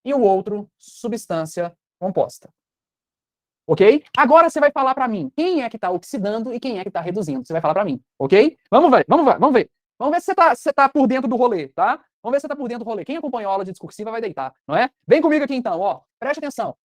e o outro substância composta. Ok? Agora você vai falar para mim quem é que está oxidando e quem é que está reduzindo. Você vai falar para mim, ok? Vamos ver. Vamos ver se você tá por dentro do rolê, tá? Vamos ver se você tá por dentro do rolê. Quem acompanhou a aula de discursiva vai deitar, não é? Vem comigo aqui então, ó. Preste atenção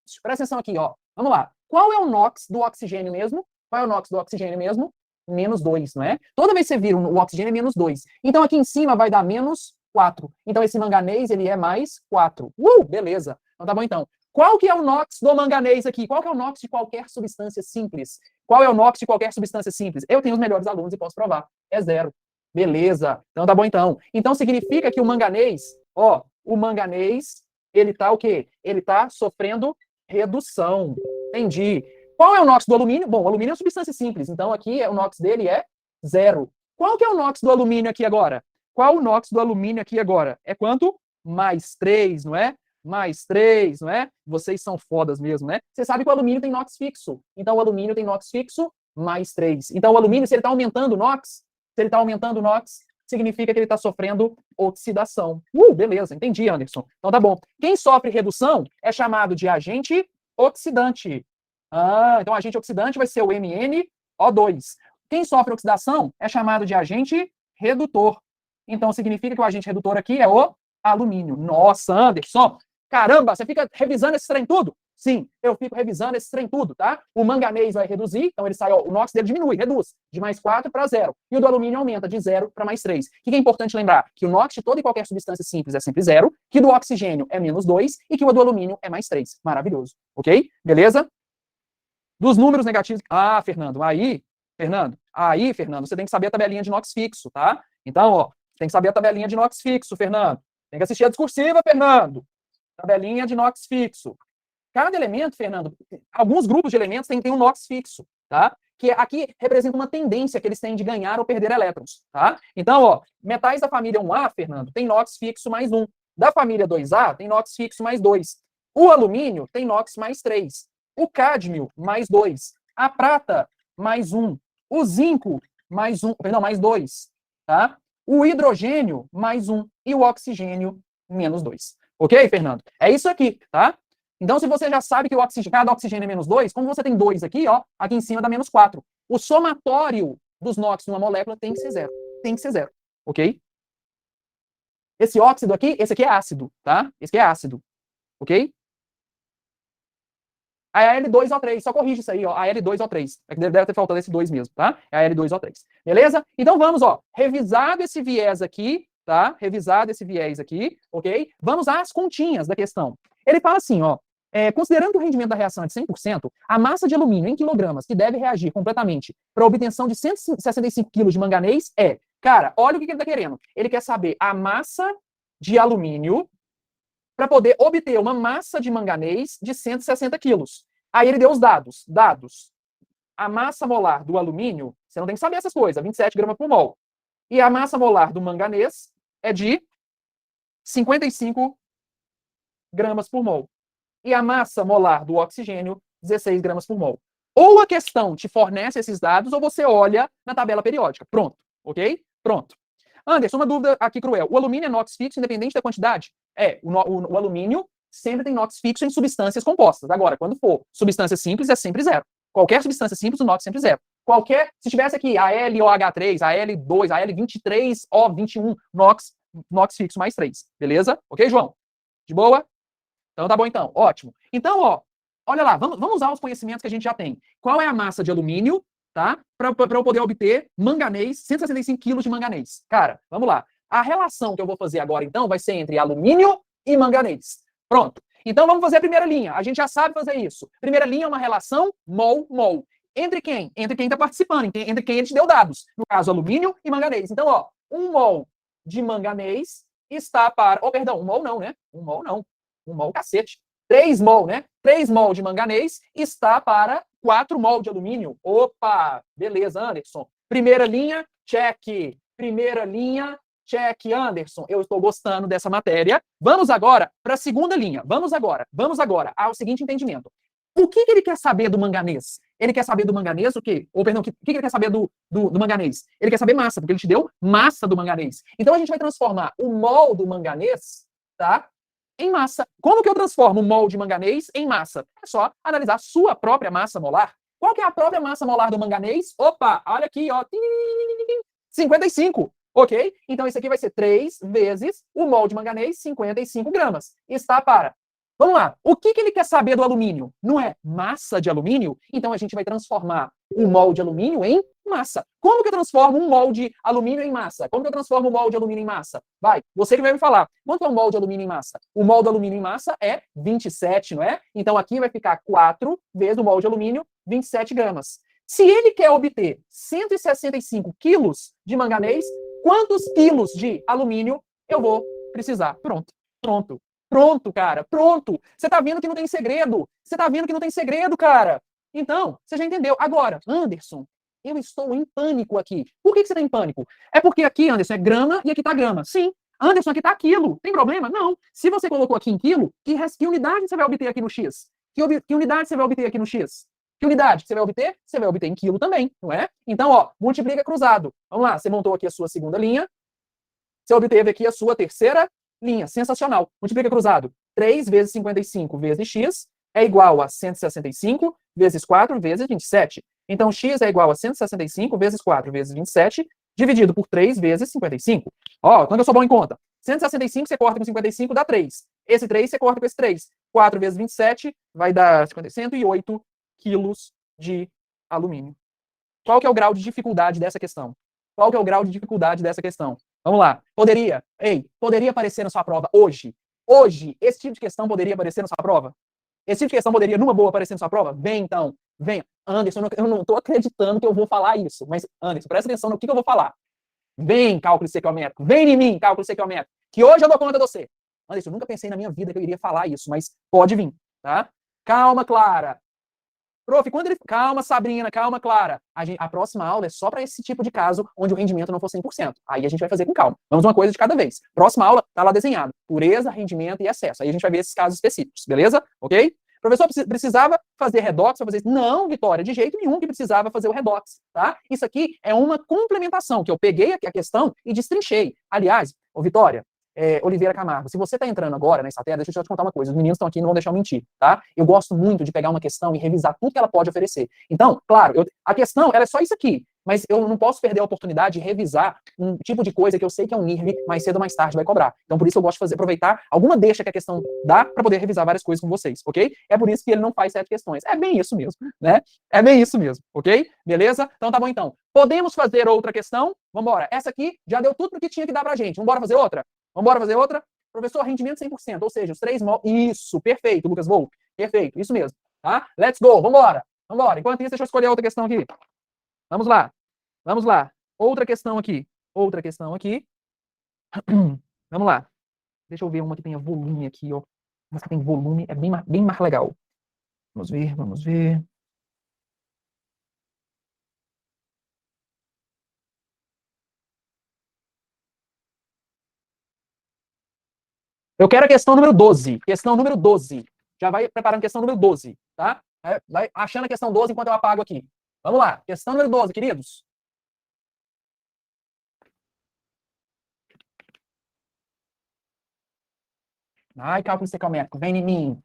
aqui, ó. Vamos lá. Qual é o NOx do oxigênio mesmo? Qual é o NOx do oxigênio mesmo? -2, não é? Toda vez que você vira o oxigênio é -2. Então aqui em cima vai dar -4. Então esse manganês, ele é mais 4. Beleza. Então tá bom então. Qual que é o NOx do manganês aqui? Qual que é o NOx de qualquer substância simples? Qual é o NOx de qualquer substância simples? Eu tenho os melhores alunos e posso provar. É 0. Beleza. Então tá bom então. Então significa que o manganês, ó, o manganês, ele tá o quê? Ele tá sofrendo redução. Entendi. Qual é o NOx do alumínio? Bom, o alumínio é uma substância simples, então aqui o NOx dele é 0. Qual que é o NOx do alumínio aqui agora? Qual o NOx do alumínio aqui agora? É quanto? Mais 3, não é? Mais 3, não é? Vocês são fodas mesmo, né? Você sabe que o alumínio tem NOx fixo. Então o alumínio tem NOx fixo mais 3. Então o alumínio, se ele está aumentando o NOx, significa que ele está sofrendo oxidação. Beleza, entendi, Anderson. Então tá bom. Quem sofre redução é chamado de agente oxidante. Então o agente oxidante vai ser o MnO2. Quem sofre oxidação é chamado de agente redutor. Então significa que o agente redutor aqui é o alumínio. Nossa, Anderson, caramba, você fica revisando esse trem tudo? Sim, eu fico revisando esse trem tudo, tá? O manganês vai reduzir, então ele sai, ó, o NOx dele diminui, reduz, de mais 4 para 0. E o do alumínio aumenta de 0 para mais 3. O que é importante lembrar? Que o NOx de toda e qualquer substância simples é sempre 0, que do oxigênio é menos 2 e que o do alumínio é mais 3. Maravilhoso, ok? Beleza? Dos números negativos... Fernando, Fernando, você tem que saber a tabelinha de NOx fixo, tá? Então, ó, tem que saber a tabelinha de NOx fixo, Fernando. Tem que assistir a discursiva, Fernando. Tabelinha de NOx fixo. Cada elemento, Fernando, alguns grupos de elementos têm um NOx fixo, tá? Que aqui representa uma tendência que eles têm de ganhar ou perder elétrons, tá? Então, ó, metais da família 1A, Fernando, tem NOx fixo mais 1. Da família 2A, tem NOx fixo mais 2. O alumínio tem NOx mais 3. O cádmio, mais 2. A prata, mais 1. O zinco, mais 1, perdão, mais 2, tá? O hidrogênio, mais 1. E o oxigênio, menos 2. Ok, Fernando? É isso aqui, tá? Então, se você já sabe que cada oxigênio é menos 2, como você tem 2 aqui, ó, aqui em cima dá menos 4. O somatório dos NOx numa molécula tem que ser 0. Tem que ser 0, ok? Esse óxido aqui, esse aqui é ácido, tá? Esse aqui é ácido, ok? A Al2O3, só corrige isso aí, ó, a Al2O3. É que deve ter faltado esse 2 mesmo, tá? É a Al2O3. Beleza? Então vamos, ó, revisado esse viés aqui, tá? Revisado esse viés aqui, ok? Vamos às continhas da questão. Ele fala assim, ó, considerando que o rendimento da reação é de 100%, a massa de alumínio em quilogramas que deve reagir completamente para a obtenção de 165 kg de manganês é... Cara, olha o que ele está querendo. Ele quer saber a massa de alumínio para poder obter uma massa de manganês de 160 quilos. Aí ele deu os dados. A massa molar do alumínio, você não tem que saber essas coisas, 27 gramas por mol. E a massa molar do manganês é de 55 gramas por mol. E a massa molar do oxigênio, 16 gramas por mol. Ou a questão te fornece esses dados, ou você olha na tabela periódica. Pronto, ok? Pronto. Anderson, uma dúvida aqui cruel. O alumínio é NOx fixo independente da quantidade? O alumínio sempre tem NOx fixo em substâncias compostas. Agora, quando for substância simples, é sempre 0. Qualquer substância simples, o NOx é sempre 0. Se tivesse aqui AlOH3, Al2, Al23O21, NOx fixo mais 3. Beleza? Ok, João? De boa? Então tá bom então, ótimo. Então, ó, olha lá, vamos usar os conhecimentos que a gente já tem. Qual é a massa de alumínio, tá? Para eu poder obter manganês, 165 kg de manganês. Cara, vamos lá. A relação que eu vou fazer agora, então, vai ser entre alumínio e manganês. Pronto. Então vamos fazer a primeira linha. A gente já sabe fazer isso. Primeira linha é uma relação mol-mol. Entre quem? Entre quem está participando, entre quem ele te deu dados. No caso, alumínio e manganês. Então, ó, 1 mol de manganês está para... perdão, 1 mol não, né? 1 mol não. 1 mol, cacete. 3 mol, né? 3 mol de manganês está para 4 mol de alumínio. Opa! Beleza, Anderson. Primeira linha, check. Primeira linha, check, Anderson. Eu estou gostando dessa matéria. Vamos agora para a segunda linha. Vamos agora ao seguinte entendimento. O que ele quer saber do manganês? Ele quer saber do manganês o quê? O que ele quer saber do manganês? Ele quer saber massa, porque ele te deu massa do manganês. Então a gente vai transformar o mol do manganês, tá? Em massa. Como que eu transformo o mol de manganês em massa? É só analisar a sua própria massa molar. Qual que é a própria massa molar do manganês? Opa, olha aqui, ó. 55, ok? Então isso aqui vai ser 3 vezes o mol de manganês, 55 gramas. Está para... Vamos lá. O que ele quer saber do alumínio? Não é massa de alumínio? Então a gente vai transformar o mol de alumínio em massa. Como que eu transformo um mol de alumínio em massa? Como que eu transformo o mol de alumínio em massa? Vai, você que vai me falar. Quanto é um mol de alumínio em massa? O mol do alumínio em massa é 27, não é? Então aqui vai ficar 4 vezes o mol de alumínio, 27 gramas. Se ele quer obter 165 quilos de manganês, quantos quilos de alumínio eu vou precisar? Pronto, cara. Pronto. Você tá vendo que não tem segredo. Cara. Então, você já entendeu. Agora, Anderson, eu estou em pânico aqui. Por que você tá em pânico? É porque aqui, Anderson, é grama e aqui tá grama. Sim. Anderson, aqui tá quilo. Tem problema? Não. Se você colocou aqui em quilo, que unidade você vai obter aqui no X? Que unidade você vai obter aqui no X? Que unidade que você vai obter? Você vai obter em quilo também, não é? Então, ó, multiplica cruzado. Vamos lá, você montou aqui a sua segunda linha. Você obteve aqui a sua terceira linha. Sensacional. Multiplica cruzado. 3 vezes 55 vezes x é igual a 165 vezes 4 vezes 27. Então, x é igual a 165 vezes 4 vezes 27, dividido por 3 vezes 55. Ó, quando eu sou bom em conta. 165 você corta com 55, dá 3. Esse 3 você corta com esse 3. 4 vezes 27 vai dar 108 quilos de alumínio. Qual que é o grau de dificuldade dessa questão? Qual que é o grau de dificuldade dessa questão? Vamos lá. Poderia aparecer na sua prova hoje? Hoje, esse tipo de questão poderia aparecer na sua prova? Esse tipo de questão poderia, numa boa, aparecer na sua prova? Vem, então. Venha. Anderson, eu não estou acreditando que eu vou falar isso. Mas, Anderson, presta atenção no que eu vou falar. Vem, cálculo estequiométrico. Vem em mim, cálculo estequiométrico. Que hoje eu dou conta de você. Anderson, eu nunca pensei na minha vida que eu iria falar isso, mas pode vir, tá? Calma, Clara. Prof, quando ele... Calma, Sabrina, calma, Clara. A próxima aula é só para esse tipo de caso onde o rendimento não for 100%. Aí a gente vai fazer com calma. Vamos uma coisa de cada vez. Próxima aula tá lá desenhado. Pureza, rendimento e excesso. Aí a gente vai ver esses casos específicos, beleza? Ok? Professor, precisava fazer redox para fazer isso? Não, Vitória, de jeito nenhum que precisava fazer o redox, tá? Isso aqui é uma complementação, que eu peguei a questão e destrinchei. Aliás, ô Vitória, Oliveira Camargo, se você está entrando agora na Estaterra, deixa eu te contar uma coisa, os meninos estão aqui, não vão deixar eu mentir, tá? Eu gosto muito de pegar uma questão e revisar tudo que ela pode oferecer. Então, claro, a questão, ela é só isso aqui, mas eu não posso perder a oportunidade de revisar um tipo de coisa que eu sei que é um NIRV mais cedo ou mais tarde vai cobrar. Então, por isso eu gosto de aproveitar alguma deixa que a questão dá para poder revisar várias coisas com vocês, ok? É por isso que ele não faz 7 questões. É bem isso mesmo, né? É bem isso mesmo, ok? Beleza? Então tá bom então. Podemos fazer outra questão? Vambora. Essa aqui já deu tudo o que tinha que dar pra gente. Vambora fazer outra? Vambora fazer outra? Professor, rendimento 100%, ou seja, os 3 mol... Isso, perfeito, Lucas Volpe. Perfeito, isso mesmo. Tá? Let's go, vambora. Vambora. Enquanto isso, deixa eu escolher outra questão aqui. Vamos lá. Vamos lá. Outra questão aqui. Outra questão aqui. Vamos lá. Deixa eu ver uma que tenha volume aqui, ó. Uma que tem volume, é bem mais legal. Vamos ver, vamos ver. Eu quero a questão número 12. Questão número 12. Já vai preparando a questão número 12, tá? Vai achando a questão 12 enquanto eu apago aqui. Vamos lá. Questão número 12, queridos. Ai, cálculo estequiométrico, vem em mim.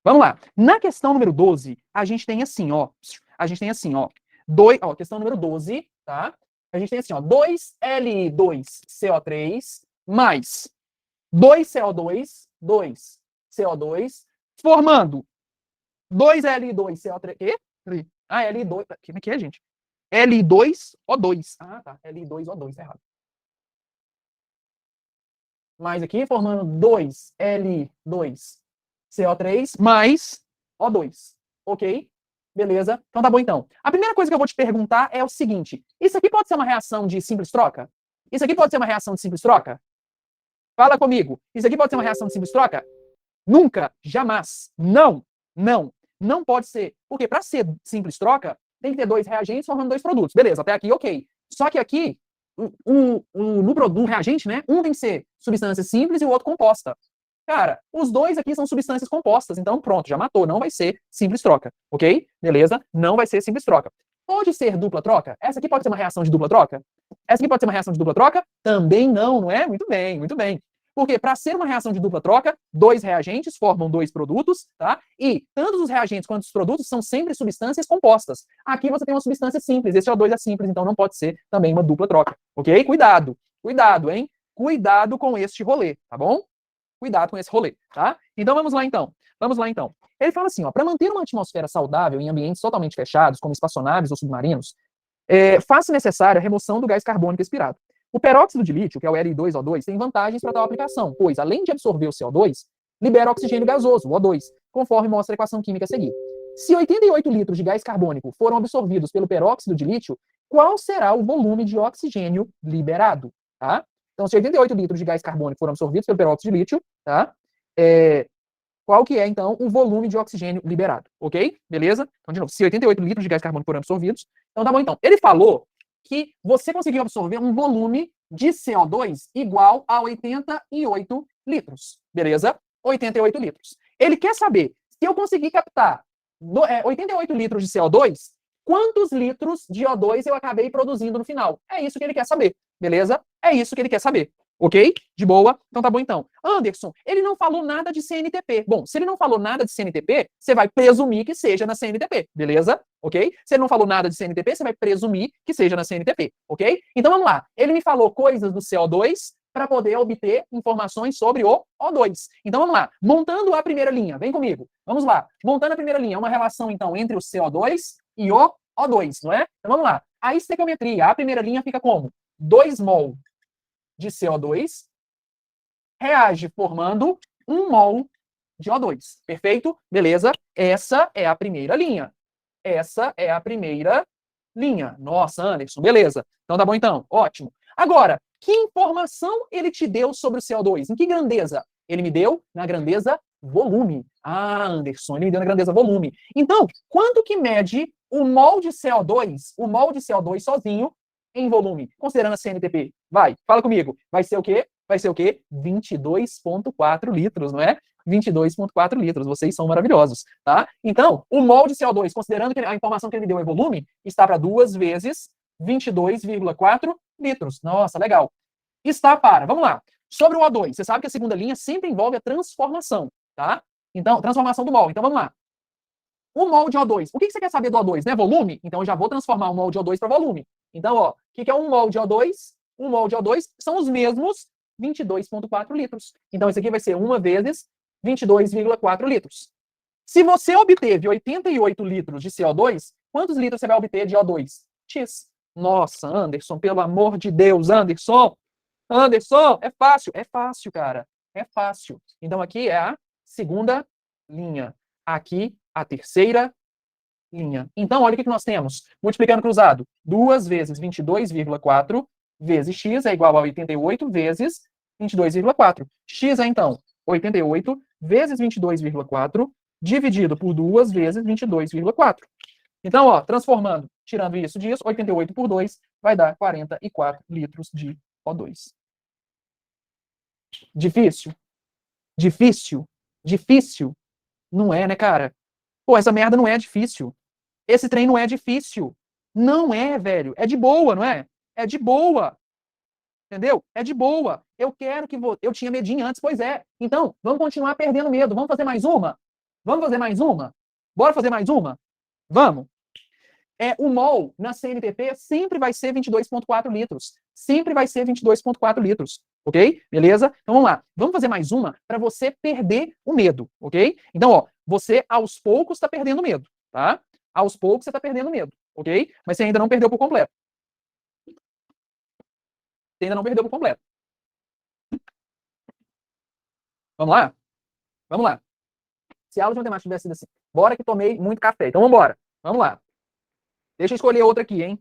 Vamos lá. Na questão número 12, a gente tem assim, ó. A gente tem assim, ó. Questão número 12, tá? A gente tem assim, ó. 2Li2CO3 mais 2CO2, formando 2Li2CO3. Quê? Ah, Li2. Como é que é, gente? Li2O2. Ah, tá. Li2O2, tá errado. Mais aqui, formando 2Li2CO3 mais O2. Ok? Beleza? Então tá bom então. A primeira coisa que eu vou te perguntar é o seguinte: isso aqui pode ser uma reação de simples troca? Isso aqui pode ser uma reação de simples troca? Fala comigo. Isso aqui pode ser uma reação de simples troca? Nunca, jamais. Não, não. Não pode ser. Porque para ser simples troca, tem que ter 2 reagentes formando 2 produtos. Beleza, até aqui ok. Só que aqui, no reagente, né? Um tem que ser substância simples e o outro composta. Cara, os dois aqui são substâncias compostas, então pronto, já matou, não vai ser simples troca, ok? Beleza? Não vai ser simples troca. Pode ser dupla troca? Essa aqui pode ser uma reação de dupla troca? Essa aqui pode ser uma reação de dupla troca? Também não, não é? Muito bem, muito bem. Porque para ser uma reação de dupla troca, 2 reagentes formam 2 produtos, tá? E tanto os reagentes quanto os produtos são sempre substâncias compostas. Aqui você tem uma substância simples, esse O2 é simples, então não pode ser também uma dupla troca, ok? Cuidado, cuidado, hein? Cuidado com este rolê, tá bom? Cuidado com esse rolê, tá? Então vamos lá então. Vamos lá então. Ele fala assim, ó, para manter uma atmosfera saudável em ambientes totalmente fechados, como espaçonaves ou submarinos, faz-se necessária a remoção do gás carbônico expirado. O peróxido de lítio, que é o Li2O2, tem vantagens para tal aplicação, pois, além de absorver o CO2, libera oxigênio gasoso, o O2, conforme mostra a equação química a seguir. Se 88 litros de gás carbônico foram absorvidos pelo peróxido de lítio, qual será o volume de oxigênio liberado? Tá? Então, se 88 litros de gás carbônico foram absorvidos pelo peróxido de lítio, tá? Qual que é, então, o volume de oxigênio liberado, ok? Beleza? Então, de novo, se 88 litros de gás carbônico foram absorvidos, então tá bom, então. Ele falou que você conseguiu absorver um volume de CO2 igual a 88 litros. Beleza? 88 litros. Ele quer saber, se eu conseguir captar 88 litros de CO2, quantos litros de O2 eu acabei produzindo no final? É isso que ele quer saber. Beleza? É isso que ele quer saber. Ok? De boa? Então tá bom então. Anderson, ele não falou nada de CNTP. Bom, se ele não falou nada de CNTP, você vai presumir que seja na CNTP. Beleza? Ok? Se ele não falou nada de CNTP, você vai presumir que seja na CNTP. Ok? Então vamos lá. Ele me falou coisas do CO2 para poder obter informações sobre o O2. Então vamos lá. Montando a primeira linha. Vem comigo. Vamos lá. Montando a primeira linha. Uma relação, então, entre o CO2 e o O2, não é? Então vamos lá. A estequiometria. A primeira linha fica como? 2 mol de CO2 reage formando 1 mol de O2. Perfeito? Beleza? Essa é a primeira linha. Essa é a primeira linha. Nossa, Anderson, beleza. Então tá bom então. Ótimo. Agora, que informação ele te deu sobre o CO2? Em que grandeza? Ele me deu na grandeza volume. Ah, Anderson, ele me deu na grandeza volume. Então, quanto que mede o mol de CO2, o mol de CO2 sozinho em volume, considerando a CNTP? Vai, fala comigo. Vai ser o quê? Vai ser o quê? 22,4 litros, não é? 22,4 litros. Vocês são maravilhosos, tá? Então, o mol de CO2, considerando que a informação que ele me deu é volume, está para 2 vezes 22,4 litros. Nossa, legal. Está para, vamos lá. Sobre o O2, você sabe que a segunda linha sempre envolve a transformação, tá? Então, transformação do mol. Então, vamos lá. O mol de O2. O que você quer saber do O2, né? Volume? Então, eu já vou transformar o mol de O2 para volume. Então, ó, o que é um mol de O2? Um mol de O2 são os mesmos 22,4 litros. Então, esse aqui vai ser 1 vezes 22,4 litros. Se você obteve 88 litros de CO2, quantos litros você vai obter de O2? X. Nossa, Anderson, pelo amor de Deus, Anderson! Anderson, é fácil, cara. É fácil. Então, aqui é a segunda linha. Aqui, a terceira linha. Então, olha o que nós temos. Multiplicando cruzado. 2 vezes 22,4 vezes x é igual a 88 vezes 22,4. X é, então, 88 vezes 22,4 dividido por 2 vezes 22,4. Então, ó, transformando, tirando isso disso, 88 por 2 vai dar 44 litros de O2. Difícil? Difícil? Difícil? Não é, né, cara? Pô, essa merda não é difícil. Esse trem não é difícil. Não é, velho. É de boa, não é? É de boa. Entendeu? É de boa. Eu quero que você... Eu tinha medinho antes, pois é. Então, vamos continuar perdendo medo. Vamos fazer mais uma? Vamos fazer mais uma? Bora fazer mais uma? Vamos. O mol na CNTP sempre vai ser 22,4 litros. Sempre vai ser 22,4 litros. Ok? Beleza? Então vamos lá. Vamos fazer mais uma para você perder o medo. Ok? Então, ó, você aos poucos está perdendo medo. Tá? Aos poucos você está perdendo medo. Ok? Mas você ainda não perdeu por completo. Você ainda não perdeu por completo. Vamos lá? Vamos lá. Se a aula de matemática tivesse sido assim, bora que tomei muito café. Então vamos embora. Vamos lá. Deixa eu escolher outra aqui, hein?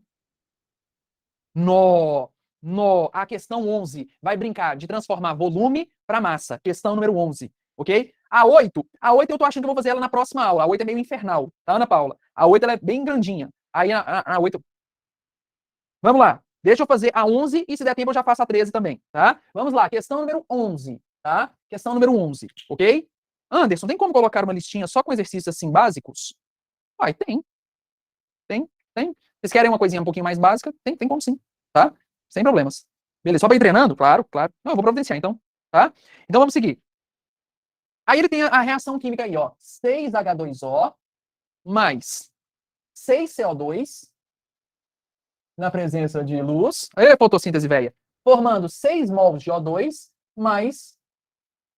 A questão 11 vai brincar de transformar volume para massa. Questão número 11, ok? A 8 eu tô achando que eu vou fazer ela na próxima aula. A 8 é meio infernal, tá, Ana Paula? A 8 ela é bem grandinha. Aí a 8... Vamos lá. Deixa eu fazer a 11 e se der tempo eu já faço a 13 também, tá? Vamos lá, questão número 11, tá? Questão número 11, ok? Anderson, tem como colocar uma listinha só com exercícios assim básicos? Vai, tem. Tem. Vocês querem uma coisinha um pouquinho mais básica? Tem como sim, tá? Sem problemas. Beleza, só pra ir treinando? Claro. Não, eu vou providenciar então, tá? Então vamos seguir. Aí ele tem a reação química aí, ó. 6H2O mais 6CO2 na presença de luz. Aí, fotossíntese velha. Formando 6 mols de O2 mais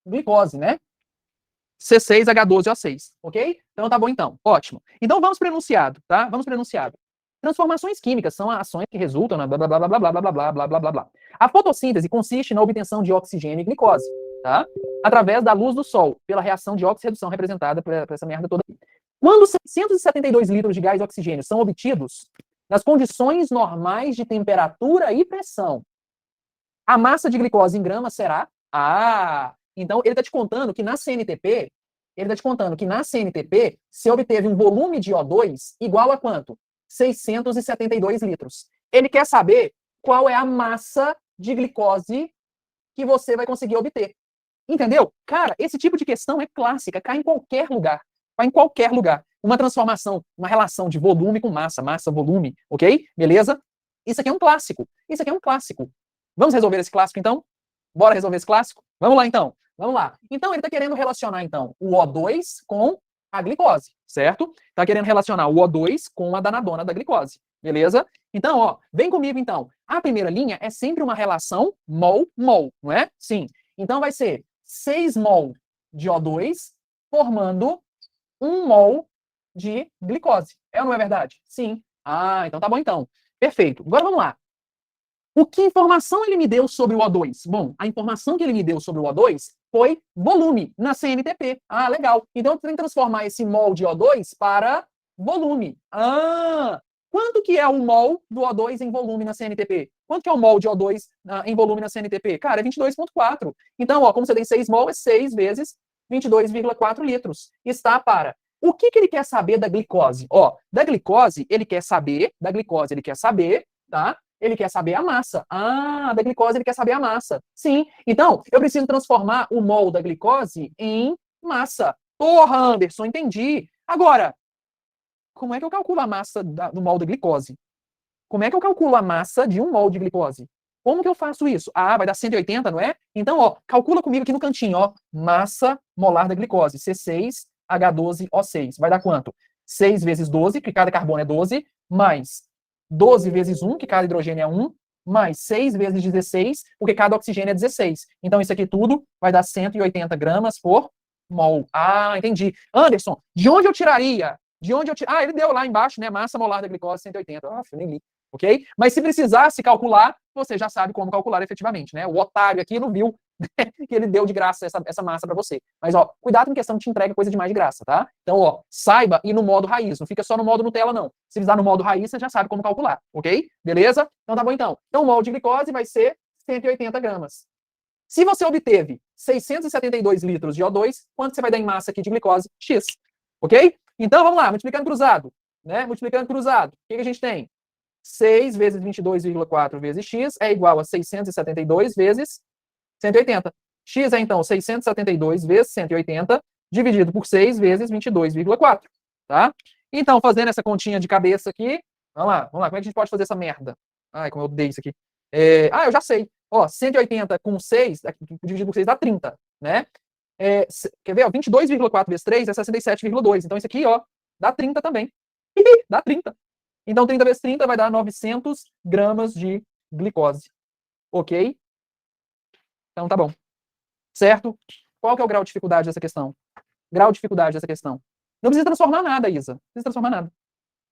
glicose, né? C6H12O6, ok? Então tá bom então. Ótimo. Então vamos para o enunciado, tá? Vamos para o enunciado. Transformações químicas são ações que resultam na blá blá blá blá blá blá blá blá blá blá blá blá. A fotossíntese consiste na obtenção de oxigênio e glicose, tá? Através da luz do sol, pela reação de oxirredução representada por essa merda toda. Quando 672 litros de gás oxigênio são obtidos nas condições normais de temperatura e pressão, a massa de glicose em gramas será... Então ele está te contando que na CNTP, se obteve um volume de O2 igual a quanto? 672 litros. Ele quer saber qual é a massa de glicose que você vai conseguir obter. Entendeu? Cara, esse tipo de questão é clássica, cai em qualquer lugar. Cai em qualquer lugar. Uma transformação, uma relação de volume com massa, massa-volume, ok? Beleza? Isso aqui é um clássico. Isso aqui é um clássico. Vamos resolver esse clássico, então? Bora resolver esse clássico? Vamos lá, então. Vamos lá. Então, ele está querendo relacionar, então, o O2 com a glicose, certo? Está querendo relacionar o O2 com a danadona da glicose, beleza? Então, ó, vem comigo, então. A primeira linha é sempre uma relação mol-mol, não é? Sim. Então, vai ser 6 mol de O2 formando 1 mol de glicose. É ou não é verdade? Sim. Ah, então tá bom, então. Perfeito. Agora vamos lá. O que informação ele me deu sobre o O2? Bom, a informação que ele me deu sobre o O2 foi volume na CNTP. Ah, legal. Então, eu tenho que transformar esse mol de O2 para volume. Ah, quanto que é o mol do O2 em volume na CNTP? Quanto que é o mol de O2 em volume na CNTP? Cara, é 22,4. Então, ó, como você tem 6 mol, é 6 vezes 22,4 litros. Está para... O que ele quer saber da glicose? Ó, da glicose, ele quer saber, tá? Ele quer saber a massa. Ah, da glicose ele quer saber a massa. Sim. Então, eu preciso transformar o mol da glicose em massa. Porra, Anderson, entendi. Agora, como é que eu calculo a massa do mol da glicose? Como é que eu calculo a massa de 1 mol de glicose? Como que eu faço isso? Ah, vai dar 180, não é? Então, ó, calcula comigo aqui no cantinho, ó. Massa molar da glicose, C6H12O6. Vai dar quanto? 6 vezes 12, que cada carbono é 12, mais 12 vezes 1, que cada hidrogênio é 1, mais 6 vezes 16, porque cada oxigênio é 16. Então, isso aqui tudo vai dar 180 gramas por mol. Ah, entendi. Anderson, de onde eu tiraria? Ah, ele deu lá embaixo, né? Massa molar da glicose, 180. Ah, eu nem li. Ok? Mas se precisasse calcular, você já sabe como calcular efetivamente, né? O otário aqui não viu que ele deu de graça essa massa para você. Mas, ó, cuidado com questão de te entrega coisa demais de graça, tá? Então, ó, saiba ir no modo raiz, não fica só no modo Nutella, não. Se precisar no modo raiz, você já sabe como calcular, ok? Beleza? Então tá bom, então. Então, o mol de glicose vai ser 180 gramas. Se você obteve 672 litros de O2, quanto você vai dar em massa aqui de glicose? X. Ok? Então, vamos lá, multiplicando cruzado. Né? Multiplicando cruzado. O que a gente tem? 6 vezes 22,4 vezes x é igual a 672 vezes 180. X é, então, 672 vezes 180, dividido por 6 vezes 22,4. Tá? Então, fazendo essa continha de cabeça aqui, vamos lá. Como é que a gente pode fazer essa merda? Ai, como eu odeio isso aqui. Eu já sei. Ó, 180 com 6, dividido por 6 dá 30, né? Quer ver? Ó, 22,4 vezes 3 é 67,2. Então, isso aqui, ó, dá 30 também. Dá 30. Então, 30 vezes 30 vai dar 900 gramas de glicose. Ok? Então, tá bom. Certo? Qual que é o grau de dificuldade dessa questão? Grau de dificuldade dessa questão. Não precisa transformar nada, Isa. Não precisa transformar nada.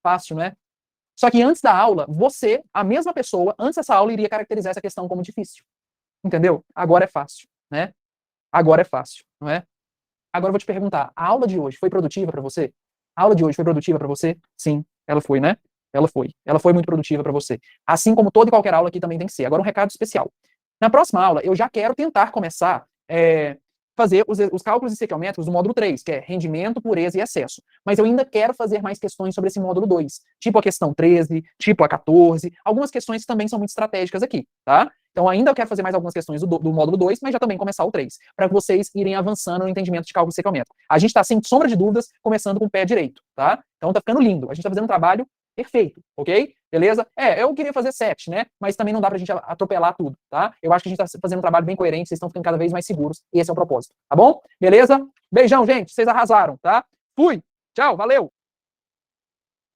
Fácil, não é? Só que antes da aula, você, a mesma pessoa, antes dessa aula, iria caracterizar essa questão como difícil. Entendeu? Agora é fácil, né? Agora é fácil, não é? Agora eu vou te perguntar, a aula de hoje foi produtiva para você? A aula de hoje foi produtiva para você? Sim, ela foi, né? Ela foi. Ela foi muito produtiva para você. Assim como toda e qualquer aula aqui também tem que ser. Agora um recado especial. Na próxima aula, eu já quero tentar começar fazer os cálculos estequiométricos do módulo 3, que é rendimento, pureza e excesso. Mas eu ainda quero fazer mais questões sobre esse módulo 2, tipo a questão 13, tipo a 14, algumas questões que também são muito estratégicas aqui, tá? Então ainda eu quero fazer mais algumas questões do módulo 2, mas já também começar o 3, para vocês irem avançando no entendimento de cálculo estequiométrico. A gente está, sem sombra de dúvidas, começando com o pé direito, tá? Então tá ficando lindo. A gente tá fazendo um trabalho perfeito, ok? Beleza? Eu queria fazer 7, né? Mas também não dá pra gente atropelar tudo, tá? Eu acho que a gente tá fazendo um trabalho bem coerente, vocês estão ficando cada vez mais seguros, e esse é o propósito, tá bom? Beleza? Beijão, gente, vocês arrasaram, tá? Fui! Tchau, valeu!